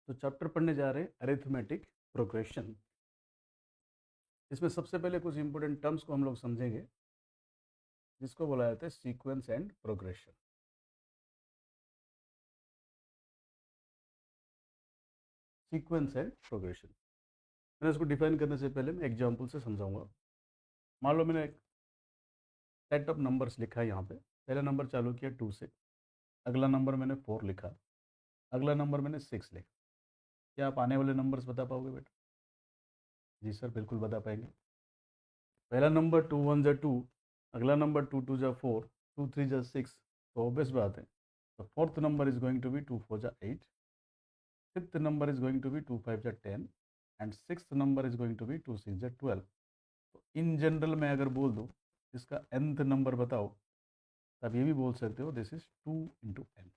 तो चैप्टर पढ़ने जा रहे हैं अरिथमेटिक प्रोग्रेशन। इसमें सबसे पहले कुछ इंपॉर्टेंट टर्म्स को हम लोग समझेंगे, जिसको बोला जाता है sequence and progression. Sequence and progression, मैंने इसको डिफाइन करने से पहले मैं एग्जांपल से समझाऊंगा। मान लो मैंने एक सेट ऑफ नंबर्स लिखा है यहाँ पे। पहला नंबर चालू किया 2 से, अगला नंबर मैंने 4 लिखा, अगला नंबर मैंने 6 लिखा। क्या आप आने वाले नंबर्स बता पाओगे बेटा? जी सर, बिल्कुल बता पाएंगे। पहला नंबर 2 1 जा 2, अगला नंबर 2 2 जा 4, 2 3 जा 6, तो ऑब्वियस बात है। तो fourth number is going to be 2 4 जा 8, fifth number is going to be 2 5 जा 10 and sixth number is going to be 2 6 जा 12। तो इन जनरल मैं अगर बोल दूँ इसका nth नंबर बताओ, तब ये भी बोल सकते हो this is 2 into N,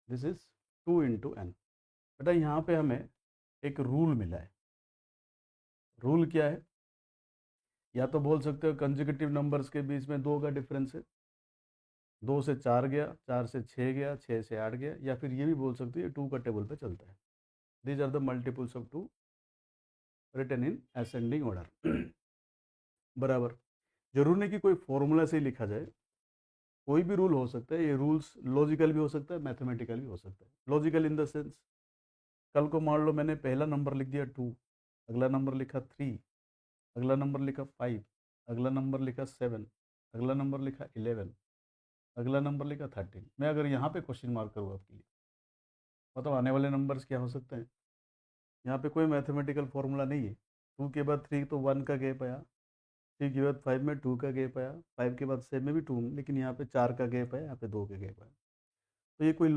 this is 2 into N. बेटा यहाँ पे हमें एक रूल मिला है। रूल क्या है? या तो बोल सकते हो कंसेक्यूटिव नंबर्स के बीच में 2 का डिफरेंस है, 2 से 4 गया, 4 से 6 गया, 6 से 8 गया, या फिर ये भी बोल सकते हो ये 2 का टेबल पे चलता है। These are the multiples of 2 written in ascending order. बराबर। जरूर नहीं कि कोई फॉर्मूला से ही लिखा जाए, कोई भी रूल हो सकता है। ये रूल्स लॉजिकल भी हो सकता है, मैथमेटिकल भी हो सकता है। लॉजिकल इन द सेंस, कल को मान लो मैंने पहला नंबर लिख दिया 2, अगला नंबर लिखा 3, अगला नंबर लिखा 5, अगला नंबर लिखा 7, अगला नंबर लिखा 11, अगला नंबर लिखा 13। मैं अगर यहाँ पे क्वेश्चन मार्क करूँ आपके लिए, मतलब आने वाले नंबर्स क्या हो सकते हैं? यहाँ पे कोई मैथमेटिकल फॉर्मूला नहीं है। 2 के बाद 3 तो 1 का गैप आया, 3 के बाद 5 में 2 का गैप आया, 5 के बाद 7 में भी 2, लेकिन यहाँ पे 4 का गैप है, यहाँ पे 2 का गैप आया। तो ये कोई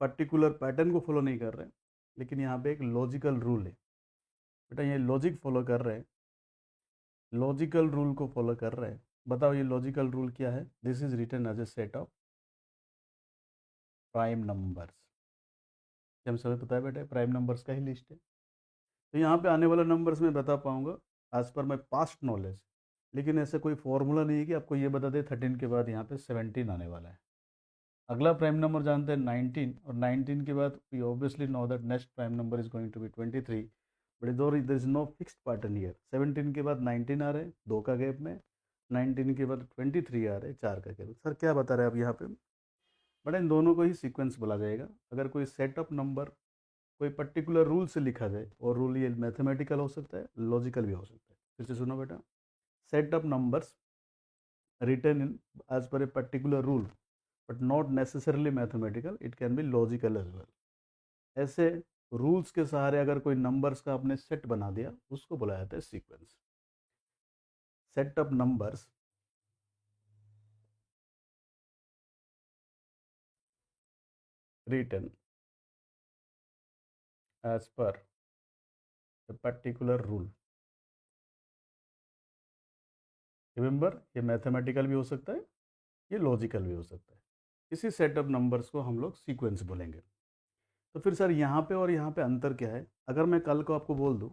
पर्टिकुलर पैटर्न को फॉलो नहीं कर रहे हैं, लेकिन यहाँ पे एक लॉजिकल रूल है। बेटा ये लॉजिक फॉलो कर रहे हैं, लॉजिकल रूल को फॉलो कर रहे हैं। बताओ ये लॉजिकल रूल क्या है? This is written as a set of prime numbers. हम सभी पता है बेटा, प्राइम नंबर्स का ही लिस्ट है। तो यहाँ पे आने वाला नंबर्स मैं बता पाऊंगा as per my past knowledge, लेकिन ऐसा कोई फॉर्मूला नहीं है कि आपको ये बता दे 13 के बाद यहाँ पे 17 आने वाला है। अगला प्राइम नंबर जानते हैं 19, और 19 के बाद we obviously know that next prime number is going to be 23। But there is no fixed pattern here. 17 के बाद 19 आ रहे हैं 2 का गैप में, 19 के बाद 23 आ रहे हैं 4 का गैप। सर क्या बता रहे हैं आप यहाँ पे? बट इन दोनों को ही सीक्वेंस बोला जाएगा। अगर कोई सेट ऑफ नंबर कोई पर्टिकुलर रूल से लिखा जाए, और रूल ये मैथमेटिकल हो सकता है, लॉजिकल भी हो सकता है। फिर से सुनो बेटा, set of numbers written in as per a particular rule but not necessarily mathematical, it can be logical as well. ऐसे रूल्स के सहारे अगर कोई नंबर्स का आपने सेट बना दिया, उसको बोला जाता है sequence. Set of numbers written as per a particular rule. Remember, ये मैथमेटिकल भी हो सकता है, ये लॉजिकल भी हो सकता है। इसी सेट ऑफ नंबर्स को हम लोग सीक्वेंस बोलेंगे। तो फिर सर यहाँ पे और यहाँ पे अंतर क्या है? अगर मैं कल को आपको बोल दूँ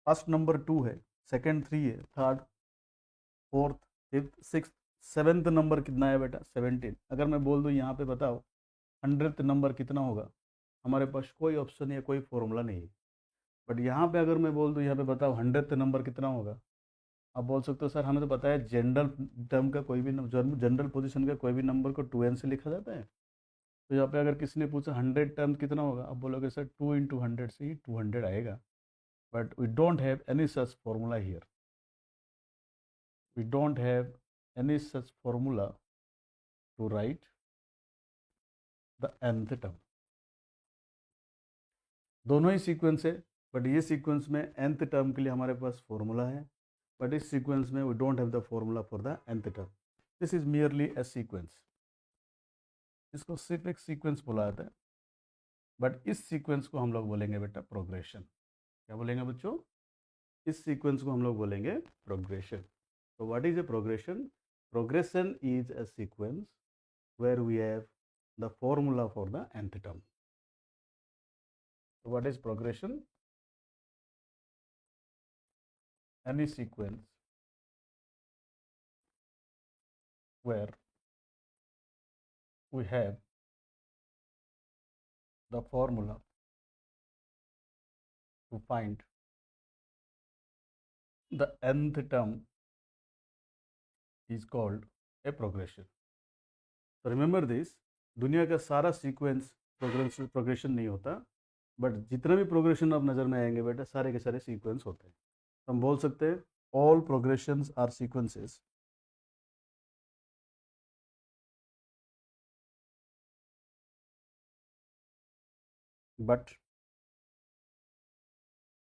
फर्स्ट नंबर 2 है, सेकंड 3 है, third fourth fifth six, seventh number कितना है बेटा? 17। अगर मैं बोल दूँ यहाँ पे बताओ 100th नंबर कितना होगा, हमारे पास कोई ऑप्शन या कोई फॉर्मूला नहीं है। बट यहाँ पे अगर मैं बोल दूँ यहाँ पे बताओ 100th नंबर कितना होगा, आप बोल सकते हो सर हमें तो पता है जनरल टर्म का कोई भी जनरल पोजीशन का कोई भी नंबर को 2n से लिखा जाता है। तो यहाँ पे अगर किसी ने पूछा 100 टर्म कितना होगा, आप बोलोगे सर 2 इंटू 100 से ही 200 आएगा। But we don't have any such formula here, we don't have any such formula to write the nth term. दोनों ही सीक्वेंस है, बट ये सीक्वेंस में nth टर्म के लिए हमारे पास फॉर्मूला है, बट इस सीक्वेंस में we don't have the formula for the nth term. This is merely a sequence. इसको सिर्फ एक सीक्वेंस बोला जाता है, बट इस सीक्वेंस को हम लोग बोलेंगे बेटा प्रोग्रेशन। क्या बोलेंगे बच्चों? इस सीक्वेंस को हम लोग बोलेंगे प्रोग्रेशन। तो what is a progression? Progression is a sequence where we have the formula for the nth term. So what is progression? Any sequence where we have the formula to find the nth term is called a progression. So remember this, दुनिया का सारा sequence progression नहीं होता, but जितना भी progression अब नज़र में आएंगे बेटा सारे के सारे सीक्वेंस होते हैं. तो हम बोल सकते हैं all progressions are sequences. But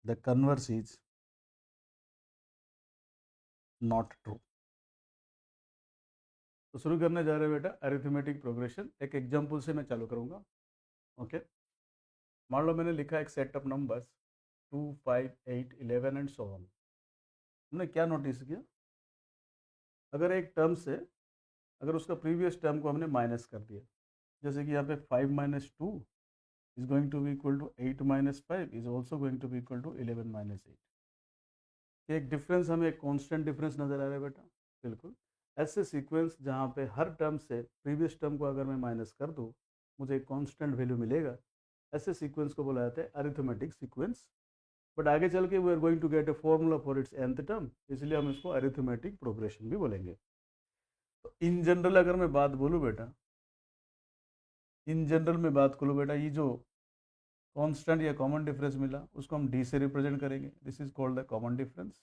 the converse is not true. तो शुरू करने जा रहे हैं बेटा अरिथमेटिक प्रोग्रेशन. एक एग्जांपल से मैं चालू करूंगा. ओके, मान लो मैंने लिखा एक set of numbers 2, 5, 8, 11 and so on. हमने क्या नोटिस किया, अगर एक टर्म से अगर उसका प्रीवियस टर्म को हमने माइनस कर दिया, जैसे कि यहाँ पे 5 minus 2 is going to be equal to 8 minus 5 is also going to be equal to 11 minus 8. एक डिफरेंस हमें एक कॉन्स्टेंट डिफरेंस नज़र आ रहा है बेटा. बिल्कुल ऐसे सीक्वेंस जहाँ पे हर टर्म से प्रीवियस टर्म को अगर मैं माइनस कर दूँ मुझे एक कांस्टेंट वैल्यू मिलेगा, ऐसे सीक्वेंस को बोला जाता है अरिथमेटिक सीक्वेंस. बट आगे चल के we are going to get a formula for its nth term, इसलिए हम इसको अरिथमेटिक प्रोग्रेशन भी बोलेंगे. तो इन जनरल अगर मैं बात बोलूँ बेटा, इन जनरल में बात करूँ बेटा, ये जो कांस्टेंट या कॉमन डिफरेंस मिला उसको हम डी से रिप्रेजेंट करेंगे. This is called the common difference.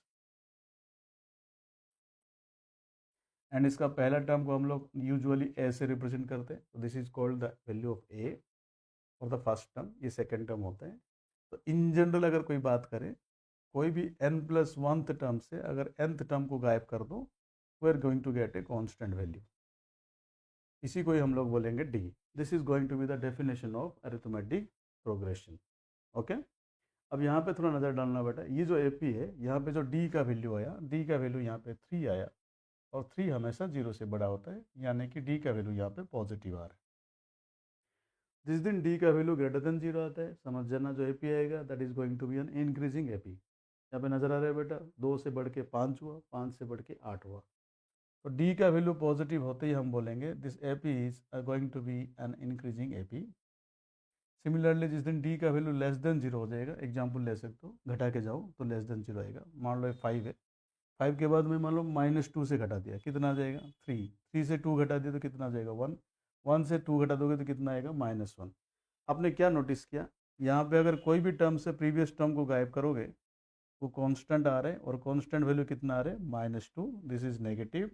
And इसका पहला टर्म को हम लोग यूजुअली ए से रिप्रेजेंट करते हैं. तो this is called the value of A. और द फर्स्ट टर्म ये सेकेंड टर्म होता है. तो इन जनरल अगर कोई बात करें, कोई भी n+1th टर्म से अगर nth टर्म को गायब कर दो, we are going to get a constant value. इसी को ही हम लोग बोलेंगे d. This is going to be the definition of arithmetic progression. Okay, अब यहाँ पे थोड़ा नज़र डालना बेटा. ये जो एपी है, यहाँ पे जो डी का वैल्यू आया, डी का वैल्यू यहाँ पे 3 आया, और 3 हमेशा 0 से बड़ा होता है, यानी कि डी का वैल्यू यहाँ पे पॉजिटिव आ रहा है. जिस दिन डी का वैल्यू ग्रेटर देन 0 आता है, समझ जाना जो एपी आएगा that is going to be an increasing AP. यहाँ पे नज़र आ रहा है बेटा 2 से बढ़ के 5 हुआ, 5 से बढ़ के 8 हुआ. तो डी का वैल्यू पॉजिटिव होते ही हम बोलेंगे this AP is going to be an increasing AP. Similarly जिस दिन डी का वैल्यू लेस देन 0 हो जाएगा, एग्जाम्पल ले सकते हो, घटा के जाओ तो लेस देन 0 आएगा. मान लो 5 है, 5 के बाद में मान लो -2 से घटा दिया, कितना आ जाएगा 3. 3 से 2 घटा दिया तो कितना आ जाएगा 1. 1 से 2 घटा दोगे तो कितना आएगा -1. आपने क्या नोटिस किया, यहाँ पे अगर कोई भी टर्म से प्रीवियस टर्म को गायब करोगे वो कांस्टेंट आ रहे हैं, और कांस्टेंट वैल्यू कितना आ रहे हैं -2. This is negative.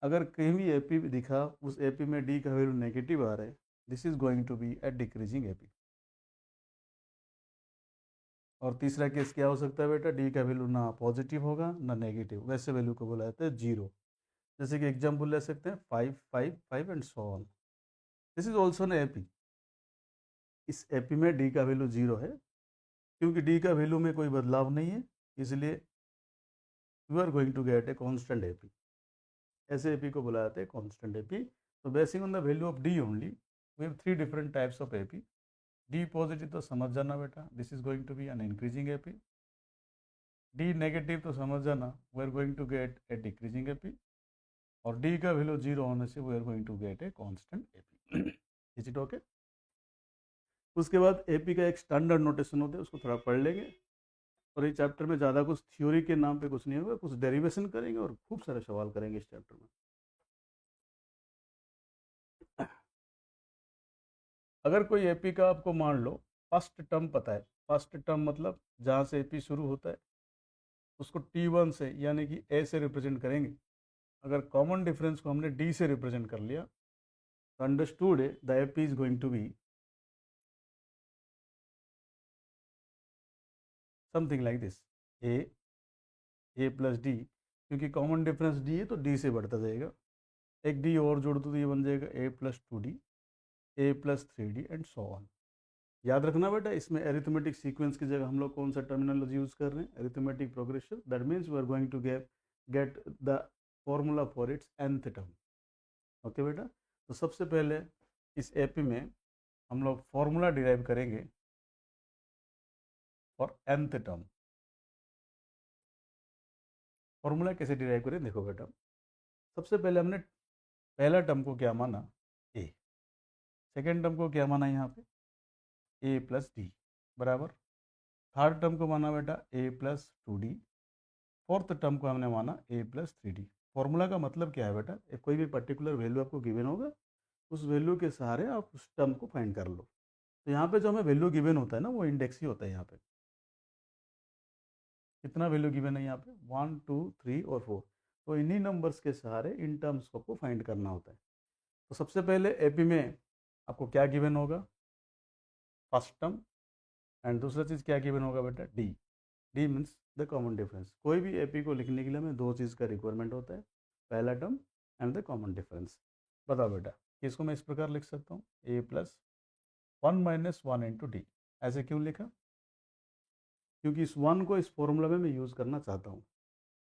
अगर कहीं भी एपी दिखा, उस एपी में डी का वैल्यू नेगेटिव आ रहा है, this is going to be a decreasing AP. और तीसरा केस क्या हो सकता है बेटा, डी का वैल्यू ना पॉजिटिव होगा ना नेगेटिव, वैसे वैल्यू को बोला जाता है 0. जैसे कि एग्जाम्पल ले सकते हैं 5, 5, 5 and so on. This is also an AP. इस एपी में डी का वैल्यू 0 है, क्योंकि डी का वैल्यू में कोई बदलाव नहीं है, इसलिए we are going to get a constant AP. ऐसे एपी को बोला जाता है कॉन्स्टेंट एपी. तो basing on the value of d only we have 3 different types of AP. D positive तो समझ जाना बेटा, this is going to be an increasing AP. D negative तो समझ जाना, we are going to get a decreasing AP. और d का value 0 होने से we are going to get a constant AP. Is it okay? उसके बाद AP का एक स्टैंडर्ड नोटेशन होता है, उसको थोड़ा पढ़ लेंगे. और इस चैप्टर में ज़्यादा कुछ थ्योरी के नाम पे कुछ नहीं होगा, कुछ डेरिवेशन करेंगे और खूब सारे सवाल करेंगे इस चैप्टर में. अगर कोई एपी का आपको मान लो फर्स्ट टर्म पता है, फर्स्ट टर्म मतलब जहाँ से एपी शुरू होता है उसको T1 से यानी कि ए से रिप्रेजेंट करेंगे. अगर कॉमन डिफरेंस को हमने डी से रिप्रेजेंट कर लिया तो अंडरस्टूड है the AP is going to be something like this, a plus d. क्योंकि कॉमन डिफरेंस डी है तो डी से बढ़ता जाएगा. एक डी और जोड़ दो तो ये बन जाएगा a+2d, a+3d and so on. याद रखना बेटा, इसमें अरिथमेटिक सीक्वेंस की जगह हम लोग कौन सा टर्मिनोलॉजी यूज़ कर रहे हैं, arithmetic progression. That means we are going to get the formula for its nth term. Okay बेटा, तो सबसे पहले इस एपी में हम लोग फॉर्मूला डिराइव करेंगे फॉर nth टर्म. फॉर्मूला कैसे डिराइव करें, देखो बेटा, सबसे पहले हमने पहला टर्म को क्या माना, ए. सेकेंड टर्म को क्या माना यहाँ पे ए प्लस डी बराबर, थर्ड टर्म को माना बेटा ए प्लस 2d, फोर्थ टर्म को हमने माना ए प्लस 3d। फॉर्मूला का मतलब क्या है बेटा, कोई भी पर्टिकुलर वैल्यू आपको गिवन होगा, उस वैल्यू के सहारे आप उस टर्म को फाइंड कर लो। तो यहाँ पे जो हमें वैल्यू गिवन होता है ना, वो इंडेक्स ही होता है। यहाँ पे कितना वैल्यू गिवन है यहाँ पे, 1 2 3 और 4। तो इन्हीं नंबर्स के सहारे इन टर्म्स को आपको फाइंड करना होता है। तो सबसे पहले एपी में आपको क्या गिवन होगा, फर्स्ट टर्म, एंड दूसरा चीज़ क्या गिवन होगा बेटा, D. D means the common difference. कोई भी एपी को लिखने के लिए हमें दो चीज़ का रिक्वायरमेंट होता है, पहला term and the common difference. बताओ बेटा, इसको मैं इस प्रकार लिख सकता हूँ, ए प्लस 1 - 1 इंटू डी। ऐसे क्यों लिखा, क्योंकि इस वन को इस फॉर्मूला में मैं यूज़ करना चाहता हूँ।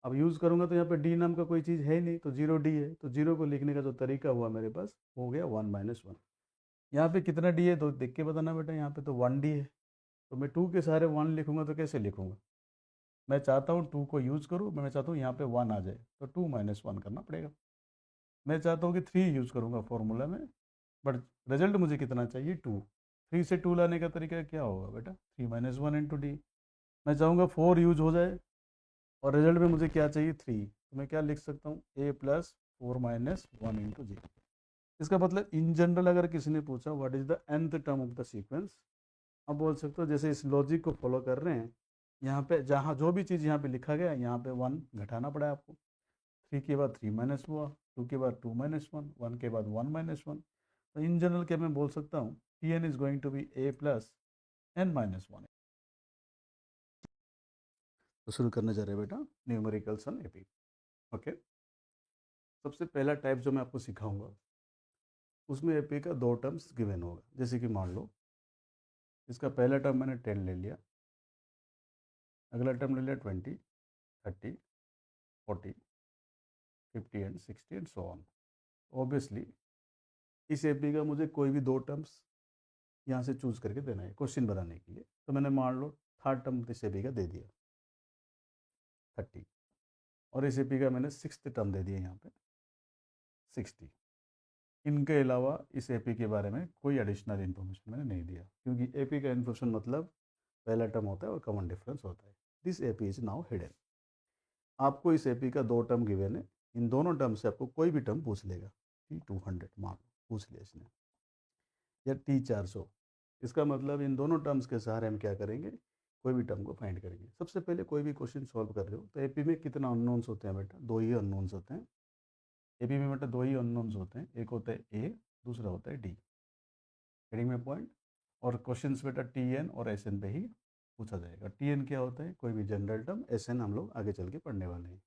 अब यूज़ करूँगा तो यहाँ पे डी नाम का कोई चीज़ है ही नहीं, तो 0d है। तो 0 को लिखने का जो तरीका हुआ मेरे पास, हो गया 1 - 1। यहाँ पे कितना डी है तो देख के बताना बेटा, यहाँ पे तो 1d है। तो मैं 2 के सहारे 1 लिखूँगा तो कैसे लिखूँगा, मैं चाहता हूँ 2 को यूज़ करूँ, मैं चाहता हूँ यहाँ पे 1 आ जाए, तो 2 - 1 करना पड़ेगा। मैं चाहता हूँ कि 3 यूज़ करूँगा फॉर्मूला में, बट रिजल्ट मुझे कितना चाहिए, 2। 3 से 2 लाने का तरीका क्या होगा बेटा, 3 - 1 इंटू डी। मैं चाहूँगा 4 यूज हो जाए, और रिजल्ट में मुझे क्या चाहिए, 3। तो मैं क्या लिख सकता हूँ, ए प्लस 4 - 1 इंटू जी। इसका मतलब इन जनरल अगर किसी ने पूछा what is the nth term of the sequence, आप बोल सकते हो जैसे इस लॉजिक को फॉलो कर रहे हैं, यहाँ पे जहाँ जो भी चीज़ यहाँ पे लिखा गया, यहाँ पे 1 घटाना पड़ा आपको। 3 के बाद 3 माइनस हुआ, 2 के बाद 2 - 1, 1 के बाद 1 - 1। तो इन जनरल क्या मैं बोल सकता हूँ, T n is going to be a plus n - 1। तो शुरू करने जा रहे हैं बेटा न्यूमेरिकल्स ऑन एपी। ओके, सबसे पहला टाइप जो मैं आपको सिखाऊंगा, उसमें एपी का दो टर्म्स गिवन होगा। जैसे कि मान लो इसका पहला टर्म मैंने 10 ले लिया, अगला टर्म ले लिया 20, 30, 40, 50 and 60 and so on. Obviously इस एपी का मुझे कोई भी दो टर्म्स यहाँ से चूज करके देना है क्वेश्चन बनाने के लिए। तो मैंने मान लो थर्ड टर्म इस एपी का दे दिया 30, और इस एपी का मैंने सिक्स्थ टर्म दे दिया यहाँ पे 60। इनके अलावा इस एपी के बारे में कोई एडिशनल इन्फॉर्मेशन मैंने नहीं दिया, क्योंकि एपी का इन्फॉर्मेशन मतलब पहला टर्म होता है और कॉमन डिफरेंस होता है। This AP is now hidden. आपको इस एपी का दो टर्म गिवन है, इन दोनों टर्म से आपको कोई भी टर्म पूछ लेगा। T200 मान लो पूछ लिया इसने, या T400। इसका मतलब इन दोनों टर्म्स के सहारे हम क्या करेंगे, कोई भी टर्म को फाइंड करेंगे। सबसे पहले कोई भी क्वेश्चन सॉल्व कर रहे हो तो एपी में कितना अननोन्स होते हैं बेटा, दो ही अननोन्स होते हैं। एपी में बेटा दो ही अननोन्स होते हैं, एक होता है ए, दूसरा होता है डी। हेडिंग में पॉइंट। और क्वेश्चंस बेटा टी एन और एस एन पे ही पूछा जाएगा। टी एन क्या होता है, कोई भी जनरल टर्म, एस एन हम लोग आगे चल के पढ़ने वाले हैं।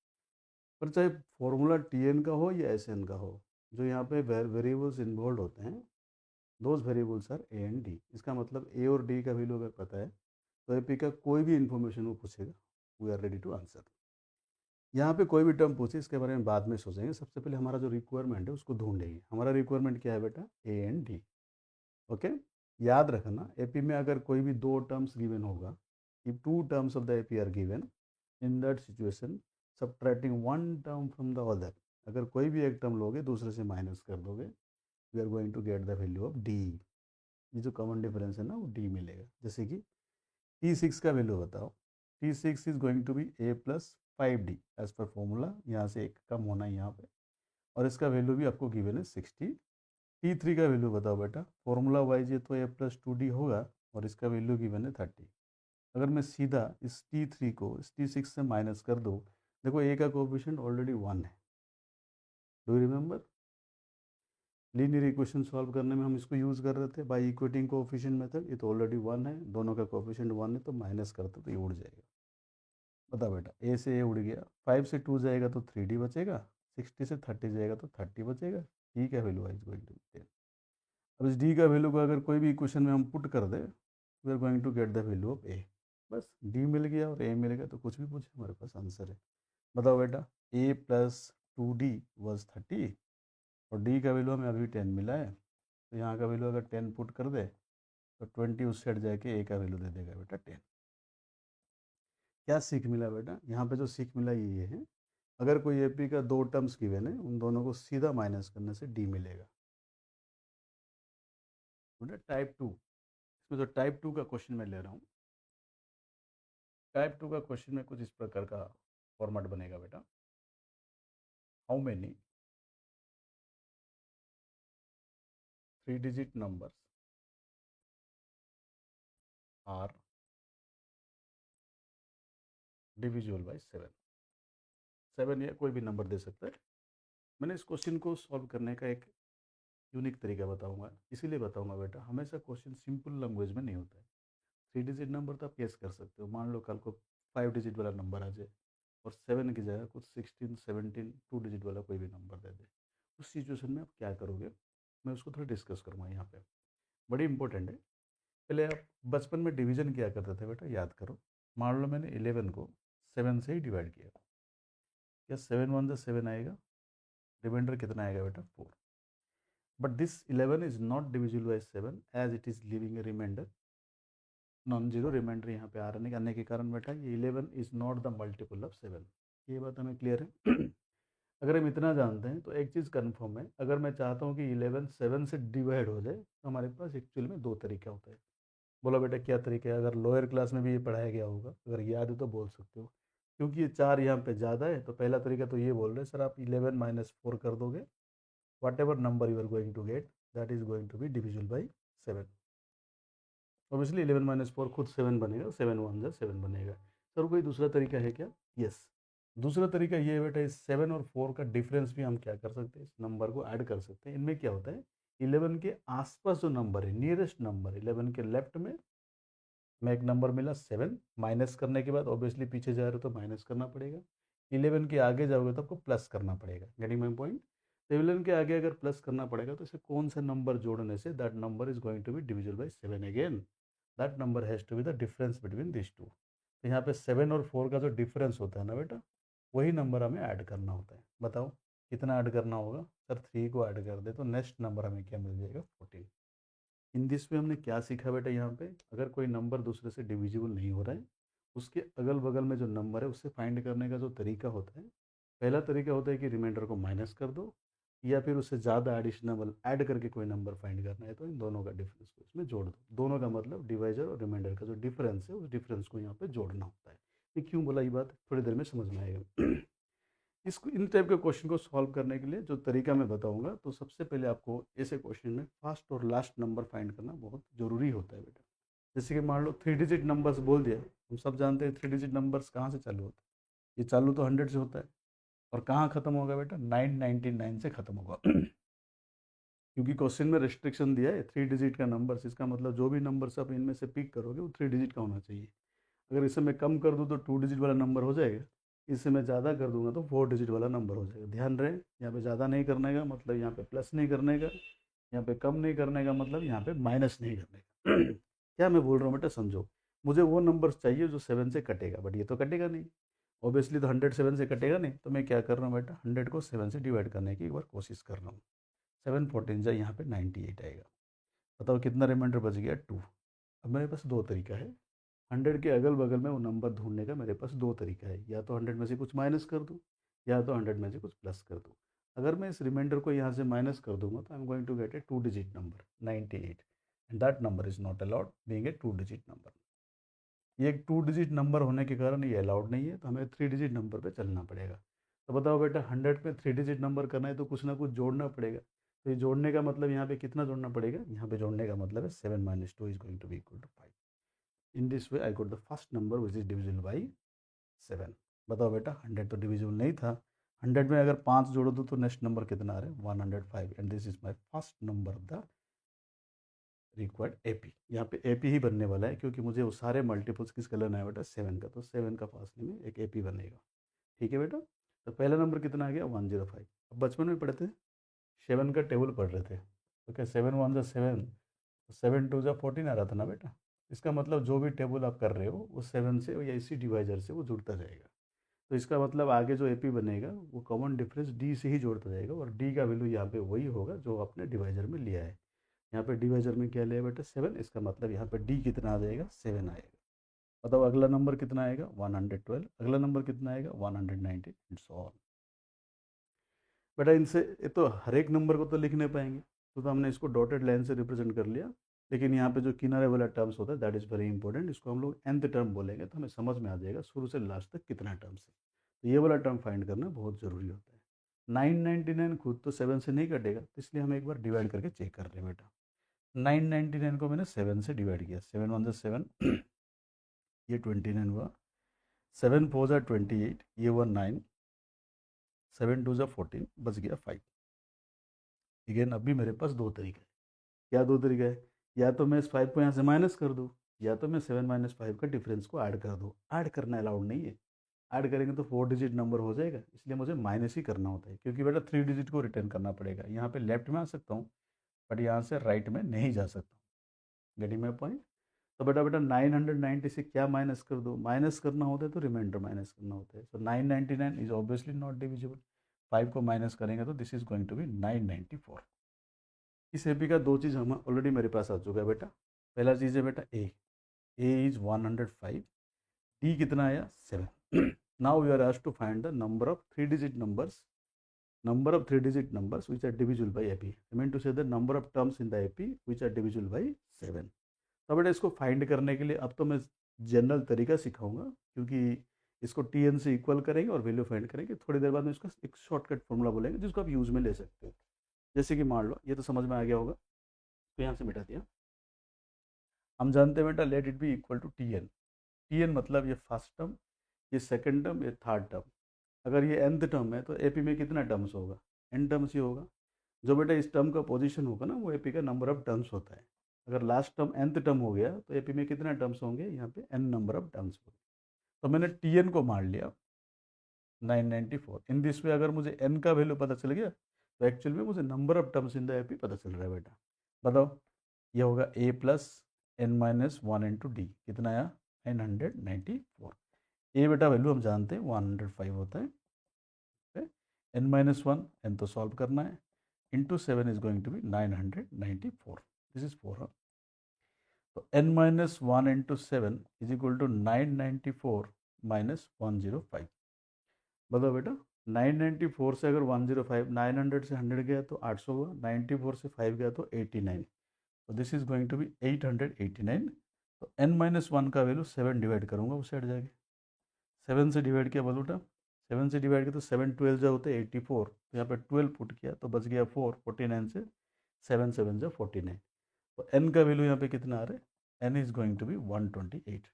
पर चाहे फॉर्मूला टी एन का हो या एस एन का हो, जो यहाँ पे वेरिएबल्स इन्वॉल्व होते हैं, those variables are a and d. इसका मतलब ए और डी का वैल्यू अगर पता है तो एपी का कोई भी इन्फॉर्मेशन वो पूछेगा, we are ready to answer. यहाँ पे कोई भी टर्म पूछे इसके बारे में बाद में सोचेंगे, सबसे पहले हमारा जो रिक्वायरमेंट है उसको ढूंढेंगे। हमारा रिक्वायरमेंट क्या है बेटा, ए एंड डी। ओके, याद रखना एपी में अगर कोई भी दो टर्म्स गिवन होगा, if two terms of the AP are given, in that situation subtracting one term from the other, अगर कोई भी एक टर्म लोगे दूसरे से माइनस कर दोगे, we are going to get the value of d. ये जो कॉमन डिफरेंस है ना वो डी मिलेगा। जैसे कि T6 का वैल्यू बताओ, T6 is going to be a plus 5d as per formula. यहाँ से एक कम होना है यहाँ पे, और इसका वैल्यू भी आपको गिवन है 60। T3 का वैल्यू बताओ बेटा, फॉर्मूला वाइज ये तो ए प्लस 2d होगा, और इसका वैल्यू गिवन है 30। अगर मैं सीधा इस T3 को इस T6 से माइनस कर दूँ, देखो ए का कोफिशिएंट ऑलरेडी 1 है। Do you remember, linear equation solve करने में हम इसको यूज़ कर रहे थे बाय इक्वेटिंग कोफिशिएंट मेथड। ये तो ऑलरेडी 1 है, दोनों का कोफिशिएंट 1 है, तो माइनस करते तो ये उड़ जाएगा। बता बेटा, ए से ए उड़ गया, 5 से 2 जाएगा तो 3d बचेगा, 60 से 30 जाएगा तो 30 बचेगा। डी का वैल्यू इज गोइंग टू 10। अब इस डी का वैल्यू को अगर कोई भी इक्वेशन में हम पुट कर दे, we are going to get the value of A. बस डी मिल गया और ए मिल गया, तो कुछ भी पूछे हमारे पास आंसर है। बताओ बेटा, ए प्लस 2d वॉज 30, और डी का वैल्यू हमें अभी 10 मिला है, तो यहाँ का वैल्यू अगर 10 पुट कर दे तो 20 उससे हट जाके ए का वैल्यू दे देगा बेटा 10। क्या सीख मिला बेटा, यहाँ पे जो सीख मिला ये है, अगर कोई एपी का दो टर्म्स गिवन है, उन दोनों को सीधा माइनस करने से डी मिलेगा। बेटा टाइप 2, इसमें जो टाइप 2 का क्वेश्चन मैं ले रहा हूँ, टाइप 2 का क्वेश्चन में कुछ इस प्रकार का फॉर्मेट बनेगा बेटा। How many 3 digit numbers are divisible by 7। 7 या कोई भी नंबर दे सकता है। मैंने इस क्वेश्चन को सॉल्व करने का एक यूनिक तरीका बताऊंगा, इसीलिए बताऊंगा बेटा, हमेशा क्वेश्चन सिंपल लैंग्वेज में नहीं होता है। 3 डिजिट नंबर तो आप गेस कर सकते हो, मान लो कल को 5 डिजिट वाला नंबर आ जाए और 7 की जगह कुछ 16, 17, 2 डिजिट वाला कोई भी नंबर दे दे, उस सिचुएशन में आप क्या करोगे, मैं उसको थोड़ा डिस्कस करूँगा यहाँ पे। बड़ी इंपॉर्टेंट है। पहले आप बचपन में डिवीजन किया करते थे बेटा, याद करो। मान लो मैंने 11 को 7 से ही डिवाइड किया, क्या 7 1 जा 7 आएगा, रिमाइंडर कितना आएगा बेटा 4। But this 11 is not divisible by 7 as it is living a reminder, non zero reminder यहाँ पे आने के कारण बेटा ये 11 is not the multiple of 7। ये बात हमें क्लियर है। अगर हम इतना जानते हैं तो एक चीज़ कन्फर्म है, अगर मैं चाहता हूँ कि 11 7 से डिवाइड हो जाए तो हमारे पास एक्चुअल में दो तरीका होता है। बोला बेटा क्या तरीका है, अगर लोअर क्लास में भी ये पढ़ाया गया होगा, अगर याद है तो बोल सकते हो। क्योंकि ये 4 यहाँ पे ज़्यादा है, तो पहला तरीका तो ये बोल रहे हैं सर आप 11 माइनस 4 कर दोगे, whatever number you are going to get that is going to be divisible by 7। Obviously 11 minus 4 खुद 7 बनेगा, 7 1 जा 7 बनेगा। सर कोई दूसरा तरीका है क्या? यस, दूसरा तरीका ये है बेटा, इस 7 और 4 का डिफरेंस भी हम क्या कर सकते हैं, इस नंबर को ऐड कर सकते हैं। इनमें क्या होता है, 11 के आसपास जो नंबर है, नियरेस्ट नंबर 11 के लेफ्ट में मैं एक नंबर मिला 7, माइनस करने के बाद ऑब्वियसली पीछे जा रहे हो तो माइनस करना पड़ेगा। 11 के आगे जाओगे तो आपको प्लस करना पड़ेगा। Getting my point? 11 के आगे अगर प्लस करना पड़ेगा तो इसे कौन सा नंबर जोड़ने से that number is going to be divisible by 7 again, that number has to be the difference between this two. तो यहाँ पे 7 और 4 का जो डिफरेंस होता है ना बेटा, वही नंबर हमें ऐड करना होता है। बताओ कितना ऐड करना होगा? सर 3 को ऐड कर दे तो नेक्स्ट नंबर हमें क्या मिल जाएगा, 14। इन दिस में हमने क्या सीखा बेटा, यहाँ पे अगर कोई नंबर दूसरे से डिविजिबल नहीं हो रहा है, उसके अगल बगल में जो नंबर है उससे फाइंड करने का जो तरीका होता है, पहला तरीका होता है कि रिमाइंडर को माइनस कर दो, या फिर उससे ज़्यादा एडिशनल ऐड करके कोई नंबर फाइंड करना है तो इन दोनों का डिफरेंस को इसमें जोड़ दो। दोनों का मतलब डिवाइजर और रिमाइंडर का जो डिफरेंस है उस डिफरेंस को यहाँ पे जोड़ना होता है। ये क्यों बोला, ये बात थोड़ी देर में समझ में आएगा। इसको इन टाइप के क्वेश्चन को सॉल्व करने के लिए जो तरीका मैं बताऊंगा, तो सबसे पहले आपको ऐसे क्वेश्चन में फर्स्ट और लास्ट नंबर फाइंड करना बहुत ज़रूरी होता है बेटा। जैसे कि मान लो 3 डिजिट नंबर्स बोल दिया, हम सब जानते हैं 3 डिजिट नंबर्स कहाँ से चालू होते हैं, ये चालू तो 100 से होता है, और कहाँ ख़त्म होगा बेटा, 999 से ख़त्म होगा। क्योंकि क्वेश्चन में रिस्ट्रिक्शन दिया है 3 डिजिट का नंबर्स, इसका मतलब जो भी नंबर्स आप इनमें से पिक करोगे वो 3 डिजिट का होना चाहिए। अगर इसे मैं कम कर दूँ तो 2 डिजिट वाला नंबर हो जाएगा, इसे मैं ज़्यादा कर दूंगा तो 4 डिजिट वाला नंबर हो जाएगा। ध्यान रहे, यहाँ पे ज़्यादा नहीं करने का मतलब यहाँ पे प्लस नहीं करने का, यहाँ पे कम नहीं करने का मतलब यहाँ पे माइनस नहीं करने का। क्या मैं बोल रहा हूँ बेटा, समझो। मुझे वो नंबर चाहिए जो 7 से कटेगा, बट ये तो कटेगा नहीं, ऑब्वियसली तो 100 7 से कटेगा नहीं, तो मैं क्या कर रहा हूँ बेटा, 100 को 7 से डिवाइड करने की एक बार कोशिश कर रहा हूँ। 7 14 जा यहाँ पे 98 आएगा। बताओ कितना रिमाइंडर बच गया, 2। अब मेरे पास दो तरीका है, 100 के अगल बगल में वो नंबर ढूंढने का मेरे पास दो तरीका है, या तो 100 में से कुछ माइनस कर दूँ, या तो 100 में से कुछ प्लस कर दूँ। अगर मैं इस रिमाइंडर को यहाँ से माइनस कर दूंगा तो I am going to get a 2 digit number 98, and that number is not allowed being a 2 digit number. ये एक 2 डिजिट नंबर होने के कारण ये अलाउड नहीं है, तो हमें 3 डिजिट नंबर पे चलना पड़ेगा। तो बताओ बेटा, 100 में 3 डिजिट नंबर करना है तो कुछ ना कुछ जोड़ना पड़ेगा। तो ये जोड़ने का मतलब यहाँ पे कितना जोड़ना पड़ेगा, यहाँ पे जोड़ने का मतलब है 7 minus 2 is going to be equal to 5। In this way I got the first number which is divisible by 7। बताओ बेटा, 100 तो डिविजिबल नहीं था, 100 में अगर 5 जोड़ दो तो नेक्स्ट नंबर कितना आ रहा है, 105, and this is my first number of the required AP. यहाँ पे एपी ही बनने वाला है, क्योंकि मुझे वो सारे मल्टीपल्स किसका लेना है बेटा, 7 का, तो 7 का फासले में एक एपी बनेगा। ठीक है बेटा, तो पहला नंबर कितना आ गया, 105। अब बचपन में पढ़ते थे, 7 का टेबल पढ़ रहे थे, तो क्या 7 1 जा 7, 7 2 जा 14 आ रहा था ना बेटा। इसका मतलब जो भी टेबल आप कर रहे हो वो 7 से या इसी डिवाइजर से वो जुड़ता जाएगा। तो इसका मतलब आगे जो एपी बनेगा वो कॉमन डिफरेंस डी से ही जोड़ता जाएगा, और डी का वैल्यू यहाँ पे वही होगा जो आपने डिवाइजर में लिया है। यहाँ पे डिवाइजर में क्या लिया बेटा, 7, इसका मतलब यहाँ पे डी कितना आ जाएगा, 7 आएगा। बताओ अगला नंबर कितना आएगा, 112। अगला नंबर कितना आएगा, 190, इट्स ऑल। बेटा इनसे ये तो हर एक नंबर को तो लिख नहीं पाएंगे, तो हमने इसको डॉटेड लाइन से रिप्रेजेंट कर लिया। लेकिन यहाँ पे जो किनारे वाला टर्म्स होता है दैट इज़ वेरी इंपॉर्टेंट, इसको हम लोग nth टर्म बोलेंगे तो हमें समझ में आ जाएगा शुरू से लास्ट तक कितना टर्म्स है। तो ये वाला टर्म फाइंड करना बहुत ज़रूरी होता है। 999 खुद तो 7 से नहीं कटेगा, तो इसलिए हम एक बार डिवाइड करके चेक कर रहे हैं बेटा। 999 को मैंने 7 से डिवाइड किया, 7 1 जा 7 ये 29 हुआ, 7 4 जा 28, ये हुआ 9, 7 2 जा 14, बच गया 5। अगेन अभी मेरे पास दो तरीके हैं। क्या दो तरीका है? या तो मैं इस 5 को यहाँ से माइनस कर दूँ, या तो मैं 7 माइनस 5 का डिफरेंस को ऐड कर दूँ। ऐड करना अलाउड नहीं है, ऐड करेंगे तो 4 डिजिट नंबर हो जाएगा, इसलिए मुझे माइनस ही करना होता है, क्योंकि बेटा 3 डिजिट को रिटर्न करना पड़ेगा। यहाँ पे लेफ्ट में आ सकता हूँ बट यहाँ से राइट में नहीं जा सकता हूँ। Getting my point? तो बेटा बेटा 990 से क्या माइनस कर दो? माइनस करना होता है तो रिमाइंडर माइनस करना होता है। So 999 is obviously not divisible. 5 को माइनस करेंगे तो this is going to be 994। इस एपी का दो चीज़ हम ऑलरेडी मेरे पास आ चुका है बेटा। पहला चीज़ है बेटा ए इज 105, डी कितना आया 7। Now we are asked to find the number of 3 digit numbers, number of 3 digit numbers which are divisible by AP. I mean to say the number of terms in the AP which are divisible by 7. तो बेटा इसको find करने के लिए अब तो मैं general तरीका सिखाऊंगा, क्योंकि इसको टीएन से इक्वल करेंगे और वैल्यू फाइंड करेंगे। थोड़ी देर बाद में इसका एक शॉर्टकट फॉर्मूला बोलेंगे जिसको आप यूज में ले सकते हो। जैसे कि मान लो ये तो समझ में आ गया होगा, तो यहाँ से मिटा दिया। हम जानते हैं बेटा let it be equal to T. T मतलब ये फर्स्ट टर्म, ये सेकंड टर्म, ये थर्ड टर्म। अगर ये nth टर्म है तो एपी में कितना टर्म्स होगा? n टर्म्स ही होगा। जो बेटा इस टर्म का पोजीशन होगा ना वो एपी का नंबर ऑफ टर्म्स होता है। अगर लास्ट टर्म nth टर्म हो गया तो एपी में कितना टर्म्स होंगे? यहाँ पे n नंबर ऑफ टर्म्स होंगे। तो मैंने टीएन को मान लिया 994। इन दिस वे अगर मुझे n का वैल्यू पता चल गया तो एक्चुअल में मुझे number of terms in the AP पता चल रहा है बेटा। बताओ, ये होगा a plus n minus 1 into D, कितना आया? 994। ए बेटा वैल्यू हम जानते हैं 105 होता है। n माइनस 1, n तो सॉल्व करना है, into 7 is going to be 994। This is 4। तो n minus 1 into 7 is equal to 994 minus 105। बताओ बेटा 994 से अगर 105, 900 से 100 गया तो 800 हुआ, 94 से 5 गया तो 89। तो this is going to be 889। तो n माइनस 1 का वैल्यू 7 डिवाइड करूँगा उस साइड जाके। 7 से डिवाइड किया बोलो बेटा, 7 से डिवाइड किया तो 7 12 जो होते हैं 84, तो यहाँ पे 12 पुट किया तो बच गया 4। 49 से 7 7 जो 49। तो n का वैल्यू यहाँ पे कितना आ रहा है? n is going to be 128।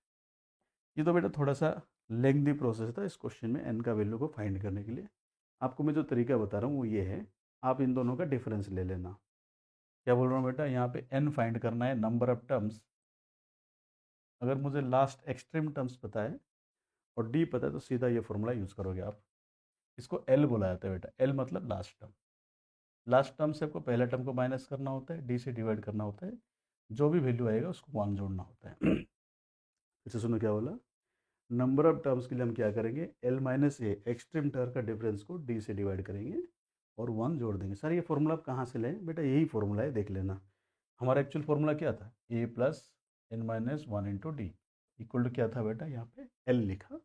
ये तो बेटा थोड़ा सा लेंथी प्रोसेस था इस क्वेश्चन में n का वैल्यू को फाइंड करने के लिए। आपको मैं जो तरीका बता रहा हूँ वो ये है, आप इन दोनों का डिफरेंस ले लेना। क्या बोल रहा हूँ बेटा? यहाँ पे n फाइंड करना है, नंबर ऑफ टर्म्स। अगर मुझे लास्ट एक्सट्रीम टर्म्स पता है और डी पता है तो सीधा ये फॉर्मूला यूज़ करोगे आप। इसको एल बोला जाता है बेटा। एल मतलब लास्ट टर्म। लास्ट टर्म से आपको पहला टर्म को माइनस करना होता है, डी से डिवाइड करना होता है, जो भी वैल्यू आएगा उसको 1 जोड़ना होता है। इसे सुनो क्या बोला? नंबर ऑफ टर्म्स के लिए हम क्या करेंगे? एल माइनस ए, एक्सट्रीम टर्म का डिफरेंस को डी से डिवाइड करेंगे और 1 जोड़ देंगे। सर ये फॉर्मूला आप कहाँ से लें? बेटा यही फॉर्मूला है, देख लेना। हमारा एक्चुअल फॉर्मूला क्या था? A plus N minus 1 into D equal to क्या था बेटा? यहाँ पे एल लिखा।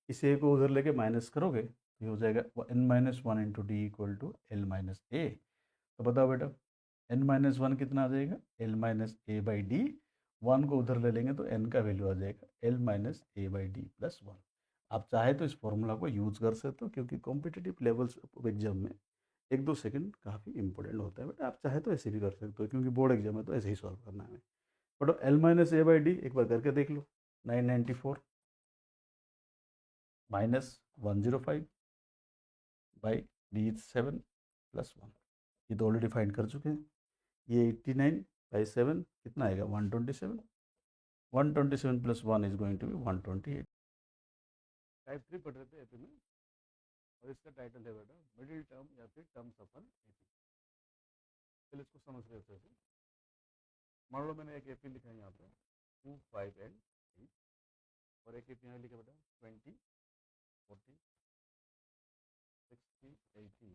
इस ए को उधर लेके माइनस करोगे तो ये हो जाएगा N minus 1 into D equal to L minus A. तो बताओ बेटा एन माइनस 1 कितना आ जाएगा? L minus A by D. 1 को उधर ले लेंगे तो एन का वैल्यू आ जाएगा L minus A by D plus 1। आप चाहे तो इस फॉर्मूला को यूज़ कर सकते हो, क्योंकि कॉम्पिटिटिव लेवल्स एग्जाम में 1-2 सेकंड काफ़ी इंपॉर्टेंट होता है। बट आप चाहे तो ऐसे भी कर सकते हो, क्योंकि बोर्ड एग्जाम है तो ऐसे ही सॉल्व करना है। But L minus A by D एक बार करके देख लो। 994 माइनस 105 बाई डी 7 प्लस 1, ये तो ऑलरेडी फाइंड कर चुके हैं। ये 89 बाई 7 कितना आएगा? 127। 127 plus 1 is going to be 128। Type 3 पढ़ रहे थे एपी में, और इसका टाइटल है बेटा मिडिल टर्म या फिर टर्म्स ऑफ एन एपी। चलिए इसको समझ रहे थे। मान लो मैंने एक एपी लिखा है यहाँ पे 2 5 एंड 3, और एक एपी यहाँ लिखा बेटा 20 40 60 80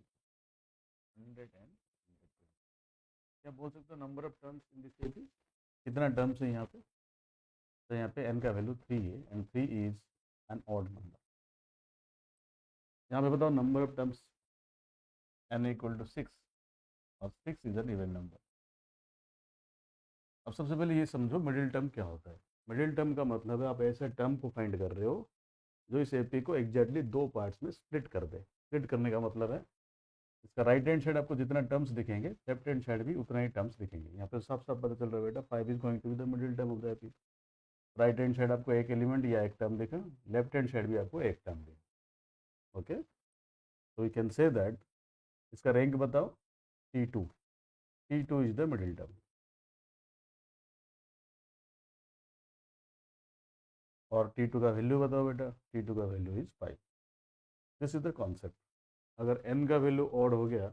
100 एंड 120। क्या बोल सकते हो number of terms in this AP? कितना टर्म्स है यहाँ पे? तो यहाँ पे n का वैल्यू 3 है and 3 is an odd number. यहाँ पे बताओ number of terms n equal to 6 और 6 इज एन इवन नंबर। अब सबसे पहले ये समझो मिडिल टर्म क्या होता है। मिडिल टर्म का मतलब है आप ऐसे टर्म को फाइंड कर रहे हो जो इस एपी को एग्जैक्टली दो पार्ट्स में स्प्लिट कर दे। स्प्लिट करने का मतलब है इसका राइट हैंड साइड आपको जितना टर्म्स दिखेंगे लेफ्ट हैंड साइड भी उतना ही टर्म्स दिखेंगे। यहाँ पे साफ साफ पता चल रहा है बेटा 5 is going to be the middle term of the AP. Right hand side आपको एक एलिमेंट या एक टर्म दिखा, लेफ्ट हैंड साइड भी आपको एक टर्म दिखा। ओके, तो वी कैन से दैट इसका रैंक बताओ T2। T2 is the middle term. और T2 का वैल्यू बताओ बेटा, T2 का value is 5। This is the concept. अगर n का वैल्यू ऑड हो गया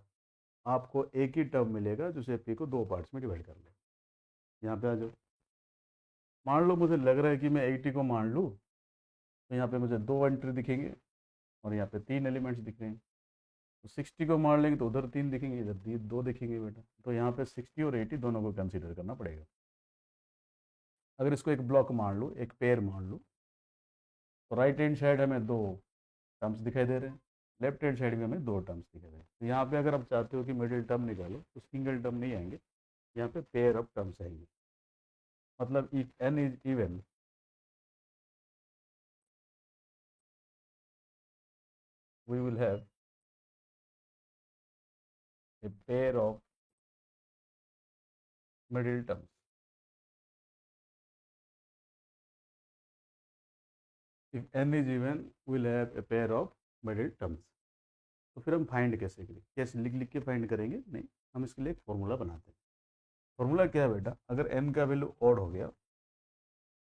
आपको एक ही टर्म मिलेगा जो एपी को दो पार्ट्स में डिवाइड कर ले। यहाँ पे आ जाओ, मान लो मुझे लग रहा है कि मैं 80 को मान लूँ तो यहाँ पे मुझे दो एंट्री दिखेंगे और यहाँ पे तीन एलिमेंट्स दिख रहे हैं। तो 60 को मान लेंगे तो उधर तीन दिखेंगे, इधर दो दिखेंगे बेटा। तो यहाँ पे 60 और 80 दोनों को कंसीडर करना पड़ेगा। अगर इसको एक ब्लॉक मान लूँ, एक पेयर मान लूँ, तो राइट हैंड साइड हमें दो टर्म्स दिखाई दे रहे हैं, लेफ्ट हैंड साइड में हमें दो टर्म्स दिखाई दे रहे हैं। तो यहाँ पे अगर आप चाहते हो कि मिडिल टर्म निकालो तो सिंगल टर्म नहीं आएंगे, यहाँ पे पेयर ऑफ टर्म्स आएंगे। मतलब if n is even we will have a pair of middle terms. If n is even, we'll have a pair of middle terms. तो फिर हम फाइंड कैसे करें, कैसे लिख लिख के फाइंड करेंगे? नहीं, हम इसके लिए एक फॉर्मूला बनाते हैं। फॉर्मूला क्या है बेटा? अगर n का वैल्यू ऑड हो गया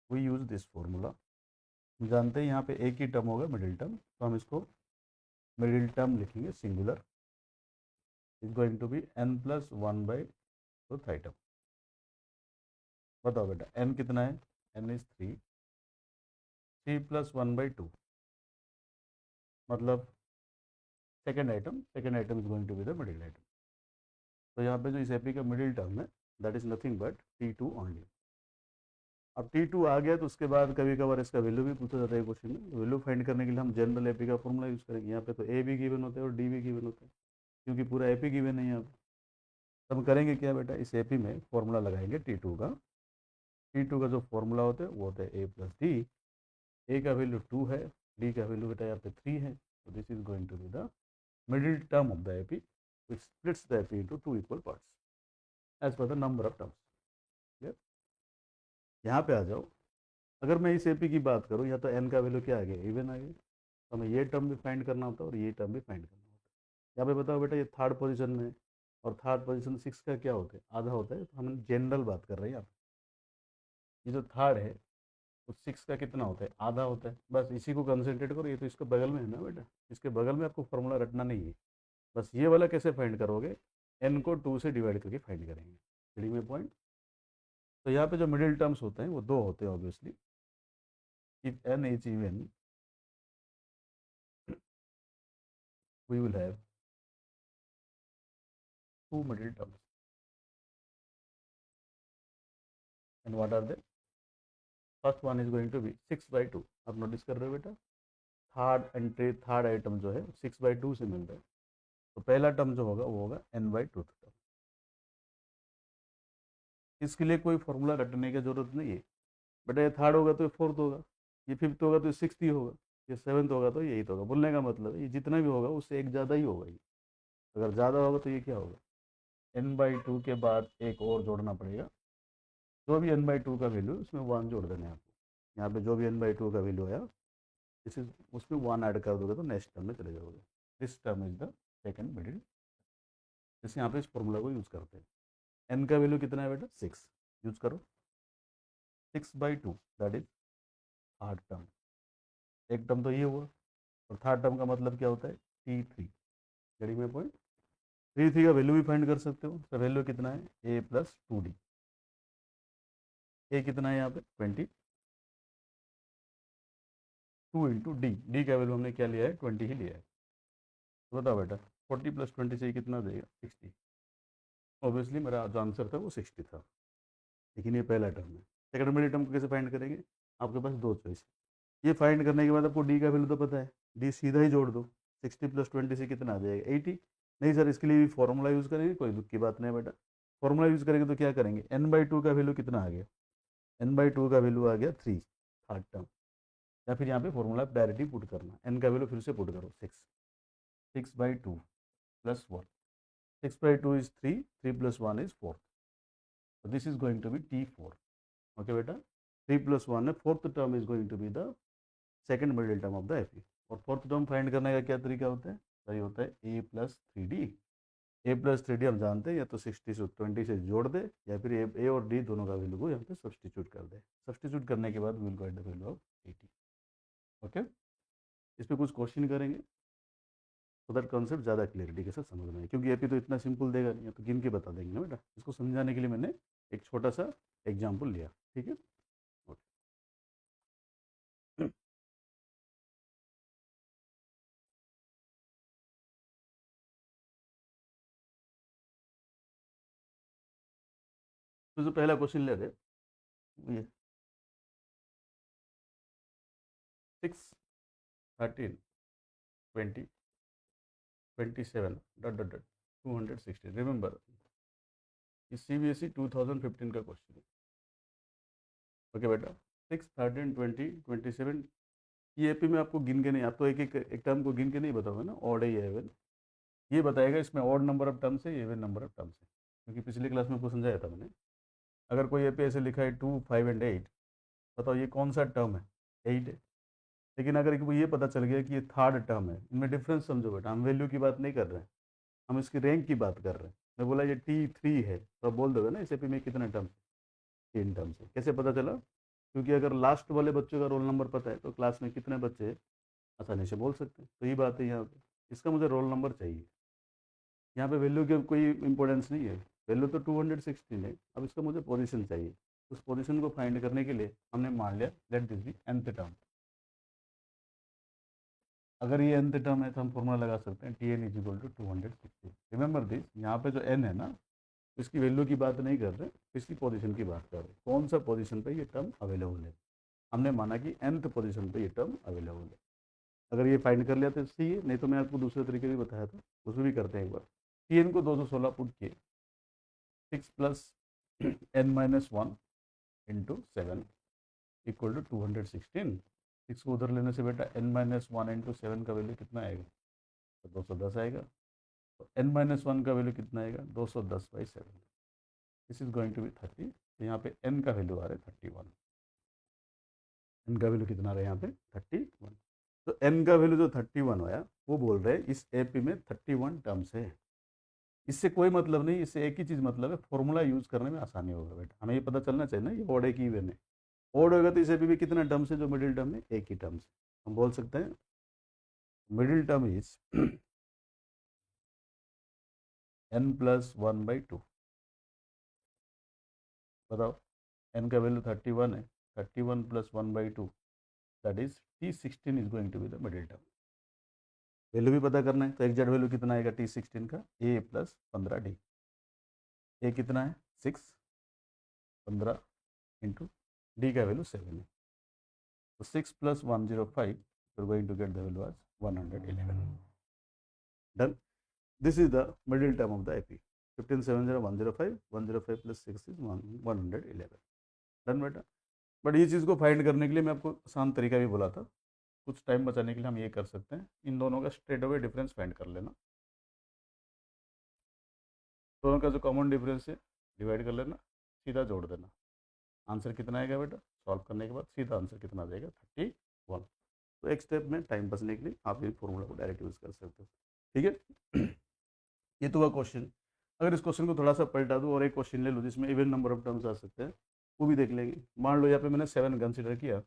वी यूज दिस फॉर्मूला। हम जानते हैं यहाँ पे एक ही टर्म होगा मिडिल टर्म, तो हम इसको मिडिल टर्म लिखेंगे singular, is going to be n plus 1/4 item. बताओ बेटा n कितना है? n इज 3, 3 प्लस 1/2 मतलब second item is going to be the middle item. तो यहाँ पे जो इस एपी का मिडिल टर्म है that is nothing but T2 only. अब T2 आ गया तो उसके बाद कभी कभार इसका वैल्यू भी पूछा जाता है क्वेश्चन में। वैल्यू फाइंड करने के लिए हम जनरल एपी का फॉर्मूला यूज़ करेंगे। यहाँ पे तो ए भी गिवन होता है और डी भी गिवन होता है, क्योंकि पूरा एपी गिवन है यहाँ पे। तो हम करेंगे क्या बेटा, इस एपी में फॉर्मूला लगाएंगे T2 का। T2 का जो फॉर्मूला होता है वो होता है ए प्लस डी। ए का वैल्यू 2 है, डी का वैल्यू बेटा यहाँ पे 3 है। तो this is going to be the middle term of the AP which splits the AP into two equal parts as per the number of terms. Clear? यहाँ पे आ जाओ, अगर मैं इस एपी की बात करूँ या तो n का वैल्यू क्या आ गया, इवन आ गया, तो हमें ये टर्म भी फाइंड करना होता है और ये टर्म भी फाइंड करना होता है। यहाँ पे बताओ बेटा ये थर्ड पोजीशन में है और थर्ड पोजीशन 6 का क्या होता है, आधा होता है। तो हम जनरल बात कर रहे हैं यहाँ पे। ये जो थर्ड है वो 6 का कितना होता है, आधा होता है। बस इसी को कंसंट्रेट करो, ये तो इसके बगल में है ना बेटा, इसके बगल में आपको फॉर्मूला रटना नहीं है। बस ये वाला कैसे फाइंड करोगे, n को 2 से डिवाइड करके फाइंड करेंगे। थ्री में पॉइंट। तो यहाँ पे जो मिडिल टर्म्स होते हैं वो दो होते हैं obviously. If n is even we will have two middle terms, and what are they? First one is going to be 6/2। आप नोटिस कर रहे हो बेटा, थर्ड आइटम जो है 6/2 से मिल रहा है। तो पहला टर्म जो होगा वो होगा n/2 टर्म। इसके लिए कोई फॉर्मूला रटने की जरूरत नहीं है बेटा। ये थर्ड होगा तो ये फोर्थ होगा, ये फिफ्थ होगा तो ये सिक्स्थ ही होगा, ये सेवन्थ होगा तो ये एट्थ होगा। बोलने का मतलब है ये जितना भी होगा उससे एक ज़्यादा ही होगा। ये अगर ज़्यादा होगा तो ये क्या होगा, n/2 के बाद एक और जोड़ना पड़ेगा। जो भी n/2 का वैल्यू उसमें 1 जोड़ देना है आपको। यहाँ पे जो भी n/2 का वैल्यू आया इस उसमें 1 ऐड कर दोगे तो नेक्स्ट टर्म में चले जाओगे। This term is the second middle. जैसे यहाँ पे इस फॉर्मूला को यूज़ करते हैं। n का वैल्यू कितना है बेटा, 6। यूज़ करो 6/2 दैट इज थर्ड टर्म। एक टर्म तो ये हुआ और थर्ड टर्म का मतलब क्या होता है, T3। जड़ी में पॉइंट T3 का वैल्यू भी फाइंड कर सकते हो। तो वैल्यू कितना है, a प्लस 2d। ए कितना है यहाँ पे 20, 2 इंटू डी। डी का वैल्यू हमने क्या लिया है, 20 ही लिया है। तो बताओ बेटा 40 प्लस 20 से कितना देगा, 60। ऑब्वियसली मेरा जो आंसर था वो 60 था, लेकिन ये पहला टर्म है। सेकंड मिडिल टर्म को कैसे फाइंड करेंगे, आपके पास दो चॉइस है। ये फाइंड करने के बाद आपको डी का वैल्यू तो पता है, डी सीधा ही जोड़ दो। 60 प्लस 20 से कितना आ जाएगा, 80। नहीं सर इसके लिए भी फॉर्मूला यूज़ करेंगे, कोई दुख की बात नहीं बेटा। फॉर्मूला यूज़ करेंगे तो क्या करेंगे, n/2 का वैल्यू कितना आ गया, n/2 का वैल्यू आ गया 3, थर्ड टर्म। या फिर यहाँ पे फॉर्मूला डायरेक्टली पुट करना, n का वैल्यू फिर से पुट करो 6, 6/2 plus 1, 6/2 is 3, 3 plus 1 is 4, so this is going to be T4. Okay बेटा, 3 plus 1 है, fourth term is going to be the second middle term of the FE. और fourth term find करने का क्या तरीका होता है, सही होता है a+3d। a+3d हम जानते हैं, या तो 60 से 20 से जोड़ दे, या फिर a और d दोनों का वैल्यू को यहाँ पे सब्सटीट्यूट कर दे। सब्सटीट्यूट करने के बाद will get the value of 80। Okay, इस पर कुछ क्वेश्चन करेंगे तो दैट कॉन्सेप्ट ज़्यादा क्लियरिटी के साथ समझ में आए, क्योंकि एपी तो इतना सिंपल देगा नहीं, तो गिन के बता देंगे ना बेटा। इसको समझाने के लिए मैंने एक छोटा सा एग्जाम्पल लिया, ठीक है। तो जो पहला क्वेश्चन ले रहे ये 6, 13, 20, 27 डॉट डॉट डॉट 260। रिमेंबर ये CBSE 2015 का क्वेश्चन है। ओके बेटा, 6, 13, 20, 27 ये एपी में आपको गिन के नहीं, आप तो एक टर्म को गिन के नहीं बताओगे ना, ऑड है या इवन, ये बताएगा इसमें ऑड नंबर ऑफ टर्म्स है, इवन नंबर ऑफ टर्म्स है। क्योंकि पिछली क्लास में आपको समझाया था मैंने, अगर कोई एपी ऐसे लिखा है 2, 5 एंड 8, बताओ ये कौन सा टर्म है, 8 है। लेकिन अगर ये पता चल गया कि ये थर्ड टर्म है, इनमें डिफरेंस समझो बेटा, हम वैल्यू की बात नहीं कर रहे हैं, हम इसकी रैंक की बात कर रहे हैं। मैं बोला ये T3 है, तो आप बोल दोगे ना इस एपी में कितने टर्म्स, 3 टर्म्स है। कैसे पता चला, क्योंकि अगर लास्ट वाले बच्चों का रोल नंबर पता है तो क्लास में कितने बच्चे हैं आसानी से बोल सकते हैं। तो ये बात है यहाँ पे, इसका मुझे रोल नंबर चाहिए। यहाँ पे वैल्यू की कोई इंपॉर्टेंस नहीं है, वैल्यू तो 216 है। अब इसका मुझे पोजीशन चाहिए, उस पोजीशन को फाइंड करने के लिए हमने मान लिया let this be nth term. अगर ये nth टर्म है तो हम फॉर्मूला लगा सकते हैं Tn is equal to 260। Remember this, यहाँ पे जो n है ना, इसकी वैल्यू की बात नहीं कर रहे, इसकी पोजीशन की बात कर रहे, कौन सा पोजीशन पे ये टर्म अवेलेबल है। हमने माना कि nth पोजीशन पे ये टर्म अवेलेबल है। अगर ये फाइंड कर लिया तो सही है, नहीं तो मैं आपको दूसरे तरीके भी बताया था, उसमें भी करते हैं एक बार। Tn को 216 पुट किए, 6 plus n-1 into 7 equal to 216। 6 को उधर लेने से बेटा n-1 इंटू 7 का वैल्यू कितना आएगा, तो 210 आएगा। तो n-1 का वैल्यू कितना आएगा, 210/7। This is going to be 30। तो यहाँ पे n का वैल्यू आ रहा है 31। n का वैल्यू कितना आ रहा है यहाँ पे 31। तो n का वैल्यू जो 31 आया, वो बोल रहे हैं इस एपी में 31 टर्म्स है। इससे कोई मतलब नहीं, इससे एक ही चीज़ मतलब है, फॉर्मूला यूज़ करने में आसानी होगा बेटा। हमें ये पता चलना चाहिए ना ये ऑड है कि इवन है। ऑड होगा तो इस एपी में कितना टर्म्स है, जो मिडिल टर्म है एक ही टर्म्स है। हम बोल सकते हैं मिडिल टर्म इज n+1/2। बताओ, n का वैल्यू 31 है, 31 + 1/2 that is T16 is going to be the middle term. Value भी पता करना है, तो एग्जैक्ट वैल्यू कितना आएगा T16 का, a + 15d। ए कितना है 6, 15 इंटू डी का वैल्यू 7 है, तो 6 + 105 you are going to get the value as 111। Done, this is the middle term of the AP. 15 7 0 105, 105 + 6 is 111। Done बेटा। बट ये चीज़ को फाइंड करने के लिए मैं आपको आसान तरीका भी बोला था, कुछ टाइम बचाने के लिए हम ये कर सकते हैं, इन दोनों का स्ट्रेट अवे डिफरेंस फाइंड कर लेना। दोनों का जो कॉमन डिफरेंस है डिवाइड कर लेना, सीधा जोड़ देना। आंसर कितना आएगा बेटा, सॉल्व करने के बाद सीधा आंसर कितना आ जाएगा 31। तो एक स्टेप में टाइम बचने के लिए आप ये फॉर्मूला को डायरेक्ट यूज़ कर सकते हो, ठीक है। ये तो हुआ क्वेश्चन। अगर इस क्वेश्चन को थोड़ा सा पलटा दूँ और एक क्वेश्चन ले लूँ जिसमें इवन नंबर ऑफ टर्म्स आ सकते हैं, वो भी देख लेंगे। मान लो यहाँ पे मैंने 7 कंसिडर किया,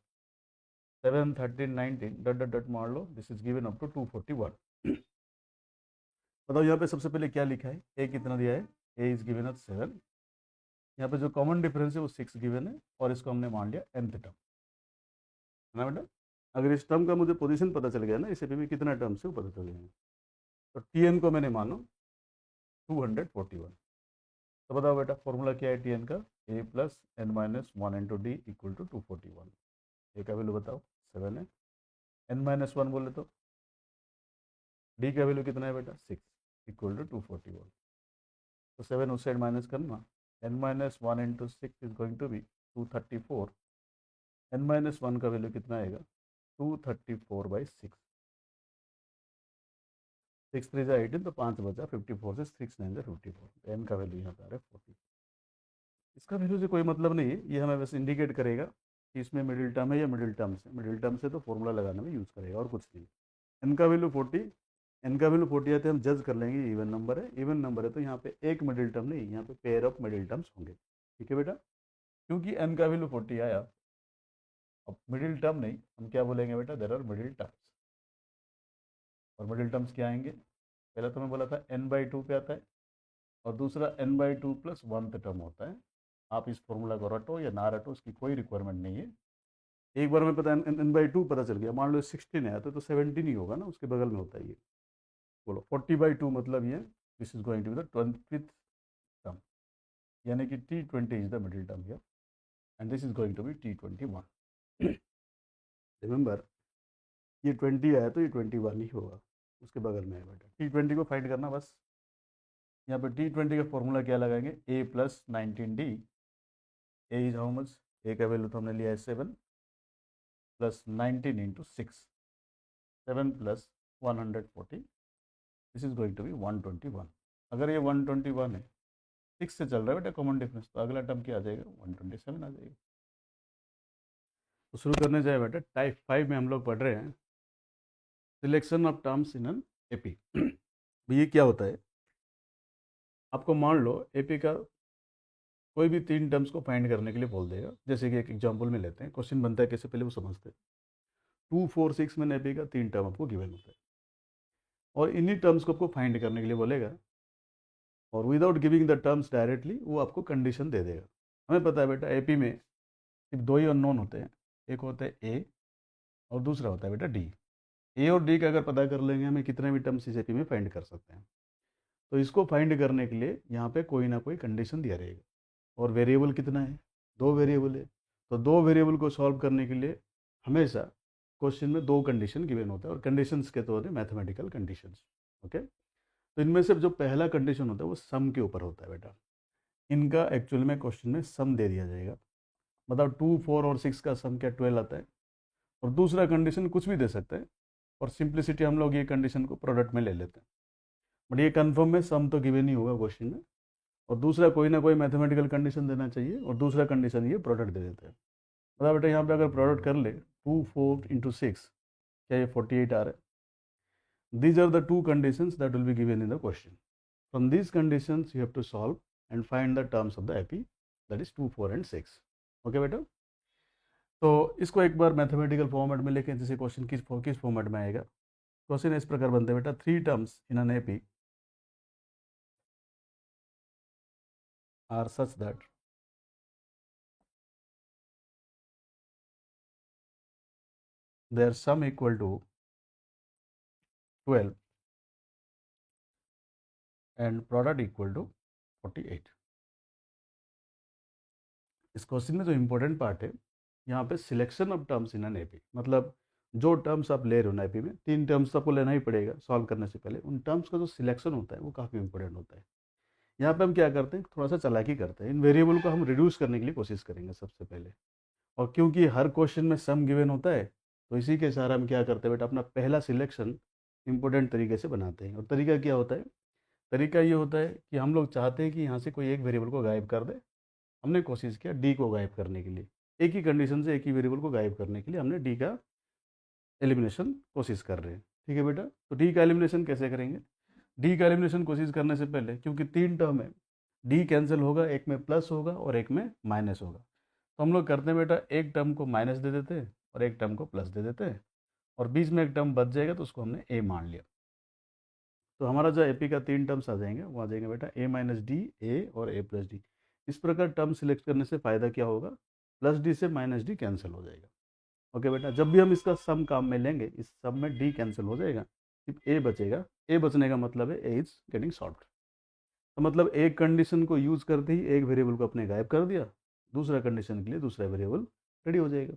7, 13, 19 डट डट डट मान लो, this is given up to 241। बताओ यहाँ पे सबसे पहले क्या लिखा है, ए कितना दिया है, ए इज गिवन एट 7। यहाँ पे जो कॉमन डिफरेंस है वो 6 गिवन है, और इसको हमने मान लिया nth टर्म, है ना बेटा। अगर इस टर्म का मुझे पोजीशन पता चल गया ना, इस एपी में कितना टर्म्स है वो पता चल गया, तो Tn को मैंने मानो 241। तो बताओ बेटा फॉर्मूला क्या है Tn का, a + n-1 into D equal to 241। A का वैल्यू बताओ 7 है, n-1 बोले तो डी का वैल्यू कितना है बेटा 6 इक्वल टू 241। तो 7 उस साइड माइनस करना, n-1 into 6 is going to be 234। n-1 का वैल्यू कितना आएगा 234/6। 6 3 जा 18, तो 5 बचा 54 से 6 9 जा 54। n का वैल्यू यहाँ पे आ रहा है 40। इसका वैल्यू से कोई मतलब नहीं है, ये हमें बस इंडिकेट करेगा कि इसमें मिडिल टर्म है या मिडिल टर्म से। मिडिल टर्म से तो फॉर्मूला लगाने में यूज़ करेगा और कुछ नहीं। n का वैल्यू 40, n का वैल्यू 40 आते हम जज कर लेंगे इवन नंबर है। इवन नंबर है तो यहाँ पे एक मिडिल टर्म नहीं, यहाँ पे पेयर ऑफ मिडिल टर्म्स होंगे। ठीक है बेटा, क्योंकि n का वैल्यू 40 आया, अब मिडिल टर्म नहीं, हम क्या बोलेंगे बेटा, देयर आर मिडिल टर्म्स। और मिडिल टर्म्स क्या आएंगे, पहले तो मैं बोला था n/2 पे आता है, और दूसरा n/2 + 1th टर्म होता है। आप इस फॉर्मूला को रटो या ना रटो, उसकी कोई रिक्वायरमेंट नहीं है। एक बार में पता n/2 पता चल गया, मान लो 16 है तो 17 ही होगा ना, उसके बगल में होता है ये। बोलो 40/2 मतलब ये this is going to be the 20th term, यानी कि T20 is the middle term here and this is going to be T21। Remember, ये 20 आया तो ये 21 ही होगा, उसके बगल में है बेटा। T20 को फाइंड करना बस। यहाँ पे T20 का फॉर्मूला क्या लगाएंगे, a + 19d। a is how much, a का वैल्यू तो हमने लिया है 7 + 19 into 6, 7 + 140, this is going to be 121। अगर ये 121 है, 6 से चल रहा है बेटा कॉमन डिफरेंस, तो अगला टर्म क्या आ जाएगा 127 आ जाएगा। तो शुरू करने जाए बेटा, टाइप 5 में हम लोग पढ़ रहे हैं selection of terms in an AP. ये क्या होता है, आपको मान लो एपी का कोई भी 3 टर्म्स को फाइंड करने के लिए बोल देगा। जैसे कि एक एग्जांपल में लेते हैं, क्वेश्चन बनता है कैसे, पहले वो समझते हैं। 2 4 6 में एपी का 3 टर्म आपको गिवन होता है, और इन्हीं टर्म्स को आपको फाइंड करने के लिए बोलेगा, और without giving the terms directly वो आपको कंडीशन दे देगा। हमें पता है बेटा एपी में सिर्फ 2 ही अननोन होते हैं, एक होता है ए और दूसरा होता है बेटा डी। ए और डी का अगर पता कर लेंगे, हमें कितने भी टर्म्स इस एपी में फाइंड कर सकते हैं। तो इसको फाइंड करने के लिए यहाँ पे कोई ना कोई कंडीशन दिया रहेगा, और वेरिएबल कितना है, 2 वेरिएबल है। तो 2 वेरिएबल को सॉल्व करने के लिए हमेशा क्वेश्चन में 2 कंडीशन गिवन होता है, और कंडीशंस के तो होते हैं मैथमेटिकल कंडीशंस। ओके, तो इनमें से जो पहला कंडीशन होता है वो सम के ऊपर होता है बेटा। इनका एक्चुअल में क्वेश्चन में सम दे दिया जाएगा, मतलब 2 4 और 6 का सम क्या 12 आता है। और दूसरा कंडीशन कुछ भी दे सकते हैं, और सिंप्लिसिटी हम लोग ये कंडीशन को प्रोडक्ट में ले लेते हैं। बट ये कन्फर्म में सम तो गिवन ही होगा क्वेश्चन में, और दूसरा कोई ना कोई मैथमेटिकल कंडीशन देना चाहिए, और दूसरा कंडीशन ये प्रोडक्ट दे देते हैं। मतलब बेटा यहाँ पे अगर प्रोडक्ट कर ले 2 4 इंटू 6, क्या ये 48 आ रहा है। These are the 2 conditions that will be given in the question. From these conditions you have to solve and find the terms of the AP, that is 2 4 and 6. Okay बेटा, तो इसको एक बार मैथमेटिकल फॉर्मेट में लेके, जैसे question किस format में आएगा। क्वेश्चन इस प्रकार बनते हैं बेटा, 3 terms in an AP are such that their sum equal to 12 and product equal to 48। इस क्वेश्चन में जो इम्पोर्टेंट पार्ट है, यहाँ पे selection of terms in an AP, मतलब जो टर्म्स आप ले रहे हो ना एपी में, 3 टर्म्स आपको लेना ही पड़ेगा सॉल्व करने से पहले। उन टर्म्स का जो सिलेक्शन होता है वो काफ़ी इंपॉर्टेंट होता है। यहाँ पे हम क्या करते हैं, थोड़ा सा चालाकी करते हैं, इन वेरिएबल को हम रिड्यूस करने के लिए कोशिश करेंगे सबसे पहले। और क्योंकि हर क्वेश्चन में सम गिवन होता है, तो इसी के सहारे हम क्या करते हैं बेटा, अपना पहला सिलेक्शन इंपॉर्टेंट तरीके से बनाते हैं। और तरीका क्या होता है, तरीका ये होता है कि हम लोग चाहते हैं कि यहाँ से कोई एक वेरिएबल को गायब कर दे। हमने कोशिश किया डी को गायब करने के लिए, एक ही कंडीशन से एक ही वेरिएबल को गायब करने के लिए हमने डी का एलिमिनेशन कोशिश कर रहे हैं। ठीक है बेटा, तो डी का एलिमिनेशन कैसे करेंगे। डी का एलिमिनेशन कोशिश करने से पहले, क्योंकि 3 टर्म है, डी कैंसिल होगा, एक में प्लस होगा और एक में माइनस होगा। तो हम लोग करते हैं बेटा, एक टर्म को माइनस दे देते हैं और एक टर्म को प्लस दे देते हैं, और बीच में एक टर्म बच जाएगा तो उसको हमने ए मान लिया। तो हमारा जो एपी का 3 टर्म्स आ जाएंगे, वो आ जाएंगे बेटा a - d, a और a + d। इस प्रकार टर्म सिलेक्ट करने से फ़ायदा क्या होगा, प्लस डी से माइनस डी कैंसिल हो जाएगा। ओके बेटा, जब भी हम इसका सम काम में लेंगे, इस सम में डी कैंसिल हो जाएगा, सिर्फ ए बचेगा। ए बचने का मतलब है ए इज गेटिंग सॉल्व्ड। तो मतलब एक कंडीशन को यूज़ करते ही एक वेरिएबल को अपने गायब कर दिया, दूसरा कंडीशन के लिए दूसरा वेरिएबल रेडी हो जाएगा।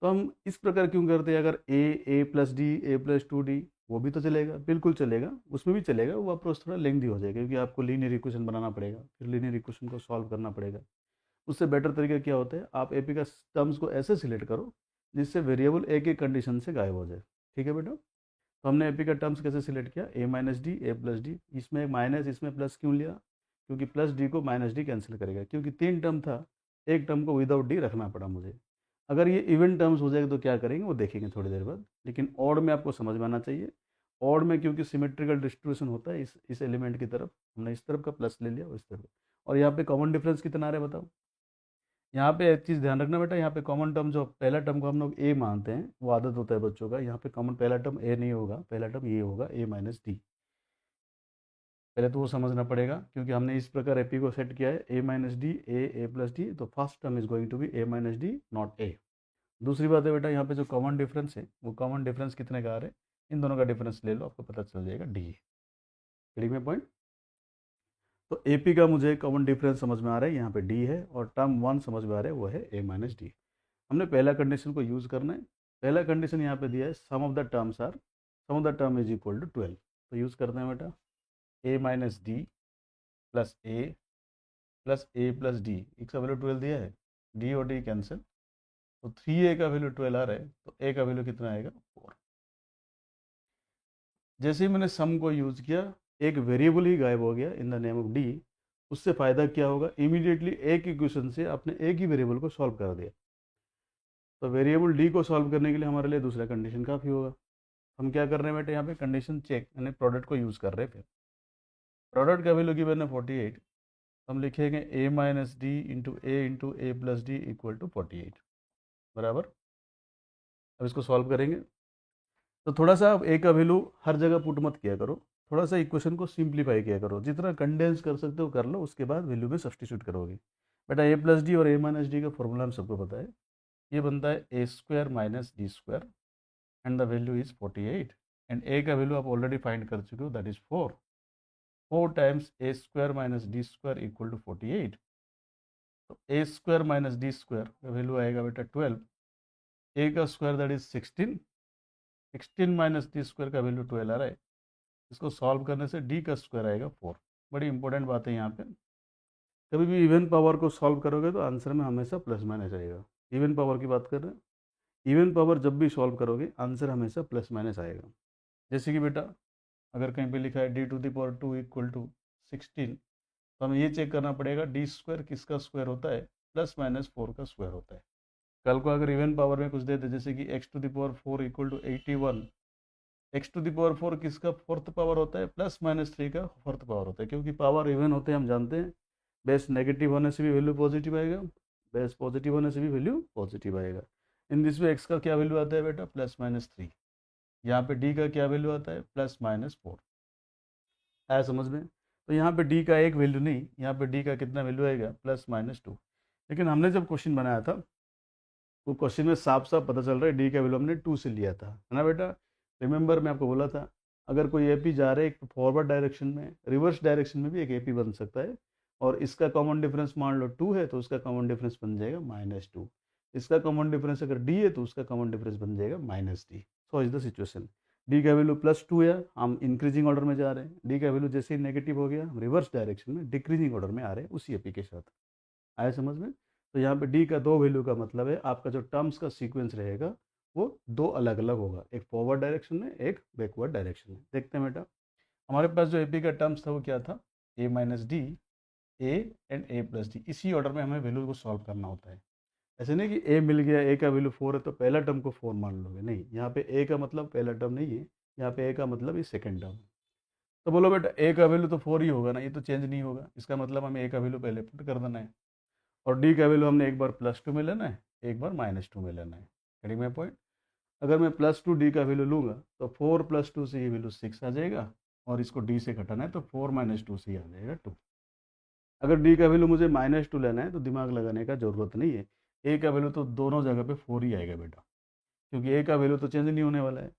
तो हम इस प्रकार क्यों करते हैं, अगर a + d, a + 2d, वो भी तो चलेगा, बिल्कुल चलेगा, उसमें भी चलेगा, वो अप्रोच थोड़ा लेंथी हो जाएगा क्योंकि आपको लीनियर इक्वेशन बनाना पड़ेगा, फिर लीनियर इक्वेशन को सॉल्व करना पड़ेगा। उससे बेटर तरीका क्या होता है, आप एपी का टर्म्स को ऐसे सिलेक्ट करो जिससे वेरिएबल एक एक कंडीशन से गायब हो जाए। ठीक है बेटा, तो हमने एपी का टर्म्स कैसे सिलेक्ट किया, ए minus d, a plus D, इसमें माइनस इसमें प्लस क्यों लिया, क्योंकि प्लस डी को माइनस डी कैंसिल करेगा, क्योंकि 3 टर्म था, एक टर्म को विदाउट डी रखना पड़ा मुझे। अगर ये इवन टर्म्स हो जाएगा तो क्या करेंगे वो देखेंगे थोड़ी देर बाद, लेकिन ऑड में आपको समझ में आना चाहिए। ऑड में क्योंकि सिमेट्रिकल डिस्ट्रीब्यूशन होता है, इस एलिमेंट की तरफ हमने इस तरफ का प्लस ले लिया और इस तरफ, और यहाँ पे कॉमन डिफरेंस कितना आ रहा है बताओ। यहाँ पे एक चीज़ ध्यान रखना बेटा, यहाँ पे कॉमन टर्म जो पहला टर्म को हम लोग ए मानते हैं, वो आदत होता है बच्चों का, यहाँ पे कॉमन पहला टर्म ए नहीं होगा, पहला टर्म ये होगा ए माइनस डी। पहले तो वो समझना पड़ेगा क्योंकि हमने इस प्रकार एपी को सेट किया है, a minus d, a plus d, तो first term is going to be a minus d not a. दूसरी बात है बेटा, यहाँ पे जो कॉमन डिफरेंस है वो कॉमन डिफरेंस कितने का आ रहा है, इन दोनों का डिफरेंस ले लो, आपको पता चल जाएगा डी। डी में पॉइंट, तो एपी का मुझे कॉमन डिफरेंस समझ में आ रहा है, यहाँ पे डी है, और टर्म वन समझ में आ रहा है वो है ए माइनस डी। हमने पहला कंडीशन को यूज़ करना है। पहला कंडीशन यहाँ पे दिया है, sum of the terms are, sum of the term is equal to 12, तो यूज़ करते हैं बेटा, a minus d plus a plus d, इसका वैल्यू 12 दिया है, डी और डी कैंसिल, तो 3a का वैल्यू 12 आ रहा है, तो a का वैल्यू कितना आएगा 4। जैसे ही मैंने सम को यूज़ किया, एक वेरिएबल ही गायब हो गया in the name of D. उससे फ़ायदा क्या होगा, इमीडिएटली एक इक्वेशन से आपने एक ही वेरिएबल को सॉल्व कर दिया, तो वेरिएबल डी को सॉल्व करने के लिए हमारे लिए दूसरा कंडीशन काफ़ी होगा। हम क्या कर रहे हैं बेटे, यहाँ पे कंडीशन चेक यानी प्रोडक्ट को यूज़ कर रहे हैं। फिर प्रोडक्ट का वैल्यू गिवन है 48, हम लिखेंगे a minus d into A plus d equal to 48 बराबर। अब इसको सॉल्व करेंगे, तो थोड़ा सा ए का वैल्यू हर जगह पुट मत किया करो, थोड़ा सा इक्वेशन को सिंप्लीफाई किया करो, जितना कंडेंस कर सकते हो कर लो, उसके बाद वैल्यू में सब्सटीट्यूट करोगे। बेटा ए प्लस डी और ए माइनस डी का फॉर्मूला हम सबको पता है, ये बनता है a square minus d square and the value is 48, and a का वैल्यू आप ऑलरेडी फाइंड कर चुके हो, that is 4। 4 times a square minus d square equal to 48, तो a square minus d square का वैल्यू आएगा बेटा 12, ए का square that is 16, 16 minus d square का वैल्यू 12 आ रहा है, इसको सॉल्व करने से डी का स्क्वायर आएगा 4। बड़ी इंपॉर्टेंट बात है यहाँ पे, कभी भी इवन पावर को सॉल्व करोगे तो आंसर में हमेशा प्लस माइनस आएगा। इवन पावर की बात कर रहे हैं, इवन पावर जब भी सॉल्व करोगे आंसर हमेशा प्लस माइनस आएगा। जैसे कि बेटा अगर कहीं पे लिखा है d to the power 2 equal to 16, तो हमें ये चेक करना पड़ेगा डी स्क्वायर किसका स्क्वायर होता है, प्लस माइनस 4 का स्क्वायर होता है। कल को अगर इवन पावर में कुछ देते जैसे कि x to the power 4 equal to 81, x to the power 4 किसका फोर्थ पावर होता है, प्लस माइनस 3 का फोर्थ पावर होता है, क्योंकि पावर इवन होते हैं हम जानते हैं, बेस नेगेटिव होने से भी वैल्यू पॉजिटिव आएगा, बेस पॉजिटिव होने से भी वैल्यू पॉजिटिव आएगा। इन दिस वे एक्स का क्या वैल्यू आता है बेटा, प्लस माइनस 3, यहाँ पे डी का क्या वैल्यू आता है, प्लस माइनस 4। आया समझ में, तो यहाँ पे डी का एक वैल्यू नहीं, यहाँ पे डी का कितना वैल्यू आएगा, प्लस माइनस 2। लेकिन हमने जब क्वेश्चन बनाया था वो क्वेश्चन में साफ साफ पता चल रहा है डी का वैल्यू हमने 2 से लिया था, है ना बेटा। रिमेंबर मैं आपको बोला था, अगर कोई एपी जा रहा है एक फॉरवर्ड डायरेक्शन में, रिवर्स डायरेक्शन में भी एक एपी बन सकता है, और इसका कॉमन डिफरेंस मान लो 2 है तो उसका कॉमन डिफरेंस बन जाएगा -2। इसका कॉमन डिफरेंस अगर डी है तो उसका कॉमन डिफरेंस बन जाएगा -d। So is the situation, D का वैल्यू +2 है, हम इंक्रीजिंग ऑर्डर में जा रहे हैं, डी का वैल्यू जैसे ही नेगेटिव हो गया हम रिवर्स डायरेक्शन में डिक्रीजिंग ऑर्डर में आ रहे हैं उसी एपी के साथ। आया समझ में, तो यहाँ पे डी का 2 वैल्यू का मतलब है आपका जो टर्म्स का सीक्वेंस रहेगा वो 2 अलग अलग होगा, एक फॉरवर्ड डायरेक्शन में एक बैकवर्ड डायरेक्शन में। देखते हैं बेटा, हमारे पास जो एपी का टर्म्स था वो क्या था, a minus d, a and a plus d, इसी ऑर्डर में हमें वैल्यू को सॉल्व करना होता है। ऐसे नहीं कि ए मिल गया, ए का वैल्यू 4 है तो पहला टर्म को 4 मान लोगे, नहीं, यहाँ पे ए का मतलब पहला टर्म नहीं है, यहाँ पे ए का मतलब ये सेकेंड टर्म। तो बोलो बेटा ए का वैल्यू तो 4 ही होगा ना, ये तो चेंज नहीं होगा, इसका मतलब हमें ए का वैल्यू पहले पुट कर देना है, और डी का वैल्यू हमने एक बार +2 में लेना है, एक बार -2 में लेना है। करेक्ट माय पॉइंट, अगर मैं +2 डी का वैल्यू लूँगा तो 4 + 2 से ये वैल्यू 6 आ जाएगा, और इसको डी से घटाना है तो 4 - 2 से ही आ जाएगा 2। अगर डी का वैल्यू मुझे -2 लेना है तो दिमाग लगाने का ज़रूरत नहीं है, ए का वैल्यू तो दोनों जगह पे 4 ही आएगा बेटा, क्योंकि ए का वैल्यू तो चेंज नहीं होने वाला है।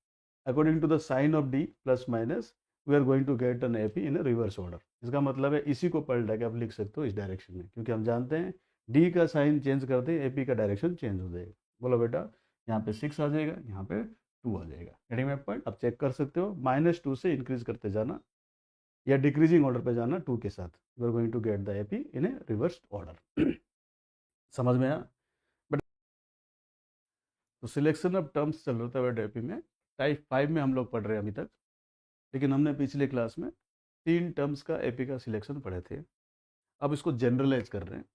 According to the sign of d plus minus we are going to get an AP in reverse order. इसका मतलब है इसी को पलटा के आप लिख सकते हो इस डायरेक्शन में, क्योंकि हम जानते हैं डी का साइन चेंज करते हैं एपी का डायरेक्शन चेंज हो जाएगा। बोलो बेटा, यहाँ पे 6 आ जाएगा, यहाँ पे 2 आ जाएगा। Getting my point? आप चेक कर सकते हो, -2 से इंक्रीज करते जाना या डिक्रीजिंग ऑर्डर पे जाना 2 के साथ, you are going to get the AP in a reversed order. समझ में आया? बट तो सिलेक्शन ऑफ टर्म्स चल रहा था बेटा एपी में, टाइप 5 में हम लोग पढ़ रहे हैं अभी तक, लेकिन हमने पिछले क्लास में 3 टर्म्स का एपी का सिलेक्शन पढ़े थे। अब इसको जनरलाइज कर रहे हैं।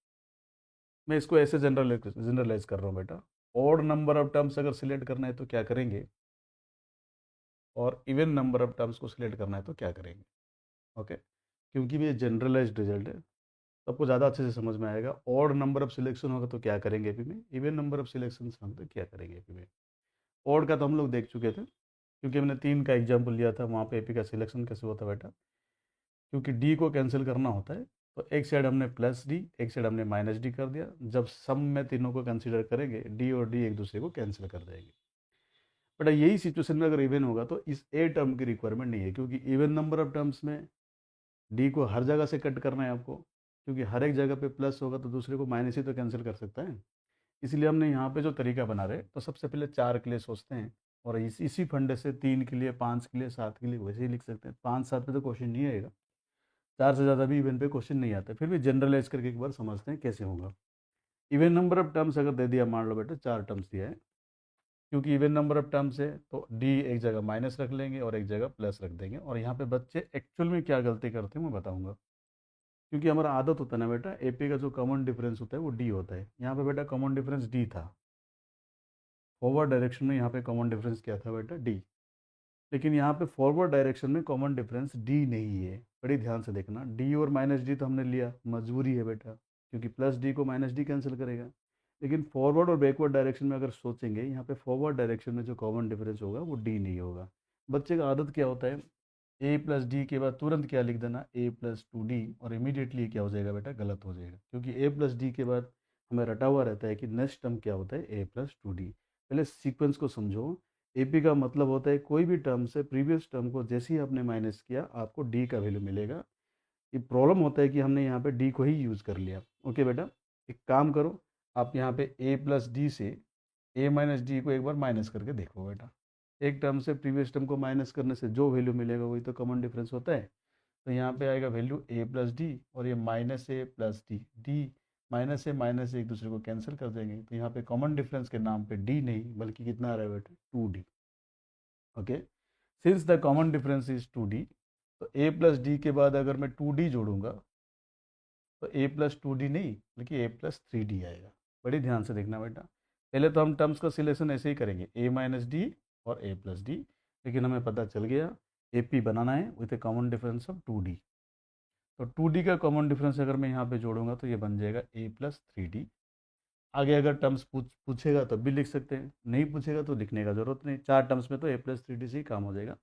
मैं इसको ऐसे जनरलाइज कर रहा हूँ बेटा। ऑड नंबर ऑफ टर्म्स अगर सिलेक्ट करना है तो क्या करेंगे, और इवन नंबर ऑफ टर्म्स को सिलेक्ट करना है तो क्या करेंगे। ओके, क्योंकि ये जनरलाइज्ड रिजल्ट है, सबको ज़्यादा अच्छे से समझ में आएगा। ऑड नंबर ऑफ सिलेक्शन होगा तो क्या करेंगे एपी में, इवन नंबर ऑफ सिलेक्शन होगा तो क्या करेंगे एपी में। ऑड का तो हम लोग देख चुके थे, क्योंकि हमने 3 का एग्जाम्पल लिया था, वहाँ पे एपी का सिलेक्शन कैसे होता है बेटा। क्योंकि डी को कैंसिल करना होता है, तो एक साइड हमने प्लस डी, एक साइड हमने माइनस डी कर दिया। जब सम में तीनों को कंसीडर करेंगे, डी और डी एक दूसरे को कैंसिल कर देंगे। बट यही सिचुएशन में अगर इवन होगा तो इस ए टर्म की रिक्वायरमेंट नहीं है, क्योंकि इवन नंबर ऑफ टर्म्स में डी को हर जगह से कट करना है आपको, क्योंकि हर एक जगह पे प्लस होगा तो दूसरे को माइनस ही तो कैंसिल कर सकता है। इसलिए हमने यहाँ पे जो तरीका बना रहे, तो सबसे पहले 4 के लिए सोचते हैं, और इसी फंडे से 3 के लिए, 5 के लिए, 7 के लिए वैसे ही लिख सकते हैं। 5 7 पे तो क्वेश्चन नहीं आएगा, 4 से ज़्यादा भी इवन पे क्वेश्चन नहीं आता, फिर भी जनरलाइज करके एक बार समझते हैं कैसे होगा। इवन नंबर ऑफ टर्म्स अगर दे दिया, मान लो बेटा 4 टर्म्स दिया है, क्योंकि इवन नंबर ऑफ टर्म्स है तो डी एक जगह माइनस रख लेंगे और एक जगह प्लस रख देंगे। और यहाँ पे बच्चे एक्चुअल में क्या गलती करते हैं मैं बताऊंगा, क्योंकि हमारा आदत होता है ना बेटा, एपी का जो कॉमन डिफरेंस होता है वो डी होता है। यहाँ पे बेटा कॉमन डिफरेंस डी था, फॉरवर्ड डायरेक्शन में यहाँ पे कॉमन डिफरेंस क्या था बेटा, डी। लेकिन यहाँ पे फॉरवर्ड डायरेक्शन में कॉमन डिफरेंस डी नहीं है, बड़ी ध्यान से देखना। डी और माइनस डी तो हमने लिया, मजबूरी है बेटा, क्योंकि प्लस डी को माइनस डी कैंसिल करेगा। लेकिन फॉरवर्ड और बैकवर्ड डायरेक्शन में अगर सोचेंगे, यहाँ पे फॉरवर्ड डायरेक्शन में जो कॉमन डिफरेंस होगा वो डी नहीं होगा। बच्चे का आदत क्या होता है, ए प्लस डी के बाद तुरंत क्या लिख देना, ए प्लस 2D, और इमीडिएटली क्या हो जाएगा बेटा, गलत हो जाएगा। क्योंकि ए प्लस डी के बाद हमें रटा हुआ रहता है कि नेक्स्ट टर्म क्या होता है, ए प्लस 2D। पहले सीक्वेंस को समझो। एपी का मतलब होता है कोई भी टर्म से प्रीवियस टर्म को जैसे ही आपने माइनस किया, आपको डी का वैल्यू मिलेगा। ये प्रॉब्लम होता है कि हमने यहाँ पे डी को ही यूज़ कर लिया। ओके बेटा, एक काम करो, आप यहाँ पे ए प्लस डी से ए माइनस डी को एक बार माइनस करके देखो बेटा। एक टर्म से प्रीवियस टर्म को माइनस करने से जो वैल्यू मिलेगा वही तो कॉमन डिफरेंस होता है। तो यहाँ पे आएगा वैल्यू ए प्लस डी, और ये माइनस ए प्लस डी, डी माइनस से एक दूसरे को कैंसिल कर देंगे। तो यहाँ पे कॉमन डिफरेंस के नाम पे डी नहीं बल्कि कितना आ रहा है बेटा, 2D। Okay, since the common difference is 2D, तो ए प्लस डी के बाद अगर मैं 2D जोड़ूंगा तो ए प्लस 2D नहीं बल्कि ए प्लस 3D आएगा। बड़ी ध्यान से देखना बेटा, पहले तो हम टर्म्स का सिलेक्शन ऐसे ही करेंगे, ए माइनस डी और ए प्लस डी, लेकिन हमें पता चल गया ए पी बनाना है with A common difference of 2D। तो 2D का कॉमन डिफरेंस अगर मैं यहाँ पे जोड़ूंगा तो ये बन जाएगा ए प्लस 3D। आगे अगर टर्म्स पूछेगा तब भी लिख सकते हैं, नहीं पूछेगा तो लिखने का जरूरत नहीं। 4 टर्म्स में तो ए प्लस 3D से ही काम हो जाएगा।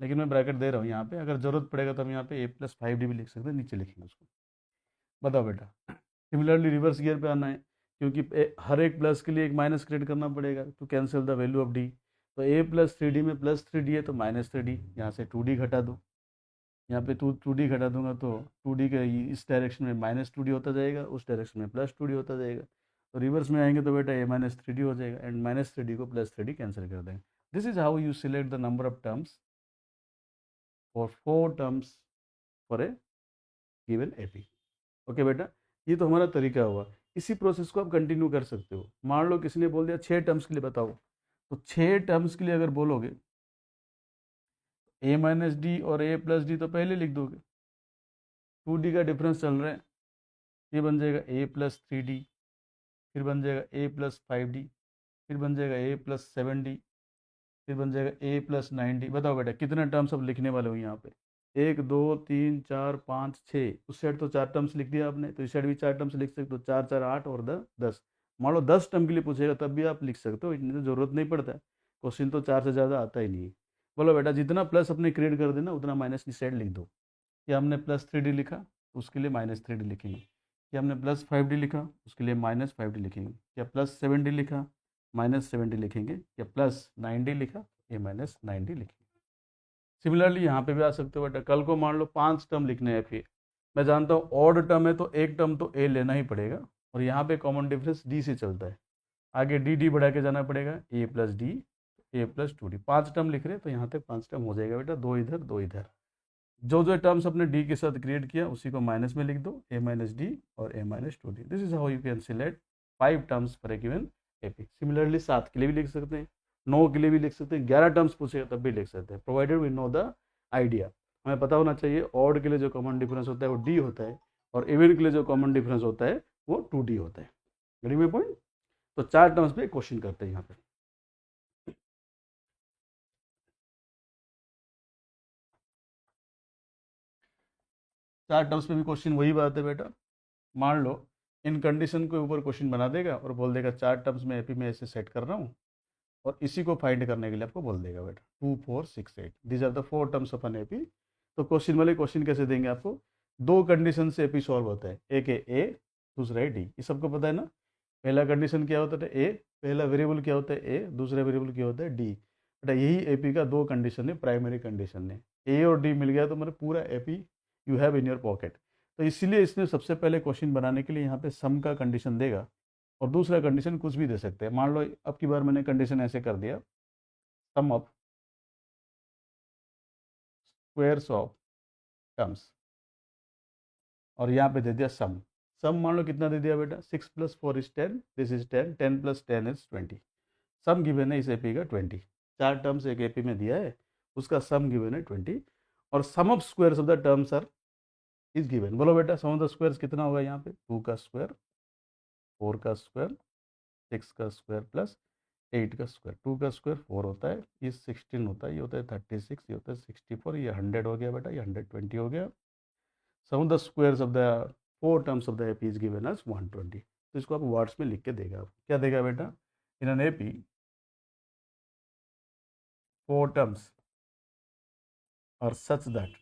लेकिन मैं ब्रैकेट दे रहा हूँ यहाँ पे, अगर जरूरत पड़ेगा तो हम यहाँ पे ए प्लस 5D भी लिख सकते हैं, नीचे लिखेंगे उसको। बताओ बेटा, सिमिलरली रिवर्स गियर पे आना है, क्योंकि हर एक प्लस के लिए एक माइनस क्रिएट करना पड़ेगा to cancel the value of D. तो ए प्लस 3D में प्लस 3D है तो माइनस 3D, यहाँ से 2D घटा दो। यहाँ पे 2D घटा दूंगा तो 2D का इस डायरेक्शन में -2D होता जाएगा, उस डायरेक्शन में +2D होता जाएगा। तो रिवर्स में आएंगे तो बेटा ए माइनस 3D हो जाएगा, एंड -3D को +3D कैंसिल कर देंगे। This is how you select the number of terms for 4 terms for a given AP. Okay बेटा, ये तो हमारा तरीका हुआ। इसी प्रोसेस को आप कंटिन्यू कर सकते हो। मान लो किसी ने बोल दिया 6 टर्म्स के लिए बताओ, तो 6 टर्म्स के लिए अगर बोलोगे ए माइनस डी और ए प्लस डी तो पहले लिख दोगे, 2D का डिफरेंस चल रहा है, ये बन जाएगा ए प्लस 3D, फिर बन जाएगा ए प्लस 5D, फिर बन जाएगा ए प्लस 7D, फिर बन जाएगा ए प्लस 9D। बताओ बेटा कितने टर्म्स अब लिखने वाले हो यहाँ पे, 1 2 3 4 5 6। उस साइड तो 4 टर्म्स लिख दिया आपने, तो इस साइड भी 4 टर्म्स लिख सकते हो, 4 4 8 और 10। मान लो 10 टर्म के लिए पूछेगा तब भी आप लिख सकते हो, इतनी तो जरूरत नहीं पड़ता है, क्वेश्चन तो 4 से ज़्यादा आता ही नहीं है। बोलो बेटा, जितना प्लस अपने क्रिएट कर देना उतना माइनस की साइड लिख दो। कि हमने प्लस 3D लिखा उसके लिए -3D लिखेंगे, कि हमने प्लस 5D लिखा उसके लिए -5D लिखेंगे, या प्लस 7D लिखा -7D लिखेंगे, या प्लस 9D लिखा ये -9D लिखेंगे। सिमिलरली यहाँ पे भी आ सकते हो बेटा। कल को मान लो 5 टर्म लिखने हैं, फिर मैं जानता हूँ ऑड टर्म है तो एक टर्म तो ए लेना ही पड़ेगा, और यहाँ पे कॉमन डिफरेंस डी से चलता है, आगे डी बढ़ा के जाना पड़ेगा, ए plus D, a plus 2d, 5 term लिख रहे हैं तो यहाँ तक 5 टर्म हो जाएगा बेटा, 2 इधर 2 इधर। जो जो टर्म्स अपने डी के साथ क्रिएट किया उसी को माइनस में लिख दो, ए माइनस डी और a minus 2d। This is how you can select 5 terms for a given AP. Similarly 7 के लिए भी लिख सकते हैं, 9 के लिए भी लिख सकते हैं, 11 टर्म्स पूछेगा तब भी लिख सकते हैं, provided we know the idea. हमें पता होना चाहिए ऑड के लिए जो कॉमन डिफरेंस होता है वो डी होता है, और इवन के लिए जो कॉमन डिफरेंस होता है वो 2d होता है। Getting my point? तो 4 टर्म्स पे क्वेश्चन करते हैं यहाँ पे। चार टर्म्स पे भी क्वेश्चन वही बात है बेटा, मान लो इन कंडीशन के ऊपर क्वेश्चन बना देगा और बोल देगा 4 टर्म्स में एपी में ऐसे सेट कर रहा हूँ, और इसी को फाइंड करने के लिए आपको बोल देगा बेटा 2 4 6 8 these are the 4 terms of an AP. तो क्वेश्चन वाले क्वेश्चन कैसे देंगे आपको, 2 कंडीशन से एपी सॉल्व होता है, एक है ए दूसरा है डी, ये सबको पता है ना। पहला कंडीशन क्या होता है ए, पहला वेरिएबल क्या होता है ए, दूसरा वेरिएबल क्या होता है डी। बेटा यही एपी का 2 कंडीशन है, प्राइमरी कंडीशन है, ए और डी मिल गया तो मतलब पूरा AP you have in your pocket. तो इसीलिए इसने सबसे पहले क्वेश्चन बनाने के लिए यहाँ पे सम का कंडीशन देगा, और दूसरा कंडीशन कुछ भी दे सकते हैं। मान लो अब की बार मैंने कंडीशन ऐसे कर दिया, सम ऑफ स्क्वायर्स ऑफ टर्म्स, और यहाँ पे दे दिया सम। सम मान लो कितना दे दिया बेटा, 6 + 4 = 10, दिस इज 10, 10 + 10 = 20। सम गिवन है इस एपी का 20, 4 टर्म्स एक एपी में दिया है, उसका सम गिवन है 20, और sum of squares of the terms are is given. बोलो बेटा सम ऑफ द स्क्वायर्स कितना होगा यहाँ पे, 2 का स्क्वायर, 4 का स्क्वायर, 6 का स्क्वायर प्लस 8 का स्क्वायर। 2 का स्क्वायर 4 होता है, ये 16 होता है, ये होता है 36, ये होता है 64, ये 100 हो गया बेटा, ये 120 हो गया। Sum of the squares of the 4 terms of the AP is given as 120। तो इसको आप वर्ड्स में लिख के देगा, आप क्या देगा बेटा, in an AP 4 terms are such that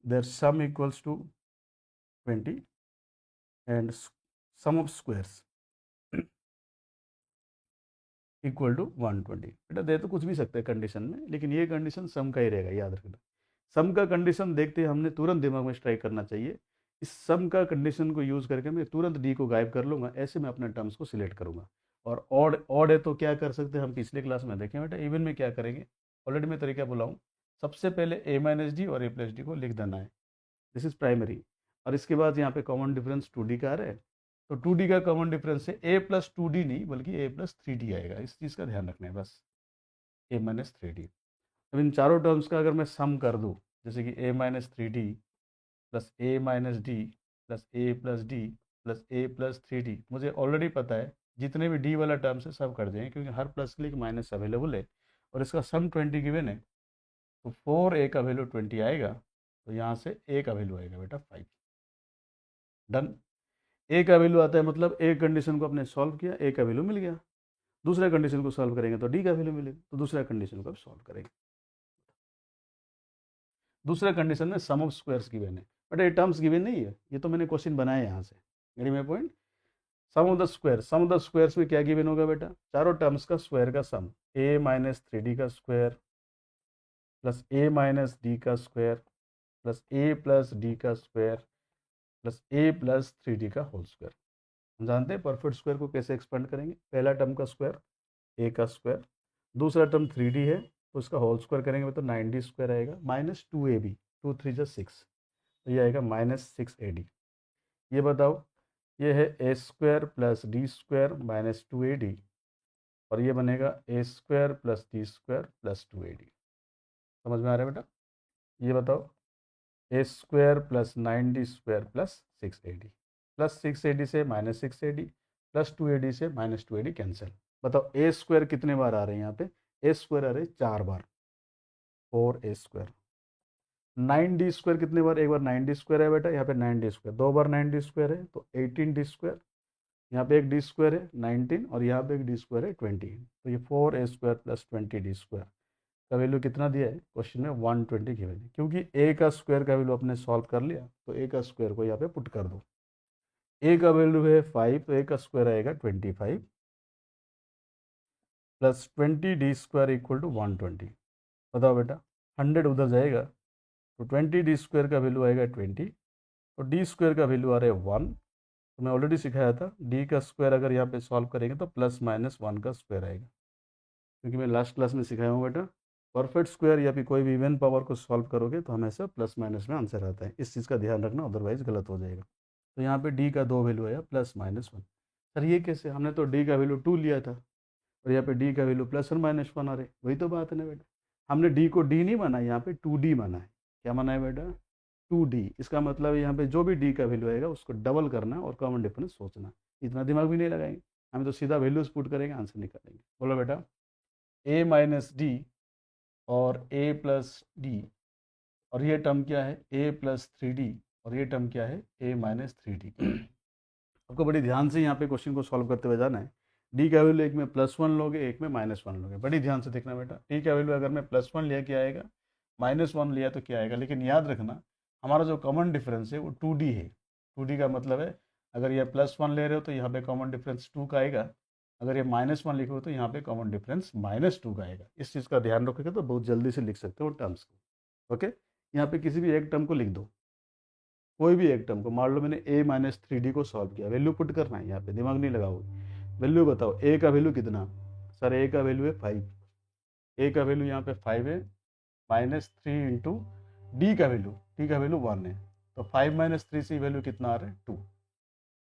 their sum equals to 20 and sum of squares equal to 120। बेटा दे तो कुछ भी सकते हैं कंडीशन में, लेकिन ये कंडीशन सम का ही रहेगा, याद रखना। सम का कंडीशन देखते हमने तुरंत दिमाग में स्ट्राइक करना चाहिए, इस सम का कंडीशन को यूज़ करके मैं तुरंत डी को गायब कर लूँगा, ऐसे मैं अपने टर्म्स को सिलेक्ट करूँगा। और ऑड है तो क्या कर सकते हैं हम, पिछले क्लास में देखें बेटा। इवन में क्या करेंगे, ऑलरेडी मैं तरीका बुलाऊँ, सबसे पहले ए माइनस डी और ए प्लस डी को लिख देना है, दिस इज प्राइमरी। और इसके बाद यहाँ पे कॉमन डिफरेंस 2d का आ रहा है, तो 2d का कॉमन डिफरेंस है a + 2d नहीं बल्कि a + 3d आएगा, इस चीज़ का ध्यान रखना है बस, a - 3d। अब इन चारों टर्म्स का अगर मैं सम कर दूँ, जैसे कि a - 3d plus a - d plus a + d plus a + 3d, मुझे ऑलरेडी पता है जितने भी d वाला टर्म्स है सब कर देंगे, क्योंकि हर प्लस के लिए एक माइनस अवेलेबल है, और इसका सम 20 गिवन है, तो 4a का वैल्यू 20 आएगा, तो यहाँ से a का वैल्यू आएगा बेटा 5। डन। ए का वैल्यू आता है मतलब एक कंडीशन को आपने सॉल्व किया, ए का वैल्यू मिल गया, दूसरा कंडीशन को सॉल्व करेंगे तो डी का वैल्यू मिलेगा, तो दूसरा कंडीशन को आप सॉल्व करेंगे। दूसरा कंडीशन में सम ऑफ स्क्वायर्स गिवन है, बट ये टर्म्स गिवन नहीं है, ये तो मैंने क्वेश्चन बनाया यहाँ से, मेरी मेरा point. Sum of the square, sum of the squares में क्या गिवन होगा बेटा, चारों टर्म्स का स्क्वायर का सम, a - 3d का स्क्वायर प्लस a - d का स्क्वायर प्लस a + d का स्क्वायर प्लस a + 3d का होल स्क्वायर। हम जानते हैं परफेक्ट स्क्वायर को कैसे एक्सपेंड करेंगे, पहला टर्म का स्क्वायर a का स्क्वायर, दूसरा टर्म 3d है तो उसका होल स्क्वायर करेंगे तो 9d स्क्वायर आएगा, -2ab, 2 3 जा 6, तो ये आएगा -6ad। ये बताओ, ये है a square plus d square -2ad, और ये बनेगा a square plus d square plus 2ad। समझ में आ रहा है बेटा? ये बताओ, a square plus 9d square plus 6ad, plus 6ad से -6ad प्लस 2ad से -2ad कैंसिल। बताओ ए स्क्वायर कितने बार आ रहे हैं यहाँ पे, ए स्क्वायर आ रहे हैं 4 बार, 4a स्क्वायर। 9d स्क्वायर कितने बार, एक बार 9d स्क्वायर है बेटा, यहाँ पे 9d स्क्वायर, 2 बार 9d स्क्वायर है तो 18d स्क्वायर, यहाँ पे एक d स्क्वायर है 19, और यहाँ पे एक d स्क्वायर है 20, तो ये 4a square plus 20d square का वैल्यू कितना दिया है क्वेश्चन में, 120 गिवन है। क्योंकि a का स्क्वायर का वैल्यू आपने सॉल्व कर लिया, तो a का स्क्वायर को यहाँ पे पुट कर दो, a का वैल्यू है 5, तो a का स्क्वायर आएगा 25 plus 20d square equal to 120। बताओ बेटा, 100 उधर जाएगा तो 20d स्क्वायर का वैल्यू आएगा 20, और d स्क्वायर का वैल्यू आ रहा है 1, तो मैं ऑलरेडी सिखाया था, डी का स्क्वायर अगर यहाँ पे सॉल्व करेंगे तो प्लस माइनस वन का स्क्वायर आएगा, क्योंकि मैं लास्ट क्लास में सिखाया हूँ बेटा, परफेक्ट स्क्वायर या फिर कोई भी इवन पावर को सॉल्व करोगे तो हमेशा प्लस माइनस में आंसर आता है, इस चीज़ का ध्यान रखना, अदरवाइज गलत हो जाएगा। तो यहाँ पे डी का दो वैल्यू आया प्लस माइनस वन। सर ये कैसे, हमने तो डी का वैल्यू टू लिया था और यहाँ पे डी का वैल्यू प्लस और माइनस वन आ रहे, वही तो बात है ना बेटा। हमने डी को डी नहीं माना, यहाँ पे टू डी माना है। क्या माना है बेटा, टू डी। इसका मतलब यहाँ पे जो भी डी का वैल्यू आएगा उसको डबल करना और कॉमन डिफरेंस सोचना, इतना दिमाग भी नहीं लगाएंगे, हम तो सीधा वैल्यूज पुट करेंगे, आंसर निकालेंगे। बोलो बेटा, ए माइनस डी और ए प्लस डी, और ये टर्म क्या है, ए प्लस थ्री डी, और ये टर्म क्या है, ए माइनस थ्री डी। आपको बड़ी ध्यान से यहाँ पे क्वेश्चन को सॉल्व करते हुए जाना है। डी का वैल्यू एक में प्लस वन लोगे, एक में माइनस वन लोगे, बड़ी ध्यान से देखना बेटा। डी का वैल्यू अगर मैं प्लस वन लिया क्या आएगा, माइनस वन लिया तो क्या आएगा, लेकिन याद रखना हमारा जो कॉमन डिफरेंस है वो टू डी है। टू डी का मतलब है अगर ये प्लस वन ले रहे हो तो यहाँ पे कॉमन डिफरेंस टू का आएगा, अगर ये माइनस वन लिखो तो यहाँ पे कॉमन डिफरेंस माइनस टू का आएगा। इस चीज़ का ध्यान रखोगे तो बहुत जल्दी से लिख सकते हो टर्म्स को। ओके, यहाँ पे किसी भी एक टर्म को लिख दो, कोई भी एक टर्म को। मान लो मैंने ए माइनस थ्री डी को सॉल्व किया, वैल्यू पुट करना है, यहाँ पे दिमाग नहीं लगाओगे। वैल्यू बताओ, ए का वैल्यू कितना, सर ए का वैल्यू है फाइव, ए का वैल्यू यहाँ पे फाइव है, माइनस थ्री इंटू डी का वैल्यू, डी का वैल्यू वन है, तो फाइव माइनस थ्री से वैल्यू कितना आ रहा है, टू।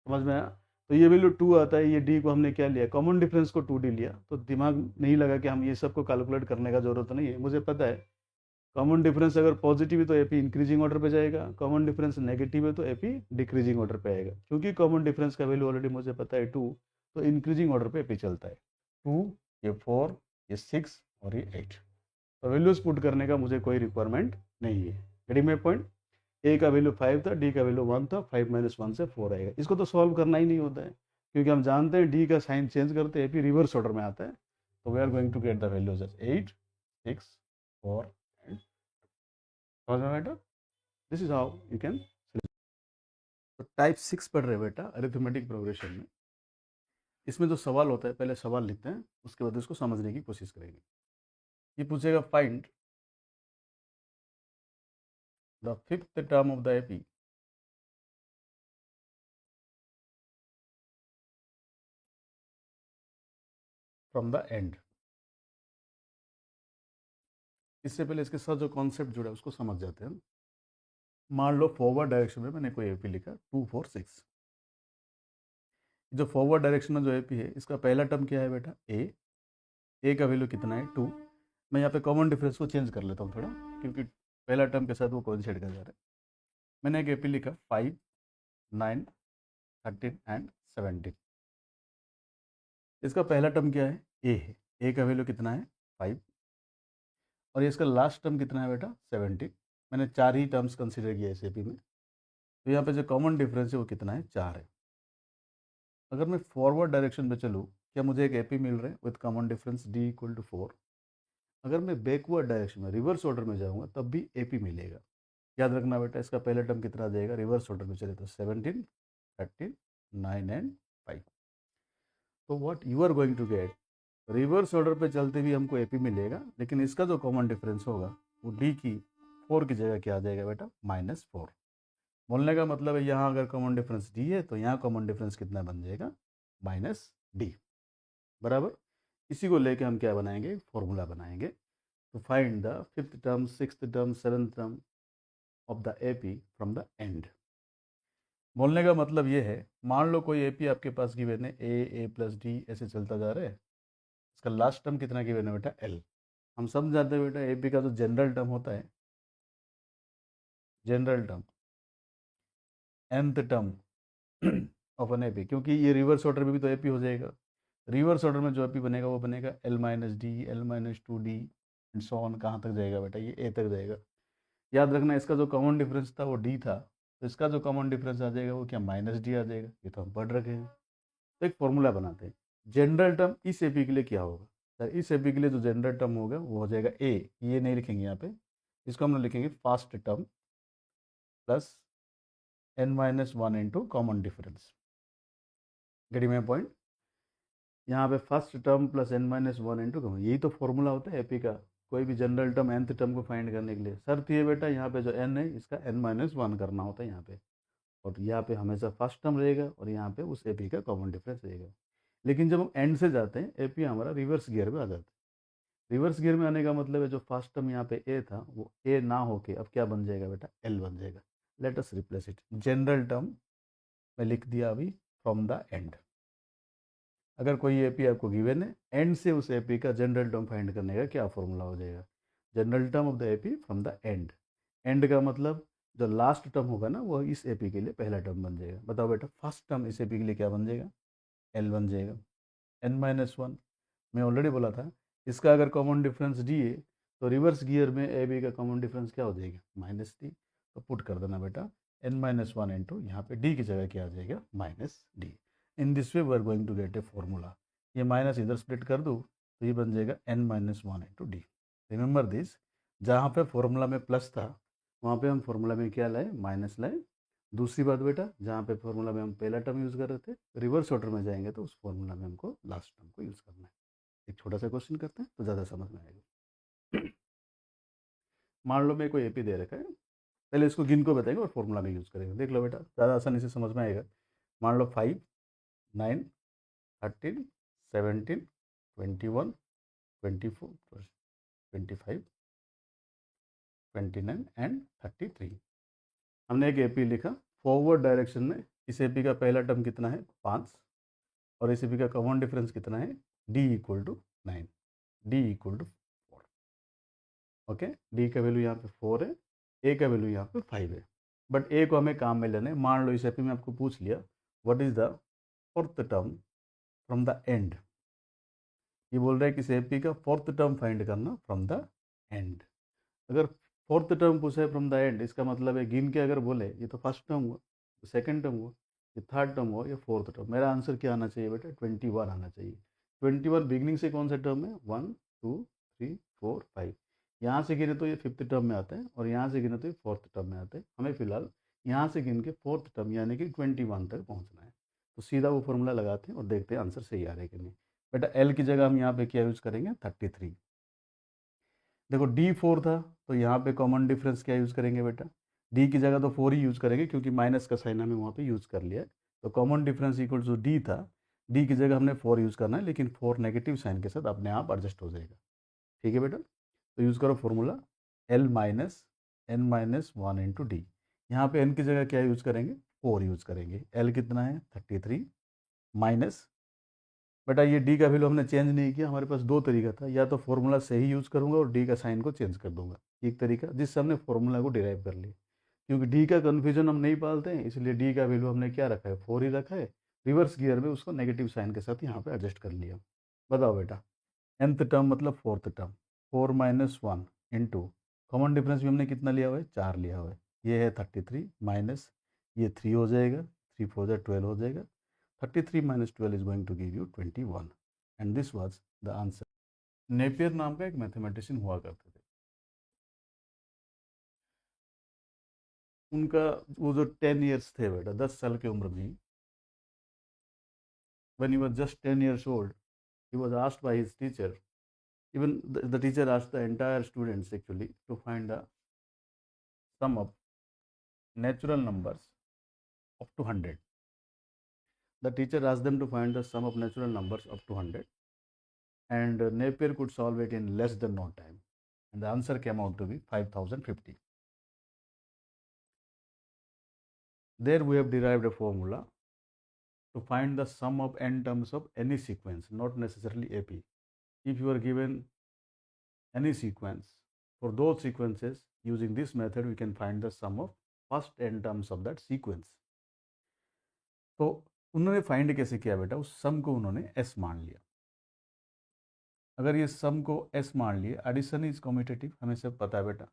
समझ में आया। तो ये वैल्यू टू आता है, ये डी को हमने क्या लिया, कॉमन डिफरेंस को टू डी लिया, तो दिमाग नहीं लगा कि हम ये सब को कैलकुलेट करने का जरूरत नहीं है, मुझे पता है कॉमन डिफरेंस अगर पॉजिटिव है तो एपी इंक्रीजिंग ऑर्डर पे जाएगा, कॉमन डिफरेंस नेगेटिव है तो एपी डिक्रीजिंग ऑर्डर पे आएगा। क्योंकि कॉमन डिफरेंस का वैल्यू ऑलरेडी मुझे पता है टू, तो इंक्रीजिंग ऑर्डर पे एपी चलता है। टू, ये फोर, ये सिक्स और ये एट, तो वैल्यूज पुट करने का मुझे कोई रिक्वायरमेंट नहीं है। Getting my point. ए का वैल्यू फाइव था, डी का वैल्यू वन था, फाइव माइनस वन से फोर आएगा। इसको तो सॉल्व करना ही नहीं होता है, क्योंकि हम जानते हैं डी का साइन चेंज करते एपी रिवर्स ऑर्डर में आता है। तो we are going to get the values as eight, six, four and बेटा, this is how you can. तो टाइप 6 पढ़ रहे बेटा अरिथमेटिक प्रोग्रेशन में। इसमें जो सवाल होता है, पहले सवाल लिखते हैं, उसके बाद इसको समझने की कोशिश करेंगे। ये पूछेगा find the fifth term of the AP from the end. इससे पहले इसके साथ जो कॉन्सेप्ट जुड़ा है उसको समझ जाते हैं। मान लो फॉरवर्ड डायरेक्शन में मैंने कोई एपी लिखा 2 4 6। जो फॉरवर्ड डायरेक्शन में जो एपी है, इसका पहला टर्म क्या है बेटा, ए का वैल्यू कितना है, 2। मैं यहाँ पे कॉमन डिफरेंस को चेंज कर लेता हूँ थोड़ा, क्योंकि पहला टर्म के साथ वो कोइंसाइड कर जा रहा है। मैंने एक एपी लिखा 5, 9, 13 एंड 17। इसका पहला टर्म क्या है, ए है, ए का वैल्यू कितना है 5, और इसका लास्ट टर्म कितना है बेटा 17। मैंने चार ही टर्म्स कंसिडर किया इस एपी में, तो यहाँ पे जो कॉमन डिफरेंस है वो कितना है, 4 है। अगर मैं फॉरवर्ड डायरेक्शन में चलूँ, क्या मुझे एक एपी मिल रहा है with common difference d equal to 4। अगर मैं बैकवर्ड डायरेक्शन में रिवर्स ऑर्डर में जाऊँगा तब भी एपी मिलेगा। याद रखना बेटा, इसका पहला टर्म कितना आ जाएगा, रिवर्स ऑर्डर में चले तो 17, 13, 9 एंड 5। तो what you are going to get, reverse order पे चलते भी हमको एपी मिलेगा, लेकिन इसका जो कॉमन डिफरेंस होगा वो डी की 4 की जगह क्या आ जाएगा बेटा, -4। बोलने का मतलब है यहाँ अगर कॉमन डिफरेंस डी है तो यहाँ कॉमन डिफरेंस कितना बन जाएगा, -d, बराबर। इसी को लेके हम क्या बनाएंगे, फॉर्मूला बनाएंगे। तो find the fifth term, sixth term, seventh term of the AP from the end. बोलने का मतलब ये है, मान लो कोई एपी आपके पास गिवन है, ए प्लस डी ऐसे चलता जा रहा है, इसका लास्ट टर्म कितना गिवन है बेटा, एल। हम समझ जाते हैं बेटा, एपी का जो जनरल टर्म होता है, general term, nth term of an AP, क्योंकि ये रिवर्स ऑर्डर में भी तो एपी हो जाएगा। रिवर्स ऑर्डर में जो एपी बनेगा वो बनेगा L minus D, L minus two D and so on. कहाँ तक जाएगा बेटा, ये ए तक जाएगा। याद रखना इसका जो कॉमन डिफरेंस था वो डी था, तो इसका जो कॉमन डिफरेंस आ जाएगा वो क्या, -d आ जाएगा। ये तो हम पढ़ रखे हैं। तो एक फॉर्मूला बनाते हैं, जनरल टर्म इस एपी के लिए क्या होगा, सर इस एपी के लिए जो जनरल टर्म होगा वो हो जाएगा ए, ये नहीं लिखेंगे यहाँ पे, इसको हम लोग लिखेंगे first term plus n-1 into common difference. Getting my point. यहाँ पे first term plus n-1 into common, यही तो फॉर्मूला होता है एपी का, कोई भी जनरल टर्म nth टर्म को फाइंड करने के लिए। शर्त ये बेटा, यहाँ पे जो n है इसका n-1 करना होता है यहाँ पे। और यहाँ पे हमेशा फर्स्ट टर्म रहेगा और यहाँ पे उस एपी का कॉमन डिफरेंस रहेगा। लेकिन जब हम एंड से जाते हैं एपी हमारा रिवर्स गियर में आ जाता है। रिवर्स गियर में आने का मतलब है जो फर्स्ट टर्म यहाँ पे ए था वो ए ना होके अब क्या बन जाएगा बेटा, एल बन जाएगा। Let us replace it. General term मैं लिख दिया अभी फ्रॉम द एंड। अगर कोई एपी आपको गिवन है, एंड से उस एपी का जनरल टर्म फाइंड करने का क्या फॉर्मूला हो जाएगा, general term of the AP from the end. And का मतलब जो लास्ट टर्म होगा ना वो इस एपी के लिए पहला टर्म बन जाएगा। बताओ बेटा फर्स्ट टर्म इस एपी के लिए क्या बन जाएगा, एल बन जाएगा। n-1 मैं ऑलरेडी बोला था इसका अगर कॉमन डिफरेंस डी है तो रिवर्स गियर में ए बी का कॉमन डिफरेंस क्या हो जाएगा, -d। तो पुट कर देना बेटा n-1 इंटू यहाँ पे डी की जगह क्या आ जाएगा, -d। In this way we are going to get a formula. ये माइनस इधर स्प्लिट कर दूँ तो ये बन जाएगा n-1 into D. Remember this, जहाँ पे फॉर्मूला में प्लस था वहाँ पे हम फॉर्मूला में क्या लाए, माइनस लाए। दूसरी बात बेटा, जहाँ पे फॉर्मूला में हम पहला टर्म यूज़ कर रहे थे, रिवर्स ऑर्डर में जाएंगे तो उस फॉर्मूला में हमको लास्ट टर्म को यूज़ करना है। एक छोटा सा क्वेश्चन करते हैं तो ज़्यादा समझ में आएगा। मान लो मैं कोई एपी दे रखा है, पहले इसको गिन को बताएंगे और फॉर्मूला में यूज़ करेंगे। देख लो बेटा ज़्यादा आसानी से समझ में आएगा। मान लो 5, 9, 13, 17, 21, 24, 25, 29 एंड 33। हमने एक एपी लिखा फॉरवर्ड डायरेक्शन में। इस एपी का पहला टर्म कितना है, 5, और इस एपी का कॉमन डिफरेंस कितना है, d equal to 9, d equal to 4। Okay, d का वैल्यू यहाँ पे 4 है, a का वैल्यू यहाँ पे 5 है। बट a को हमें काम में लेना है। मान लो इस एपी में आपको पूछ लिया what is the fourth term from the end. ये बोल रहा है कि इस एपी का फोर्थ टर्म फाइंड करना फ्रॉम द एंड। अगर फोर्थ टर्म पूछा है फ्रॉम द एंड, इसका मतलब है गिन के अगर बोले ये तो फर्स्ट टर्म हुआ, सेकंड टर्म हुआ, ये थर्ड टर्म हुआ, ये फोर्थ टर्म। मेरा आंसर क्या आना चाहिए बेटा, 21 आना चाहिए। 21 बिगनिंग से कौन सा टर्म है, 1 2 3 4 5। यहाँ से गिने तो ये फिफ्थ टर्म में आता है और यहाँ से गिने तो ये फोर्थ टर्म में आता है। हमें फिलहाल यहाँ से गिन के फोर्थ टर्म यानी कि 21 तक पहुँचना है। तो सीधा वो फॉर्मूला लगाते हैं और देखते हैं आंसर सही आ रहा है कि नहीं। बेटा एल की जगह हम यहाँ पे क्या यूज़ करेंगे, 33। देखो डी 4 था तो यहाँ पे कॉमन डिफरेंस क्या यूज़ करेंगे बेटा, डी की जगह तो 4 ही यूज़ करेंगे क्योंकि माइनस का साइन हमें वहाँ पे यूज़ कर लिया है। तो कॉमन डिफरेंस इक्वल जो डी था, डी की जगह हमने 4 यूज़ करना है, लेकिन 4 नेगेटिव साइन के साथ अपने आप एडजस्ट हो जाएगा। ठीक है बेटा, तो यूज़ करो फॉर्मूला L-n-1 इंटू डी। यहाँ पे n की जगह क्या यूज़ करेंगे, 4 यूज़ करेंगे। L कितना है, 33 माइनस, बेटा ये डी का वैल्यू हमने चेंज नहीं किया, हमारे पास दो तरीका था, या तो फॉर्मूला से ही यूज़ करूँगा और डी का साइन को चेंज कर दूंगा, एक तरीका जिससे हमने फॉर्मूला को डिराइव कर लिया। क्योंकि डी का कन्फ्यूजन हम नहीं पालते हैं इसलिए डी का वैल्यू हमने क्या रखा है, 4 ही रखा है। रिवर्स गियर में उसको नेगेटिव साइन के साथ यहाँ पे एडजस्ट कर लिया। बताओ बेटा nth टर्म मतलब fourth term, 4-1 into common difference भी हमने कितना लिया हुआ है, 4 लिया हुआ है। ये है 33 माइनस ये 3 हो जाएगा, 3 4 12 हो जाएगा। 33 minus 12 is going to give you 21 and this was the answer। Napier नाम का एक मैथमेटिशियन हुआ करते थे। उनका वो जो 10 years थे बेटा, 10 साल की उम्र में, when he was just 10 years old, he was asked by his teacher, even the teacher asked the entire students actually to find the sum of natural numbers up to 100। The teacher asked them to find the sum of natural numbers up to 100 and Napier could solve it in less than no time and the answer came out to be 5050। There we have derived a formula to find the sum of n terms of any sequence, not necessarily AP. If you are given any sequence, for those sequences, using this method, we can find the sum of first n terms of that sequence। तो उन्होंने find कैसे किया बेटा, उस सम को उन्होंने s मान लिया। अगर ये सम को s मान लिए, एडिशन इज कॉम्यूटेटिव, हमें सब पता है बेटा।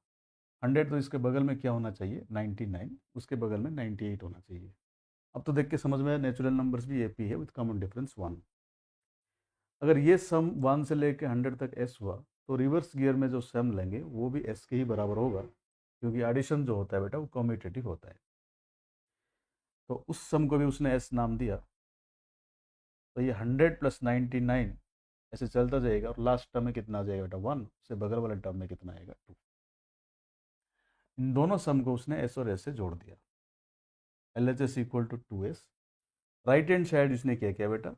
100 तो इसके बगल में क्या होना चाहिए, 99, उसके बगल में 98 होना चाहिए। अब तो देख के समझ में आया नेचुरल नंबर्स भी एपी है विथ कॉमन डिफरेंस 1। अगर ये सम 1 से लेके 100 तक एस हुआ तो रिवर्स गियर में जो सम लेंगे वो भी एस के ही बराबर होगा, क्योंकि एडिशन जो होता है बेटा वो कॉम्यूटेटिव होता है। तो उस सम को भी उसने एस नाम दिया। तो ये 100 + 99 ऐसे चलता जाएगा और लास्ट टर्म में कितना आ जाएगा बेटा, 1। उससे बगल वाले टर्म में कितना आएगा, 2। इन दोनों सम को उसने एस और एस से जोड़ दिया। LHS equal to 2s। Right hand side इसने क्या किया बेटा,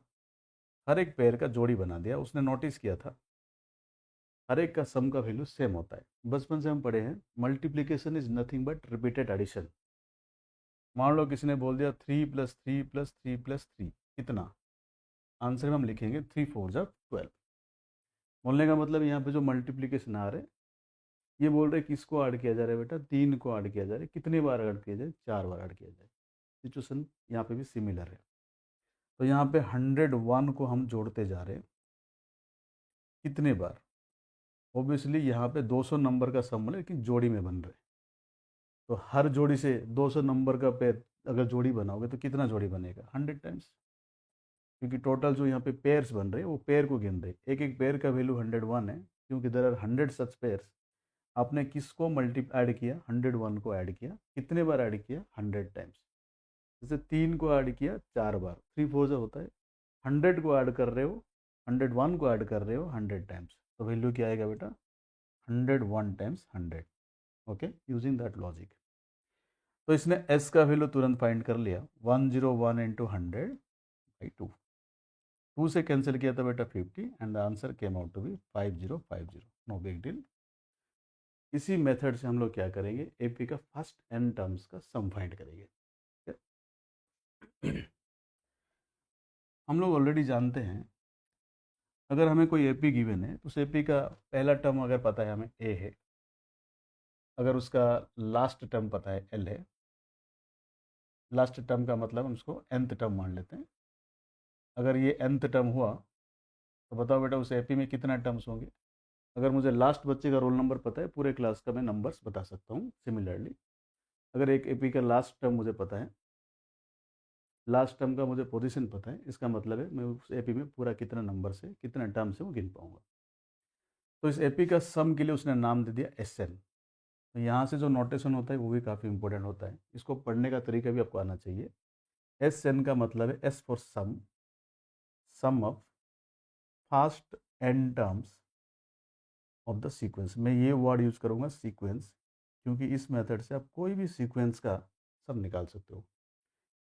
हर एक पेयर का जोड़ी बना दिया। उसने नोटिस किया था हर एक का सम का वैल्यू सेम होता है। बचपन से हम पढ़े हैं multiplication is nothing but repeated addition. मान लो किसी ने बोल दिया 3+3+3+3 कितना, आंसर में हम लिखेंगे 3×4=12। बोलने का मतलब यहाँ पे जो मल्टीप्लीकेशन आ रहे हैं, ये बोल रहे किसको ऐड किया जा रहा है बेटा, 3 को ऐड किया जा रहा है। कितनी बार ऐड किया जाए, 4 बार ऐड किया जाए। सिचुएशन यहाँ पे भी सिमिलर है। तो यहाँ पे 101 को हम जोड़ते जा रहे हैं कितने बार, ऑब्वियसली यहाँ पे 200 नंबर का सम है लेकिन जोड़ी में बन रहे। तो हर जोड़ी से 200 नंबर का पेयर अगर जोड़ी बनाओगे तो कितना जोड़ी बनेगा, 100 टाइम्स। क्योंकि टोटल जो यहाँ पे पेयर्स बन रहे हैं वो पेयर को गिन रहे, एक एक पेयर का वैल्यू 101 है, क्योंकि देयर आर 100 सच पेयर्स। आपने किसको मल्टी ऐड किया, 101 को ऐड किया। कितने बार ऐड किया, 100 टाइम्स। जैसे 3 को ऐड किया 4 बार, 3×4 होता है। 100 को ऐड कर रहे हो, 101 को ऐड कर रहे हो 100 टाइम्स, तो वैल्यू क्या आएगा बेटा, 101 times 100। Okay, using that logic. तो इसने s का वैल्यू तुरंत फाइंड कर लिया, 101 इंटू 100/2। 2 से कैंसिल किया था बेटा 50 and the answer came out to be 5050। No big deal. इसी मेथड से हम लोग क्या करेंगे, एपी का फर्स्ट n टर्म्स का सम फाइंड करेंगे। हम लोग ऑलरेडी जानते हैं अगर हमें कोई एपी गिवन है तो उस एपी का पहला टर्म अगर पता है हमें ए है, अगर उसका लास्ट टर्म पता है एल है, लास्ट टर्म का मतलब हम उसको nth टर्म मान लेते हैं। अगर ये nth टर्म हुआ तो बताओ बेटा उस एपी में कितना टर्म्स होंगे। अगर मुझे लास्ट बच्चे का रोल नंबर पता है, पूरे क्लास का मैं नंबर्स बता सकता हूँ। सिमिलरली अगर एक एपी का लास्ट टर्म मुझे पता है, लास्ट टर्म का मुझे पोजीशन पता है, इसका मतलब है मैं उस एपी में पूरा कितना नंबर से कितना टर्म से वो गिन पाऊंगा। तो इस एपी का सम के लिए उसने नाम दे दिया SN। तो यहाँ से जो नोटेशन होता है वो भी काफ़ी इंपॉर्टेंट होता है, इसको पढ़ने का तरीका भी आपको आना चाहिए। SN का मतलब है S for sum, sum of first n terms of the sequence. मैं ये वर्ड यूज़ करूँगा सीक्वेंस, क्योंकि इस मेथड से आप कोई भी सीक्वेंस का सम निकाल सकते हो।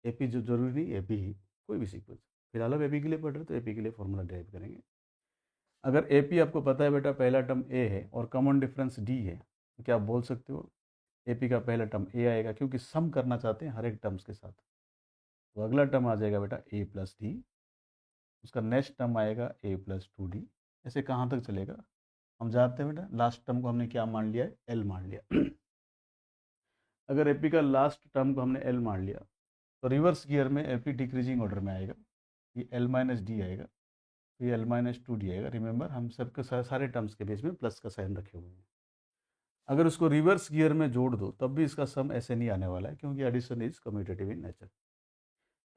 एपी जो जरूरी नहीं, एपी ही, कोई भी सीक्वेंस। फिलहाल आप एपी के लिए पढ़ रहे हो तो एपी के लिए फॉर्मूला ड्राइव करेंगे। अगर एपी आपको पता है बेटा पहला टर्म ए है और कॉमन डिफरेंस डी है, तो क्या आप बोल सकते हो एपी का पहला टर्म ए आएगा, क्योंकि सम करना चाहते हैं हर एक टर्म्स के साथ। तो अगला टर्म आ जाएगा बेटा a+d, उसका नेक्स्ट टर्म आएगा a+2d। ऐसे कहाँ तक चलेगा, हम जानते हैं बेटा लास्ट टर्म को हमने क्या मान लिया है, एल मान लिया। अगर एपी का लास्ट टर्म को हमने एल मान लिया तो रिवर्स गियर में एपी डिक्रीजिंग ऑर्डर में आएगा। ये l-d आएगा, तो ये l-2d आएगा। रिमेंबर हम सबके सारे टर्म्स के बीच में प्लस का साइन रखे हुए हैं। अगर उसको रिवर्स गियर में जोड़ दो तब भी इसका सम ऐसे नहीं आने वाला है, क्योंकि addition is commutative in nature.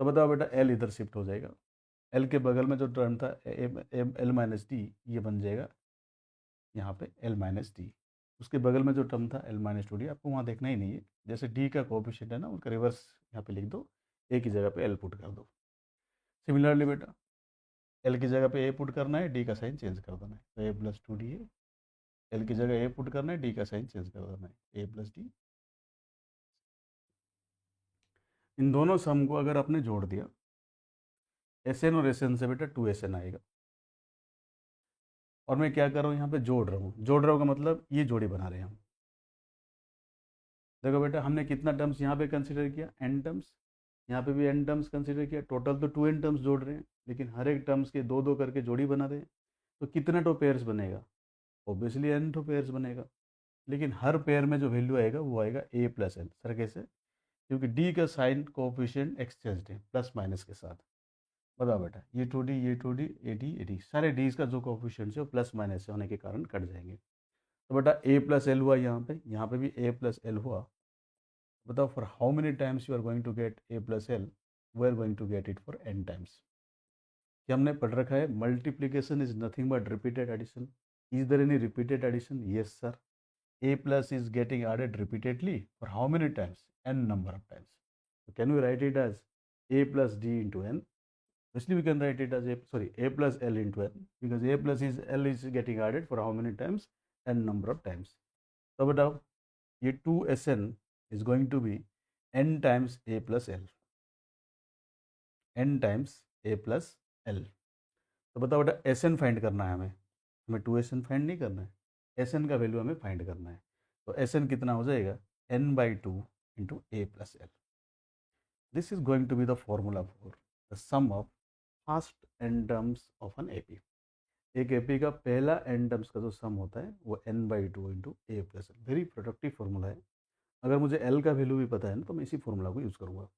तो बताओ बेटा एल इधर शिफ्ट हो जाएगा, एल के बगल में जो टर्म था l-d ये बन जाएगा यहाँ पे l-d। उसके बगल में जो टर्म था l-2d आपको वहाँ देखना ही नहीं है। जैसे d का कोएफिशिएंट है ना, उसका रिवर्स यहाँ पे लिख दो, ए की जगह पे l पुट कर दो। सिमिलरली बेटा एल की जगह पे ए पुट करना है, डी का साइन चेंज कर देना है, तो a+2d है। एल की जगह ए पुट करना है, डी का साइन चेंज कर देना है, a+d। इन दोनों सम को अगर आपने जोड़ दिया, SN और SN से बेटा 2SN आएगा। और मैं क्या कर रहा हूँ यहाँ पे, जोड़ रहा हूँ। जोड़ रहा हूँ का मतलब ये जोड़ी बना रहे हैं हम। देखो बेटा हमने कितना टर्म्स यहाँ पे कंसिडर किया, n टर्म्स। यहाँ पे भी n टर्म्स कंसिडर किया, टोटल तो 2n टर्म्स जोड़ रहे हैं, लेकिन हर एक टर्म्स के दो दो करके जोड़ी बना रहे हैं। तो कितना टो पेयर्स बनेगा, ऑब्वियसली n टो पेयर्स बनेगा। लेकिन हर पेयर में जो वैल्यू आएगा वो आएगा a+n। सर कैसे, क्योंकि डी का साइन कोएफिशिएंट एक्सचेंज है प्लस माइनस के साथ। बताओ बेटा ये 2d ये 2d ए डी सारे डीज का जो कोएफिशिएंट है वो प्लस माइनस से होने के कारण कट जाएंगे। तो बेटा a+l हुआ, यहाँ पे भी a+l हुआ। बताओ for how many times you are going to get a+l, we are going to get it for n times. कि हमने पढ़ रखा है multiplication is nothing but repeated addition. Is there any repeated addition, yes sir. a+ is getting added repeatedly for how many times, n number of times. So can we write it as a+d into n? Actually we can write it as a+l into n, because l is getting added for how many times, n number of times. So बताओ ये 2SN is going to be n times a plus L, n times a plus L. तो बताओ बेटा S N find करना है हमें, हमें 2SN find नहीं करना है, एस एन का वैल्यू हमें फाइंड करना है। तो एस एन कितना हो जाएगा, n/2 into A plus L. This is going to be the formula for the sum of first n terms of an AP. एक एपी का पहला n टर्म्स का जो सम होता है वो n/2 इंटू ए plus l. Very productive formula है। अगर मुझे एल का वैल्यू भी पता है ना तो मैं इसी फॉर्मूला को यूज़ करूँगा।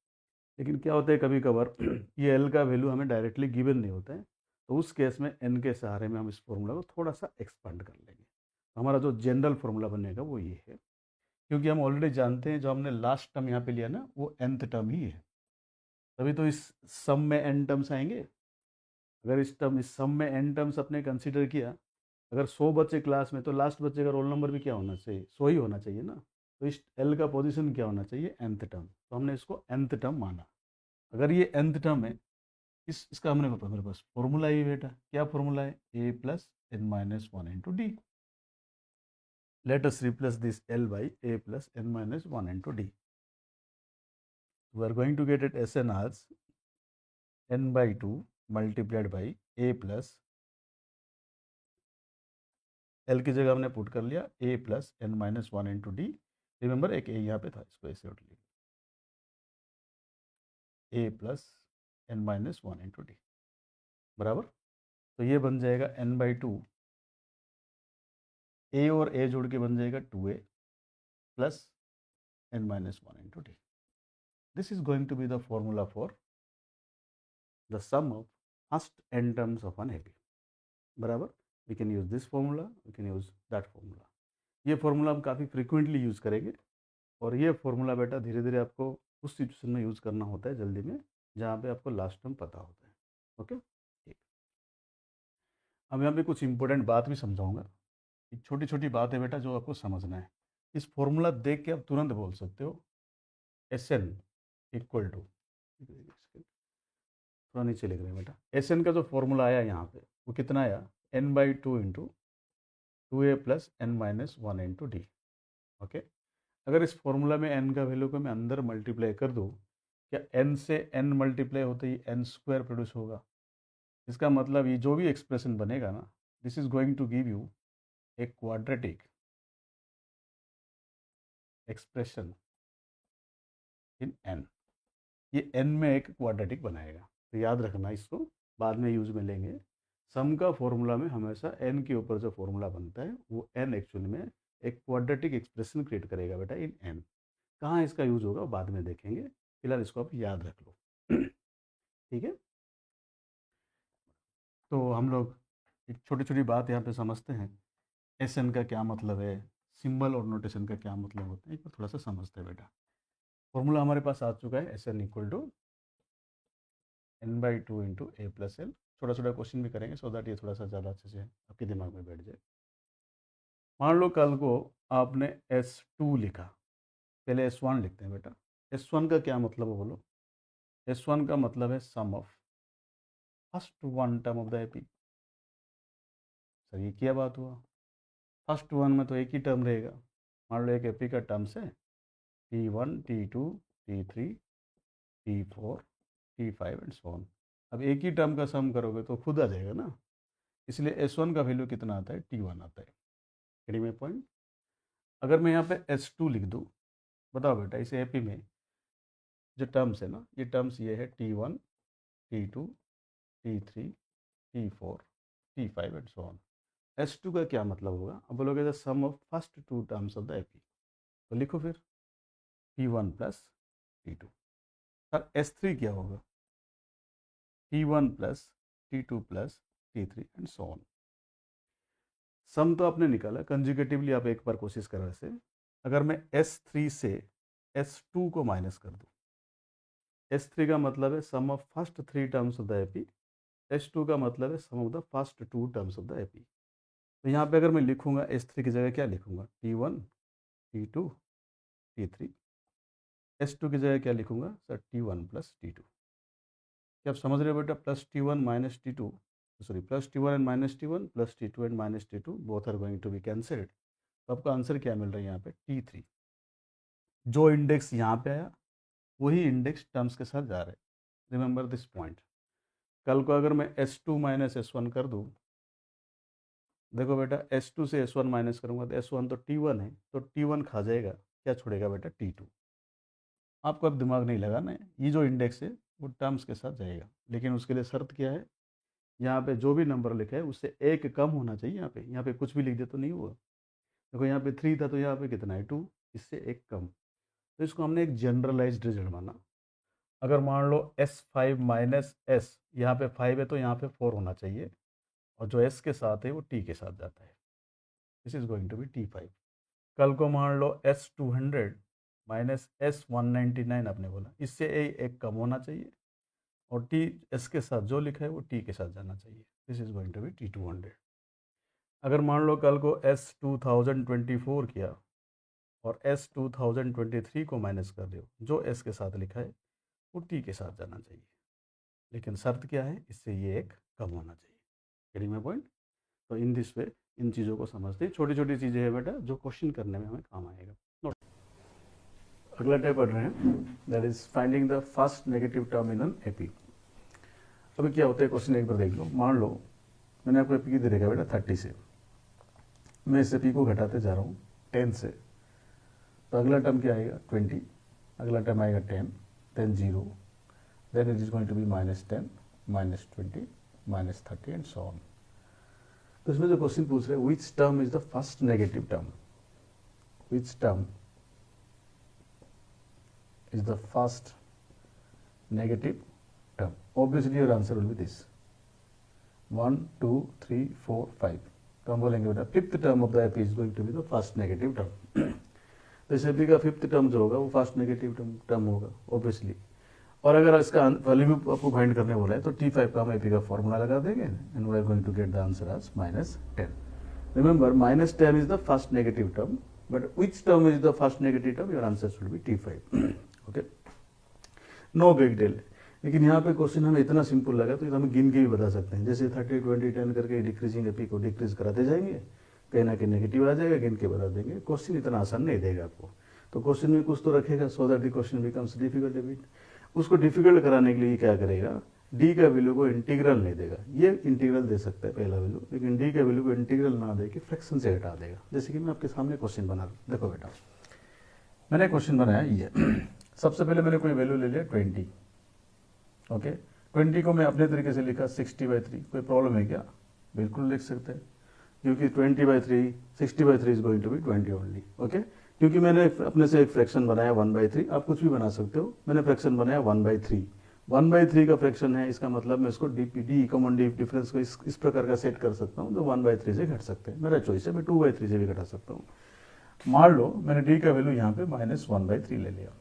लेकिन क्या होता है कभी कभार ये एल का वैल्यू हमें डायरेक्टली गिवन नहीं होता है, तो उस केस में एन के सहारे में हम इस फॉर्मूला को थोड़ा सा एक्सपांड कर लेंगे। तो हमारा जो जनरल फॉर्मूला बनेगा वो ये है, क्योंकि हम ऑलरेडी जानते हैं जो हमने लास्ट टर्म यहाँ पे लिया ना वो nth टर्म ही है, तभी तो इस सम में n टर्म्स आएंगे। अगर इस सम में n टर्म्स अपने कंसिडर किया, अगर 100 बच्चे क्लास में तो लास्ट बच्चे का रोल नंबर भी क्या होना चाहिए, 100 ही होना चाहिए ना। तो इस एल का पोजीशन क्या होना चाहिए, nth टर्म, तो हमने इसको nth टर्म माना। अगर ये nth टर्म है, इसका हमने मेरे पास फॉर्मूला ही बेटा, क्या फॉर्मूला है, a plus n minus one into D. Let us replace this l by a plus n minus 1 into d. We are going to get it Sn as n/2 multiplied by a plus l की जगह हमने put कर लिया a plus n minus 1 into d। Remember एक a यहाँ पे था, इसको ऐसे उठ लिया, a plus n minus 1 into d बराबर। तो ये बन जाएगा n/2, a और a जोड़ के बन जाएगा 2a plus n minus 1 into d। This is going to be the formula for the sum of first n terms of an AP बराबर। We can use this formula, we can use that formula. ये formula हम काफ़ी frequently use करेंगे, और ये formula बेटा धीरे धीरे आपको उस सिचुएशन में यूज़ करना होता है जल्दी में, जहाँ पे आपको लास्ट टर्म पता होता है। ओके, ठीक। अब यहाँ पे कुछ इंपॉर्टेंट बात भी समझाऊंगा। एक छोटी छोटी बात है बेटा जो आपको समझना है। इस फॉर्मूला देख के आप तुरंत बोल सकते हो Sn इक्वल टू, थोड़ा नीचे लिख रहे हैं बेटा, Sn का जो फॉर्मूला आया यहाँ पे वो कितना आया, n/2 into 2a plus n minus 1 into D. Okay, अगर इस फॉर्मूला में n का वैल्यू को मैं अंदर मल्टीप्लाई कर दूँ, क्या n से n मल्टीप्लाई होते ही n² प्रोड्यूस होगा। इसका मतलब ये जो भी एक्सप्रेशन बनेगा ना, this is going to give you a quadratic expression in n। ये n में एक क्वाड्रेटिक बनाएगा, तो याद रखना इसको, बाद में यूज में लेंगे। सम का फॉर्मूला में हमेशा n के ऊपर जो फॉर्मूला बनता है वो n एक्चुअली में एक क्वाड्रेटिक एक्सप्रेशन क्रिएट करेगा बेटा इन n। कहाँ इसका यूज होगा बाद में देखेंगे, फिलहाल इसको आप याद रख लो। ठीक है, तो हम लोग एक छोटी छोटी बात यहाँ पे समझते हैं। Sn का क्या मतलब है, सिंबल और नोटेशन का क्या मतलब होता है, एक बार थोड़ा सा समझते हैं बेटा। फॉर्मूला हमारे पास आ चुका है, Sn equal to n/2 into A plus L. छोटा छोटा क्वेश्चन भी करेंगे सो दैट ये थोड़ा सा ज़्यादा अच्छे से आपके दिमाग में बैठ जाए। मान लो कल को आपने S2 लिखा, पहले S1 लिखते हैं बेटा। S1 का क्या मतलब है बोलो, S1 का मतलब है sum of first one term of the AP. Sir ये क्या बात हुआ, फर्स्ट वन में तो एक ही टर्म रहेगा। मान लो एक एपी का टर्म्स है T1 T2 T3 T4 T5 and so on. अब एक ही टर्म का सम करोगे तो खुद आ जाएगा ना, इसलिए S1 का वैल्यू कितना आता है, T1 आता है। कड़ी में पॉइंट। अगर मैं यहाँ पे S2 लिख दूँ, बताओ बेटा इस एपी में जो टर्म्स है ना, ये टर्म्स ये है T1 T2 T3 T4 T5 and so on. S2 का क्या मतलब होगा, अब बोलोगे the sum of first two terms of the AP, तो लिखो फिर T1 plus T2। Sir S3 क्या होगा, T1 plus T2 plus T3 and so on. Sum तो आपने निकाला, कंजुगेटिवली आप एक बार कोशिश करो ऐसे। अगर मैं S3 से S2 को माइनस कर दूँ, S3 का मतलब है sum of first three terms of the AP, S2 का मतलब है sum of the first two terms of the AP. तो यहाँ पे अगर मैं लिखूंगा S3 की जगह क्या लिखूंगा, T1 T2 T3। S2 की जगह क्या लिखूंगा सर, T1 प्लस T2। क्या आप समझ रहे हो बेटा, plus T1 minus T2, sorry plus T1 and minus T1 plus T2 and minus T2 both are going to be cancelled. तो आपका आंसर क्या मिल रहा है यहाँ पे, T3। जो इंडेक्स यहाँ पे आया वही इंडेक्स टर्म्स के साथ जा रहे हैं। Remember this point. कल को अगर मैं S2 माइनस S1 कर दूँ, देखो बेटा S2 से S1 माइनस करूँगा तो S1 तो T1 है, तो T1 खा जाएगा, क्या छोड़ेगा बेटा T2। आपको अब दिमाग नहीं लगाना है, ये जो इंडेक्स है वो टर्म्स के साथ जाएगा, लेकिन उसके लिए शर्त क्या है, यहाँ पे जो भी नंबर लिखा है उससे एक कम होना चाहिए। यहाँ पे कुछ भी लिख दे तो नहीं हुआ। देखो यहाँ पे 3 था तो यहाँ पे कितना है 2, इससे एक कम। तो इसको हमने एक जनरलाइज्ड रिजल्ट माना। अगर मान लो S5 माइनस एस, यहाँ पे 5 है तो यहाँ पे 4 होना चाहिए, और जो S के साथ है वो T के साथ जाता है। This is going to be T5। कल को मान लो S200 माइनस S199 आपने बोला, इससे एक कम होना चाहिए, और T S के साथ जो लिखा है वो T के साथ जाना चाहिए। This is going to be T200। अगर मान लो कल को S2024 किया और S2023 को माइनस कर रहे हो, जो S के साथ लिखा है वो T के साथ जाना चाहिए, लेकिन शर्त क्या है, इससे ये एक कम होना चाहिए। Getting my point. तो इन दिस वे इन चीज़ों को समझते हैं, छोटी छोटी चीज़ें हैं बेटा जो क्वेश्चन करने में हमें काम आएगा। नोट, अगला टाइप पढ़ रहे हैं, that is finding the first negative term in an AP. अभी क्या होता है क्वेश्चन एक बार देख लो। मान लो मैंने आपको एपी दे रखा बेटा 30 से, मैं इस एपी को घटाते जा रहा हूँ 10 से, तो अगला टर्म क्या आएगा 20, अगला टर्म आएगा 10, then 0, then it is going to be -10, -20, -30 and so on. तो इसमें जो क्वेश्चन पूछ रहे हैं, which term is the first negative term, which term is the first negative term. Obviously your answer will be this 1 2 3 4 5। तो हम बोलेंगे बेटा fifth term of the AP is going to be the first negative term. तो इस AP का fifth term जो होगा वो फर्स्ट नेगेटिव टर्म होगा ऑब्वियसली। और अगर इसका वैल्यू भी आपको फाइंड करने बोला है तो T5 का हम एपी का फॉर्मूला लगा देंगे and we are going to get the answer as -10। Remember -10 is the first negative term, but which term is the first negative term, your answer should be T5। Okay, no big deal. लेकिन यहाँ पे question हमें इतना simple लगा तो हम गिन के भी बता सकते हैं। जैसे 30 20 10 करके डिक्रीजिंग एपी को डिक्रीज कराते जाएंगे, कहीं ना कहीं नेगेटिव आ जाएगा, गिन के बता देंगे। क्वेश्चन इतना आसान नहीं देगा आपको, तो क्वेश्चन में कुछ तो रखेगा so that the question becomes difficult a bit. उसको डिफिकल्ट कराने के लिए क्या करेगा, डी का वैल्यू को इंटीग्रल नहीं देगा, ये इंटीग्रल दे सकता है पहला वैल्यू, लेकिन डी का वैल्यू को इंटीग्रल ना दे के फ्रैक्शन से हटा देगा। जैसे कि मैं आपके सामने क्वेश्चन बना रहा हूँ, देखो बेटा मैंने क्वेश्चन बनाया ये। सबसे पहले मैंने कोई वैल्यू ले लिया 20। ओके, 20 को मैं अपने तरीके से लिखा 60/3। कोई प्रॉब्लम है क्या? बिल्कुल लिख सकते हैं, क्योंकि 20/3 60/3 is going to be 20 only. Okay, क्योंकि मैंने अपने से एक फ्रैक्शन बनाया 1/3, आप कुछ भी बना सकते हो, मैंने फ्रैक्शन बनाया 1/3। 1/3 का फ्रैक्शन है, इसका मतलब मैं इसको डी कॉमन डिफरेंस को इस प्रकार का सेट कर सकता हूँ जो 1/3 से घट सकते हैं। मेरा चॉइस है, मैं 2/3 से भी घटा सकता हूँ। मान लो मैंने डी का वैल्यू यहाँ पे -1/3 ले लिया।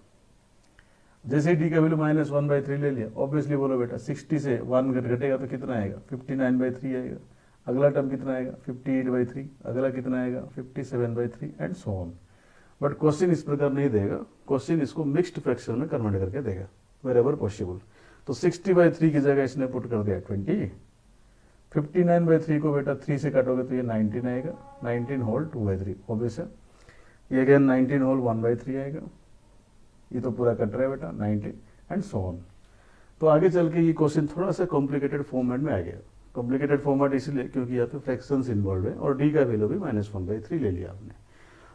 जैसे ही डी का वैल्यू -1/3 ले लिया, ऑब्वियसली बोलो बेटा 60 से 1 घटेगा तो कितना आएगा 59/3 आएगा। अगला टर्म कितना आएगा 58/3, अगला कितना आएगा 57/3 and so on. But question इस प्रकार नहीं देगा, क्वेश्चन इसको मिक्स्ड फ्रैक्शन में कन्वर्ट करके देगा वेर एवर पॉसिबल। तो 60/3 की जगह इसने पुट कर दिया 20। 59/3 को बेटा 3 से काटोगे तो ये 19 आएगा, 19 होल 2/3 ऑब्वियस है। ये अगेन 19 होल 1/3 आएगा, ये तो पूरा कट रहा है बेटा 19 एंड सो ऑन। तो आगे चल के ये क्वेश्चन थोड़ा सा कॉम्प्लिकेटेड फॉर्मेट में आ गया। कॉम्प्लिकेटेड फॉर्मेट इसलिए क्योंकि यहाँ पे फ्रैक्शंस इन्वॉल्व है और डी का वैल्यू भी -1/3 ले लिया आपने।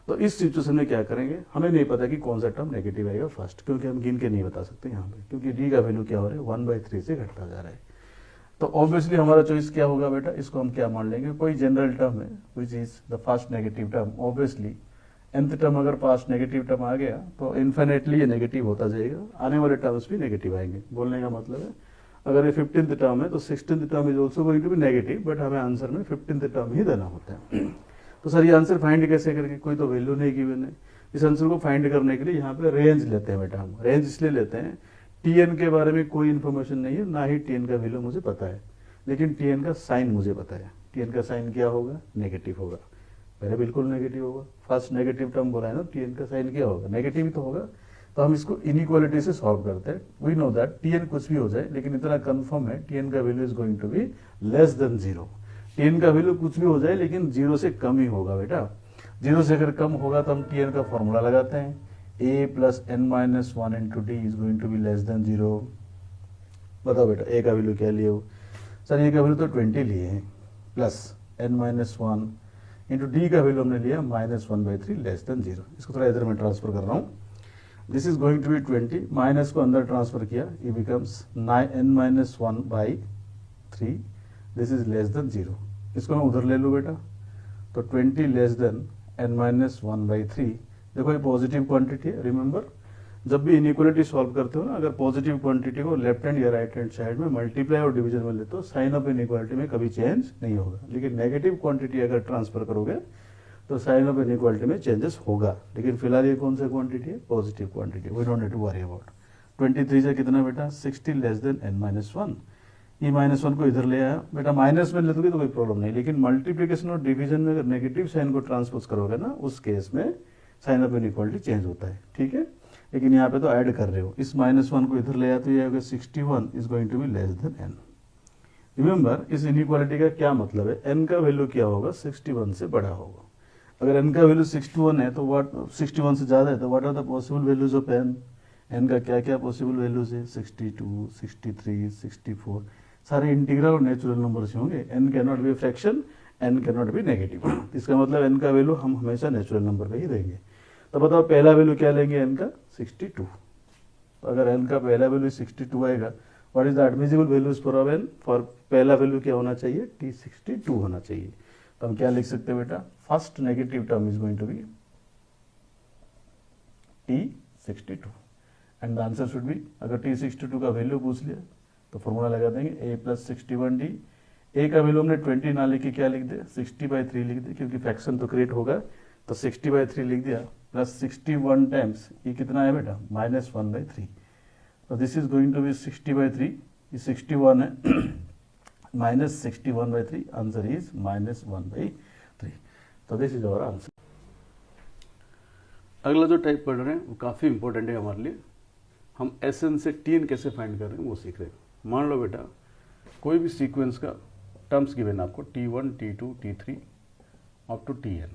तो इस सिचुएशन में क्या करेंगे, हमें नहीं पता कि कौन सा टर्म नेगेटिव आएगा फर्स्ट, क्योंकि हम गिन के नहीं बता सकते यहाँ पे, क्योंकि डी का वैल्यू क्या हो रहा है 1/3 से घटता जा रहा है। तो ऑब्वियसली हमारा चॉइस क्या होगा बेटा, इसको हम क्या मान लेंगे, कोई जनरल टर्म है which is the first negative term. Obviously nth term अगर पास नेगेटिव टर्म आ गया तो इन्फिनेटली ये नेगेटिव होता जाएगा, आने वाले टर्म्स भी नेगेटिव आएंगे। बोलने का मतलब है अगर ये 15th टर्म है तो 16th term is also going to be negative, but हमें आंसर में 15th टर्म ही देना होता है। तो सर ये आंसर फाइंड कैसे करेंगे, कोई तो वैल्यू नहीं गिवन है। इस आंसर को फाइंड करने के लिए यहाँ पे रेंज लेते हैं बेटा। हम रेंज इसलिए लेते हैं, टीएन के बारे में कोई इन्फॉर्मेशन नहीं है, ना ही टीएन का वैल्यू मुझे पता है, लेकिन टीएन का साइन मुझे पता है। टीएन का साइन क्या होगा, नेगेटिव होगा। पहले बिल्कुल नेगेटिव होगा, फर्स्ट नेगेटिव टर्म बोला है ना, टीएन का साइन क्या होगा, नेगेटिव ही तो होगा। तो हम इसको इनइक्वालिटी से सॉल्व करते हैं। वी नो दैट टीएन कुछ भी हो जाए, लेकिन इतना कंफर्म है T N value is going to be less than 0। T N value कुछ भी हो जाए लेकिन 0 से कम ही होगा बेटा। 0 से अगर कम होगा तो हम टीएन का फॉर्मूला लगाते हैं, a plus N minus one into d is going to be less than 0। बताओ बेटा ए का वैल्यू क्या लिए हो? सर ए का वैल्यू तो 20 लिए हैं, plus N minus one into D का वैल्यू हमने लिया -1/3 लेस देन 0। इसको थोड़ा इधर में ट्रांसफर कर रहा हूँ। This is going to be 20, minus को अंदर ट्रांसफर किया, ये becomes n-1/3, this is less than 0। इसको मैं उधर ले लूँ बेटा, तो 20 लेस देन n-1/3। देखो ये पॉजिटिव क्वांटिटी है। रिमेंबर, जब भी इनइक्वालिटी सॉल्व करते हो ना, अगर पॉजिटिव क्वांटिटी को लेफ्ट हैंड या राइट हैंड साइड में मल्टीप्लाई और डिवीजन में लेते हो, साइन ऑफ इनइक्वालिटी में कभी चेंज नहीं होगा। लेकिन नेगेटिव क्वांटिटी अगर ट्रांसफर करोगे तो साइन ऑफ इनइक्वालिटी में चेंजेस होगा। लेकिन फिलहाल ये कौन सा क्वांटिटी है? Positive quantity, we don't need to worry about. 23 से कितना बेटा? 60 लेस देन n-1। ये -1 को इधर ले आया बेटा, माइनस में ले दोगे तो कोई प्रॉब्लम नहीं, लेकिन मल्टीप्लीकेशन और डिवीजन में अगर नेगेटिव साइन को ट्रांसपोज करोगे ना, उस केस में साइन ऑफ इनइक्वालिटी चेंज होता है। ठीक है, लेकिन यहाँ पे तो ऐड कर रहे हो, इस -1 को इधर ले आया तो ये होगा 61 is going to be less than n। Remember, इस इनइक्वालिटी का क्या मतलब है? n का वैल्यू क्या होगा? 61 से बड़ा होगा। अगर n का वैल्यू 61 है तो व्हाट, 61 से ज़्यादा है तो what are the possible values of n? n का क्या क्या पॉसिबल वैल्यूज है? 62, 63, 64, सारे इंटीग्रल और नेचुरल नंबर्स होंगे। n can not be fraction, n can not be negative. इसका मतलब n का वैल्यू हम हमेशा नेचुरल नंबर पे ही देंगे। तो बताओ पहला वैल्यू क्या लेंगे n का? 62। तो अगर n का पहला वैल्यू 62 आएगा, what is the admissible values for n? For पहला वैल्यू क्या होना चाहिए? t62 होना चाहिए। तो हम क्या लिख सकते हैं बेटा? First negative term is going to be t62 and the answer should be, अगर t62 का वैल्यू पूछ लिया तो फॉर्मूला लगा देंगे a प्लस 61d। a का वैल्यू हमने 20 ना लिख के क्या लिख दिया? 60/3 लिख दिया, क्योंकि फ्रैक्शन तो क्रिएट होगा, तो 60/3 लिख दिया, प्लस 61 टाइम्स ये कितना है बेटा? -1/3। तो this is going to be 60/3, ये 61 है, -61/3, आंसर इज -1/3। तो दिस इज आवर आंसर। अगला जो टाइप पढ़ रहे हैं वो काफ़ी इंपॉर्टेंट है हमारे लिए। हम SN से TN कैसे फाइंड कर रहे हैं वो सीख रहे हैं। मान लो बेटा कोई भी सीक्वेंस का टर्म्स गिवन आपको T1, T2, T3 up to TN।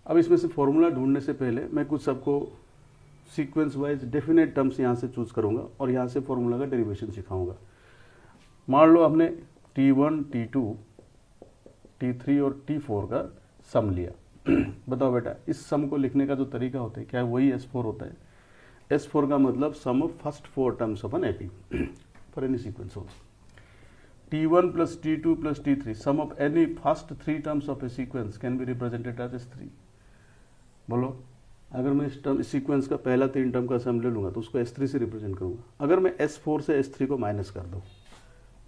अब इसमें से फॉर्मूला ढूंढने से पहले मैं कुछ सबको सीक्वेंस वाइज डेफिनेट टर्म्स यहाँ से चूज करूँगा और यहाँ से फॉर्मूला का डेरिवेशन सिखाऊंगा। मान लो हमने T1, T2, T3 और T4 का सम लिया। बताओ बेटा इस सम को लिखने का जो तरीका होता है क्या है? वही S4 होता है। S4 का मतलब sum of first 4 terms of an AP for any sequence also. T1 plus T2 plus T3, sum of any first 3 terms of a sequence can be represented as S3। बोलो, अगर मैं इस sequence का पहला 3 term का सम ले लूँगा तो उसको S3 से रिप्रेजेंट करूँगा। अगर मैं S4 से S3 को माइनस कर दूँ,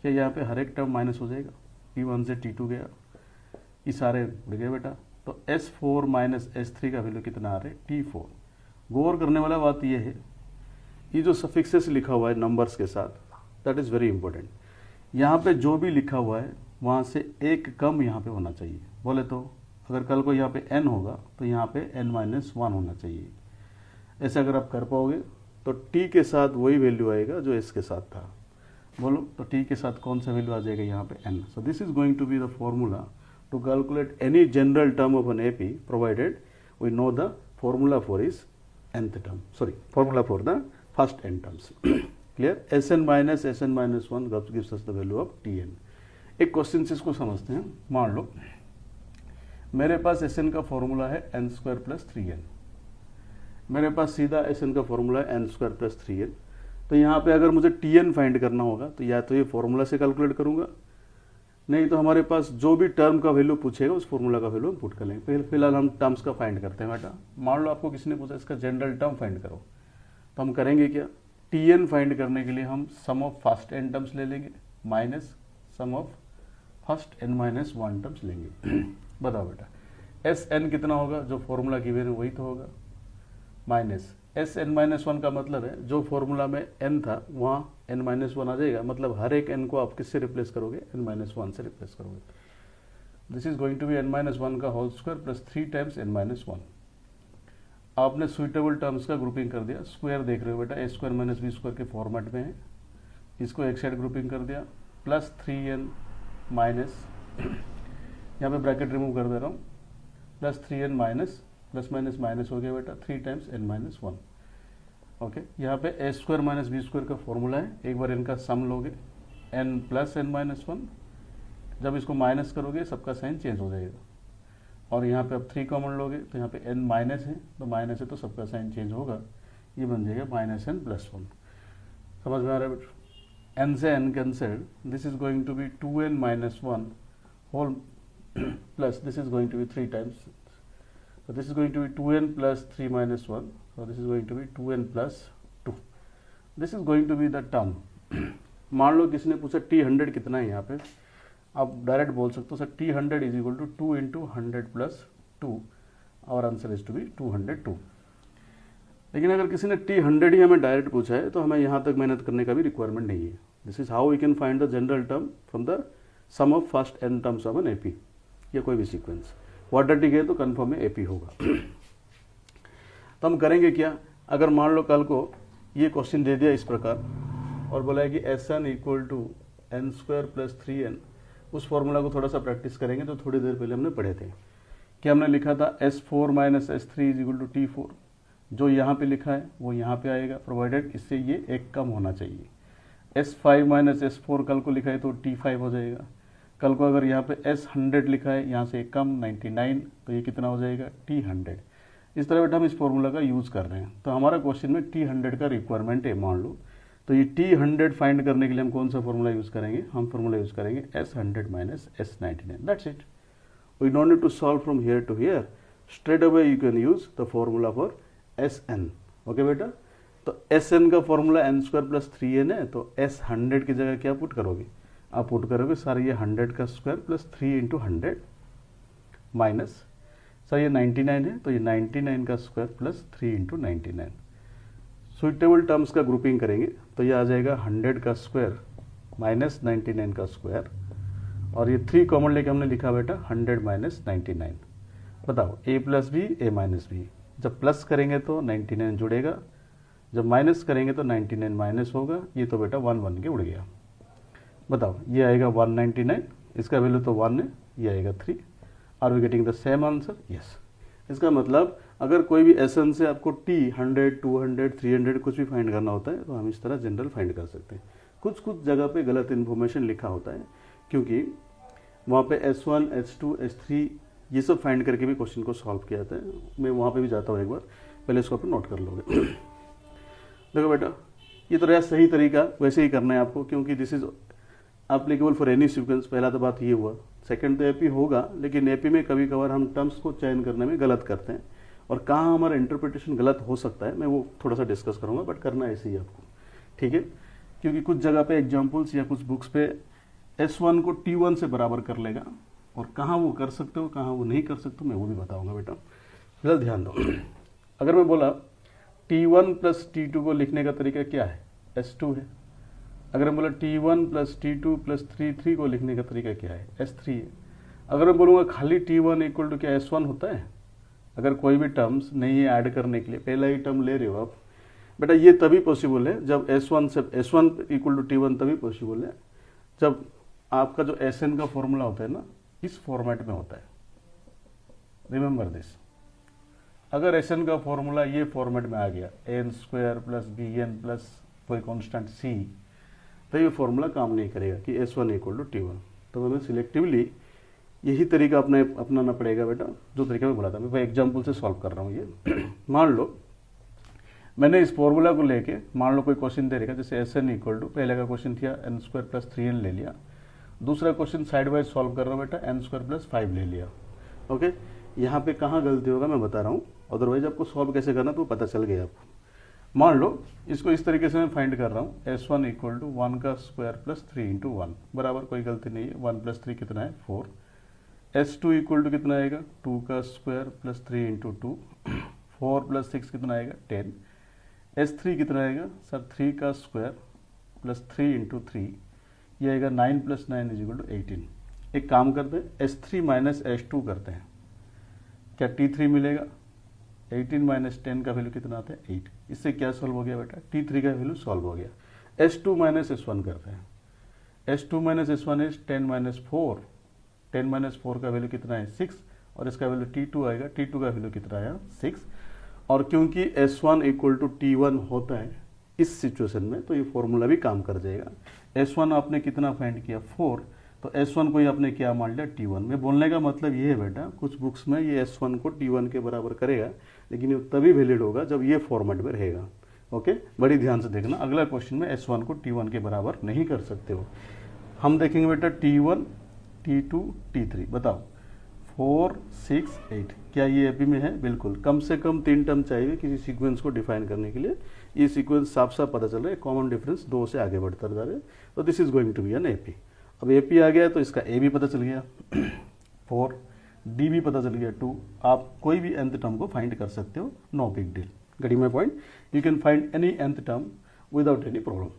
क्या यहाँ पे हर एक टर्म माइनस हो जाएगा? T1 से T2 गया, ये सारे उड़ गए बेटा। तो S4 माइनस S3 का वैल्यू कितना आ रहा है? T4। गौर करने वाला बात ये है, ये जो सफिक्सेस लिखा हुआ है नंबर्स के साथ, दैट इज़ वेरी इंपॉर्टेंट। यहाँ पे जो भी लिखा हुआ है वहाँ से एक कम यहाँ पे होना चाहिए। बोले तो अगर कल को यहाँ पे n होगा तो यहाँ पे n-1 होना चाहिए। ऐसे अगर आप कर पाओगे तो t के साथ वही वैल्यू आएगा जो s के साथ था। बोलो तो t के साथ कौन सा वैल्यू आ जाएगा यहाँ पे? n। So this is going to be the formula to calculate any general term of an AP provided we know the formula for is nth term, sorry formula for the first n terms. Clear? Sn minus Sn-1 gives us the value of Tn। एक question से इसको समझते हैं। मान लो मेरे पास Sn का formula है n² + 3n। मेरे पास सीधा Sn का फॉर्मूला है n² + 3n। तो यहाँ पे अगर मुझे Tn फाइंड करना होगा तो या तो ये फॉर्मूला से कैलकुलेट करूँगा, नहीं तो हमारे पास जो भी टर्म का वैल्यू पूछेगा उस फॉर्मूला का वैल्यू हम पुट कर लेंगे। फिलहाल हम टर्म्स का फाइंड करते हैं बेटा। मान लो आपको किसी ने पूछा इसका जनरल टर्म फाइंड करो, तो हम करेंगे क्या? Tn फाइंड करने के लिए हम सम ऑफ फर्स्ट n टर्म्स ले लेंगे minus sum of first n-1 terms लेंगे। बताओ बेटा Sn कितना होगा? जो फॉर्मूला गिवन है वही तो होगा, माइनस Sn-1 का मतलब है जो फॉर्मूला में n था वहाँ n-1 आ जाएगा। मतलब हर एक n को आप किससे रिप्लेस करोगे? n-1 से रिप्लेस करोगे। This is going to be n-1 का whole square plus 3 times n-1। आपने सुइटेबल टर्म्स का ग्रुपिंग कर दिया। स्क्वायर देख रहे हो बेटा, a² - b² के फॉर्मेट में है। इसको एक साइड ग्रुपिंग कर दिया, प्लस 3n माइनस, यहाँ पे ब्रैकेट रिमूव कर दे रहा हूँ, plus 3n minus plus minus minus हो गया बेटा 3 टाइम्स n माइनस 1। ओके, यहाँ पे ए स्क्वायर माइनस बी स्क्वायर का फॉर्मूला है, एक बार इनका सम लोगे n प्लस n माइनस 1, जब इसको माइनस करोगे सबका साइन चेंज हो जाएगा, और यहाँ पे अब 3 कॉमन लोगे तो यहाँ पे n माइनस है, तो माइनस है तो सबका साइन चेंज होगा, ये बन जाएगा माइनस n प्लस 1। समझ में आ रहा है बेटा? n से n cancelled, this is going to be 2n minus 1 whole plus this is going to be 3 times, so this is going to be 2n plus 3 minus 1, so this is going to be 2n plus 2, this is going to be the term। मान लो किसी ने पूछा t100 कितना है, यहाँ पे आप डायरेक्ट बोल सकते हो sir t100 is equal to 2 into 100 plus 2, और आंसर इज टू बी 202। लेकिन अगर किसी ने t100 ही हमें डायरेक्ट पूछा है तो हमें यहाँ तक मेहनत करने का भी रिक्वायरमेंट नहीं है। This is how we can find the general term from the sum of first n terms of an AP, या कोई भी सीक्वेंस। क्वाड्रेटिक है तो कन्फर्म में एपी होगा। तो हम करेंगे क्या, अगर मान लो कल को ये क्वेश्चन दे दिया इस प्रकार और बोला है कि S N equal to N square plus 3n, उस फॉर्मूला को थोड़ा सा प्रैक्टिस करेंगे। तो थोड़ी देर पहले हमने पढ़े थे कि हमने लिखा था S4 minus S3 is equal to T4, जो यहाँ पे लिखा है वो यहाँ पे आएगा, प्रोवाइडेड इससे ये एक कम होना चाहिए। S5 माइनस S4 कल को लिखा है तो T5 हो जाएगा। कल को अगर यहाँ पे S100 लिखा है, यहाँ से एक कम 99, तो ये कितना हो जाएगा T100। इस तरह बेटा हम इस फॉर्मूला का यूज़ कर रहे हैं। तो हमारा क्वेश्चन में T100 का रिक्वायरमेंट है मान लो, तो ये T100 फाइंड करने के लिए हम कौन सा फॉर्मूला यूज़ करेंगे, हम फॉर्मूला यूज़ करेंगे S100 minus S99, that's it. We don't need to solve from here to here, straight away you can use the formula for Sn। Okay बेटा, तो Sn का formula n square plus 3n है, तो S100 की जगह क्या put करोगे, आप पुट करोगे सर ये 100 का square plus 3 into 100 minus sir ये 99 है, तो ये 99 का square plus 3 into 99। Suitable terms का ग्रुपिंग करेंगे तो ये आ जाएगा 100 का स्क्वायर माइनस 99 का स्क्वायर, और ये 3 कॉमन लेके हमने लिखा बेटा 100 माइनस 99। बताओ a plus B a minus B, जब प्लस करेंगे तो 99 जुड़ेगा, जब माइनस करेंगे तो 99 माइनस होगा, ये तो बेटा 1 1 के उड़ गया। बताओ ये आएगा 199, इसका वैल्यू तो 1 है, ये आएगा 3। Are we getting the same answer? Yes. इसका मतलब अगर कोई भी एसन से आपको t 100 200 300 कुछ भी फाइंड करना होता है तो हम इस तरह जनरल फाइंड कर सकते हैं। कुछ कुछ जगह पे गलत इन्फॉर्मेशन लिखा होता है, क्योंकि वहाँ पे S1 S2 S3 ये सब फाइंड करके भी क्वेश्चन को सॉल्व किया जाता है। मैं वहाँ पे भी जाता हूँ एक बार, पहले इसको आप नोट कर लोगे। देखो बेटा, ये तो रहा सही तरीका, वैसे ही करना है आपको, क्योंकि this is applicable for any sequence. पहला तो बात ये हुआ। सेकंड तो एपी होगा, लेकिन एपी में कभी कभार हम टर्म्स को चयन करने में गलत करते हैं, और कहाँ हमारा इंटरप्रिटेशन गलत हो सकता है मैं वो थोड़ा सा डिस्कस करूँगा, बट करना ऐसे ही आपको, ठीक है। क्योंकि कुछ जगह पे एग्जाम्पल्स या कुछ बुक्स पे S1 को T1 से बराबर कर लेगा, और कहाँ वो कर सकते हो कहाँ वो नहीं कर सकते हो मैं वो भी बताऊँगा बेटा, फिलहाल ध्यान दो। अगर मैं बोला T1 प्लस T2 को लिखने का तरीका क्या है, S2 है। अगर मैं बोला T1 प्लस T2 प्लस 3 को लिखने का तरीका क्या है, S3 है। अगर मैं बोलूँगा खाली T1 इक्वल टू क्या S1 होता है, अगर कोई भी टर्म्स नहीं है ऐड करने के लिए, पहला ही टर्म ले रहे हो आप बेटा, ये तभी पॉसिबल है जब S1 से S1 इक्वल टू T1 तभी पॉसिबल है जब आपका जो Sn का फॉर्मूला होता है ना, इस फॉर्मेट में होता है। रिमेंबर दिस, अगर Sn का फॉर्मूला ये फॉर्मेट में आ गया n square plus bn plus कोई कांस्टेंट c, तो ये फॉर्मूला काम नहीं करेगा कि S1 इक्वल टू T1। तो हमें सिलेक्टिवली यही तरीका अपनाना पड़ेगा बेटा, जो तरीका मैं बोला था। मैं एग्जाम्पल से सॉल्व कर रहा हूँ ये। मान लो मैंने इस फॉर्मूला को लेके, मान लो कोई क्वेश्चन दे रहेगा, जैसे Sn इक्वल टू, पहले का क्वेश्चन था n स्क्वायर प्लस 3n ले लिया, दूसरा क्वेश्चन साइड वाइज सॉल्व कर रहा हूँ बेटा, n स्क्वायर प्लस 5 ले लिया। ओके, यहाँ पे कहाँ गलती होगा मैं बता रहा हूँ, अदरवाइज आपको सॉल्व कैसे करना तो पता चल गया आपको। मान लो इसको इस तरीके से मैं फाइंड कर रहा हूँ, S1 इक्वल टू 1 का स्क्वायर प्लस 3 इंटू 1 बराबर, कोई गलती नहीं है, 1 प्लस 3 कितना है 4। S2 इक्वल टू कितना आएगा 2 का स्क्वायर प्लस 3 इंटू 2, 4 प्लस 6 कितना आएगा 10। S3 कितना आएगा सर 3 का स्क्वायर प्लस 3 इंटू 3, ये आएगा 9 प्लस 9 इज इक्वल टू 18। एक काम करते हैं S3 माइनस S2 करते हैं, क्या T3 मिलेगा, 18 माइनस 10 का वैल्यू कितना आता है 8। इससे क्या सॉल्व हो गया बेटा, T3 का वैल्यू सॉल्व हो गया। S2 माइनस S1 करते हैं, S2 minus S1 is 10 minus 4, 10 minus 4 का वैल्यू कितना है 6, और इसका वैल्यू T2 आएगा, T2 का वैल्यू कितना आया 6। और क्योंकि S1 इक्वल टू T1 होता है इस सिचुएशन में, तो ये फॉर्मूला भी काम कर जाएगा। S1 आपने कितना फाइंड किया 4, तो S1 को ही आपने क्या मान लिया T1। में बोलने का मतलब ये है बेटा, कुछ बुक्स में ये S1 को T1 के बराबर करेगा, लेकिन ये तभी वैलिड होगा जब ये फॉर्मेट में रहेगा। ओके, बड़ी ध्यान से देखना, अगला क्वेश्चन में S1 को T1 के बराबर नहीं कर सकते हो। हम देखेंगे बेटा T1, T2, T3, बताओ 4, 6, 8 क्या ये एपी में है? बिल्कुल। कम से कम 3 टर्म चाहिए किसी सीक्वेंस को डिफाइन करने के लिए। ये सीक्वेंस साफ साफ पता चल रहा है, कॉमन डिफरेंस 2 से आगे बढ़ता जा रहा है, तो this is going to be an AP. अब एपी आ गया तो इसका ए भी पता चल गया 4, डी भी पता चल गया 2। आप कोई भी nth टर्म को फाइंड कर सकते हो, no big deal. Getting my point? You can find any nth term without any problem.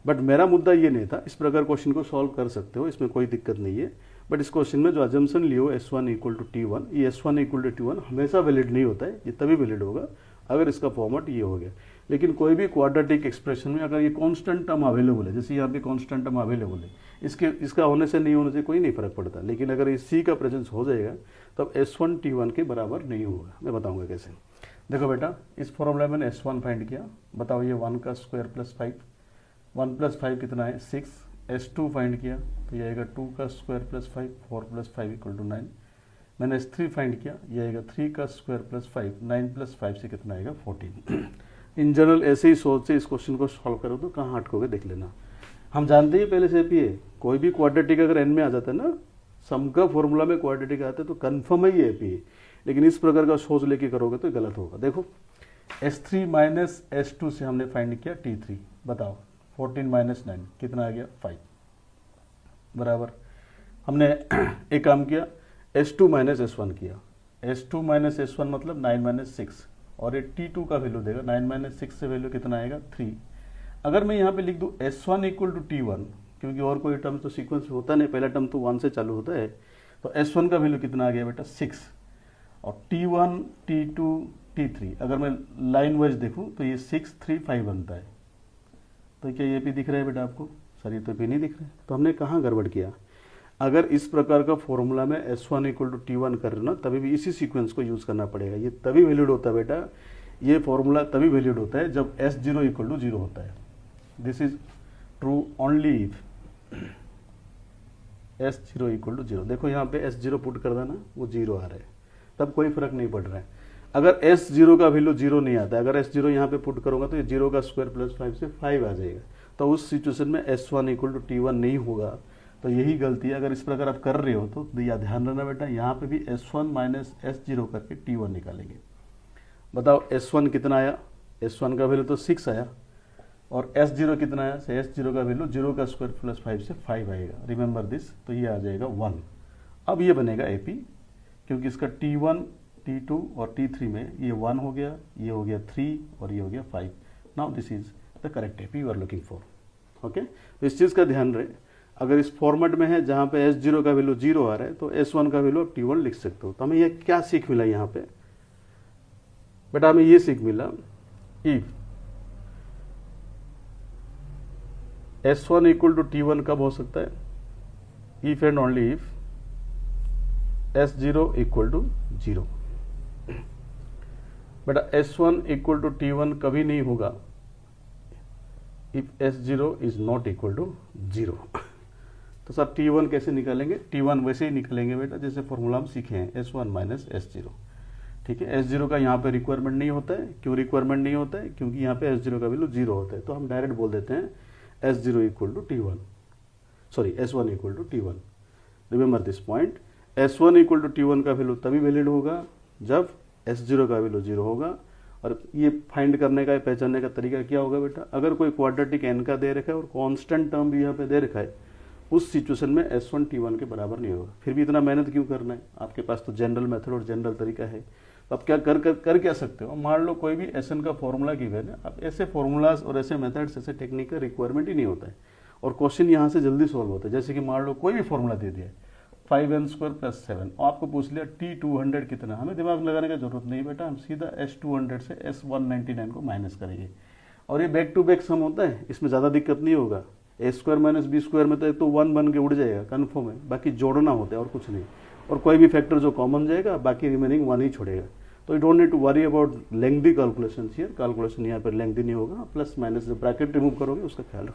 But मेरा मुद्दा ये नहीं था, इस प्रकार क्वेश्चन को सॉल्व कर सकते हो, इसमें कोई दिक्कत नहीं है। बट इस क्वेश्चन में जो assumption Leo S1 equal to T1, ये S1 इक्वल टू T1 हमेशा वैलिड नहीं होता है, ये तभी वैलिड होगा अगर इसका फॉर्मेट ये हो गया। लेकिन कोई भी क्वाड्रेटिक एक्सप्रेशन में अगर ये कांस्टेंट टर्म अवेलेबल है, जैसे यहाँ पे कांस्टेंट टर्म अवेलेबल है, इसका होने से नहीं होने से कोई नहीं फर्क पड़ता, लेकिन अगर ये C का प्रेजेंस हो जाएगा तब S1 T1 के बराबर नहीं होगा। मैं बताऊँगा कैसे। देखो बेटा, इस फॉर्मूला में मैंने S1 फाइंड किया, बताओ ये 1 का स्क्वायर प्लस 5, 1 प्लस 5 कितना है 6। S2 फाइंड किया तो ये आएगा 2 का square plus 5, 4 plus 5 equal to 9। मैंने S3 फाइंड किया, ये आएगा 3 का स्क्वायर प्लस 5, 9 प्लस 5 से कितना आएगा 14। इन जनरल ऐसे ही सोच से इस क्वेश्चन को सॉल्व करो तो कहाँ अटकोगे देख लेना। हम जानते हैं पहले से भी है, कोई भी क्वाड्रेटिक अगर n में आ जाता है ना, सम का फॉर्मूला में क्वाड्रेटिक आता है तो कन्फर्म है ये एपी है। लेकिन इस प्रकार का सोच लेके करोगे तो गलत होगा। देखो S3 माइनस S2 से हमने फाइंड किया T3, बताओ 14 माइनस 9 कितना आ गया 5, बराबर। हमने एक काम किया S2 माइनस S1 किया, S2 माइनस S1 मतलब 9 माइनस 6, और ये T2 का वैल्यू देगा 9 माइनस 6 से वैल्यू कितना आएगा 3। अगर मैं यहाँ पे लिख दूँ S1 इक्वल टू T1, क्योंकि और कोई टर्म तो सीक्वेंस में होता नहीं, पहला टर्म तो 1 से चालू होता है, तो S1 का वैल्यू कितना आ गया बेटा 6, और T1, T2, T3 अगर मैं लाइन वाइज देखूँ तो ये 6, 3, 5 बनता है। तो क्या ये भी दिख रहा है बेटा आपको? सर ये तो भी नहीं दिख रहा है, तो हमने कहाँ गड़बड़ किया? अगर इस प्रकार का फॉर्मूला में S1 इक्वल टू T1 कर रहे हो ना, तभी भी इसी सीक्वेंस को यूज़ करना पड़ेगा। ये तभी वैलिड होता है बेटा, ये फॉर्मूला तभी वैलिड होता है जब S0 इक्वल टू 0 होता है। This is true only if S0 equal to 0। देखो यहाँ पे S0 पुट कर देना, वो 0 आ रहा है, तब कोई फर्क नहीं पड़ रहा है। अगर S0 का वैल्यू 0 नहीं आता है, अगर S0 यहाँ पे पुट करूँगा तो ये 0 का स्क्वायर प्लस 5 से 5 आ जाएगा, तो उस सिचुएशन में S1 इक्वल टू T1 नहीं होगा। तो यही गलती है, अगर इस प्रकार आप कर रहे हो तो या ध्यान रखना बेटा, यहाँ पे भी S1 माइनस S0 करके T1 निकालेंगे। बताओ S1 कितना आया? S1 का वैल्यू तो 6 आया, और S0 कितना आया? S0 का वैल्यू 0 का स्क्वायर प्लस 5 से 5 आएगा, रिमेंबर दिस, तो ये आ जाएगा 1। अब ये बनेगा एपी, क्योंकि इसका T1, T2 और T3 में ये 1 हो गया, ये हो गया 3 और ये हो गया 5। Now this is the correct AP you are looking for. Okay, तो इस चीज़ का ध्यान रहे, अगर इस फॉर्मेट में है जहाँ पे S0 का वैल्यू 0 आ रहा है तो S1 का वैल्यू आप T1 लिख सकते हो। तो हमें ये क्या सीख मिला यहाँ पे बेटा? हमें ये सीख मिला, if S1 equal to T1 कब हो सकता है? If and only if S0 equal to 0। बेटा S1 इक्वल टू T1 कभी नहीं होगा if S0 is not equal to 0। तो सर T1 कैसे निकालेंगे? T1 वैसे ही निकालेंगे बेटा जैसे फॉर्मूला हम सीखे हैं, S1 माइनस S0। ठीक है, S0 का यहाँ पे रिक्वायरमेंट नहीं होता है। क्यों रिक्वायरमेंट नहीं होता है? क्योंकि यहाँ पे S0 का वैल्यू 0 होता है, तो हम डायरेक्ट बोल देते हैं S0 equal to T1, sorry S1 equal to T1। Remember this point, S1 equal to T1 का वैल्यू तभी वैलिड होगा जब S0 का वैल्यू 0 होगा। और ये फाइंड करने का, पहचानने का तरीका क्या होगा बेटा? अगर कोई क्वाड्रेटिक n का दे रखा है और कांस्टेंट टर्म भी यहाँ पे दे रखा है, उस सिचुएशन में S1 T1 के बराबर नहीं होगा। फिर भी इतना मेहनत क्यों करना है? आपके पास तो जनरल मेथड और जनरल तरीका है। तो आप क्या कर क्या सकते हो? मान लो कोई भी SN का फॉर्मूला गिवन है, आप ऐसे फॉर्मूलाज और ऐसे मेथड्स, ऐसे टेक्निक का रिक्वायरमेंट ही नहीं होता है, और क्वेश्चन यहाँ से जल्दी सॉल्व होता है। जैसे कि मान लो कोई भी फॉर्मूला दे दिया 5n² + 7, और आपको पूछ लिया T200 कितना, हमें दिमाग लगाने की जरूरत नहीं बेटा, हम सीधा S200 से S199 को माइनस करेंगे, और ये बैक टू बैक सम होता है, इसमें ज़्यादा दिक्कत नहीं होगा। ए स्क्वायर माइनस बी स्क्वायर में तो एक तो 1 बन के उड़ जाएगा, कन्फर्म है, बाकी जोड़ना होता है और कुछ नहीं, और कोई भी फैक्टर जो कॉमन जाएगा बाकी रिमेनिंग 1 ही छोड़ेगा। तो you don't need to worry about lengthy calculation here, calculation यहाँ पर लेंथी नहीं होगा, प्लस माइनस जो ब्रैकेट रिमूव करोगे उसका ख्याल रखो।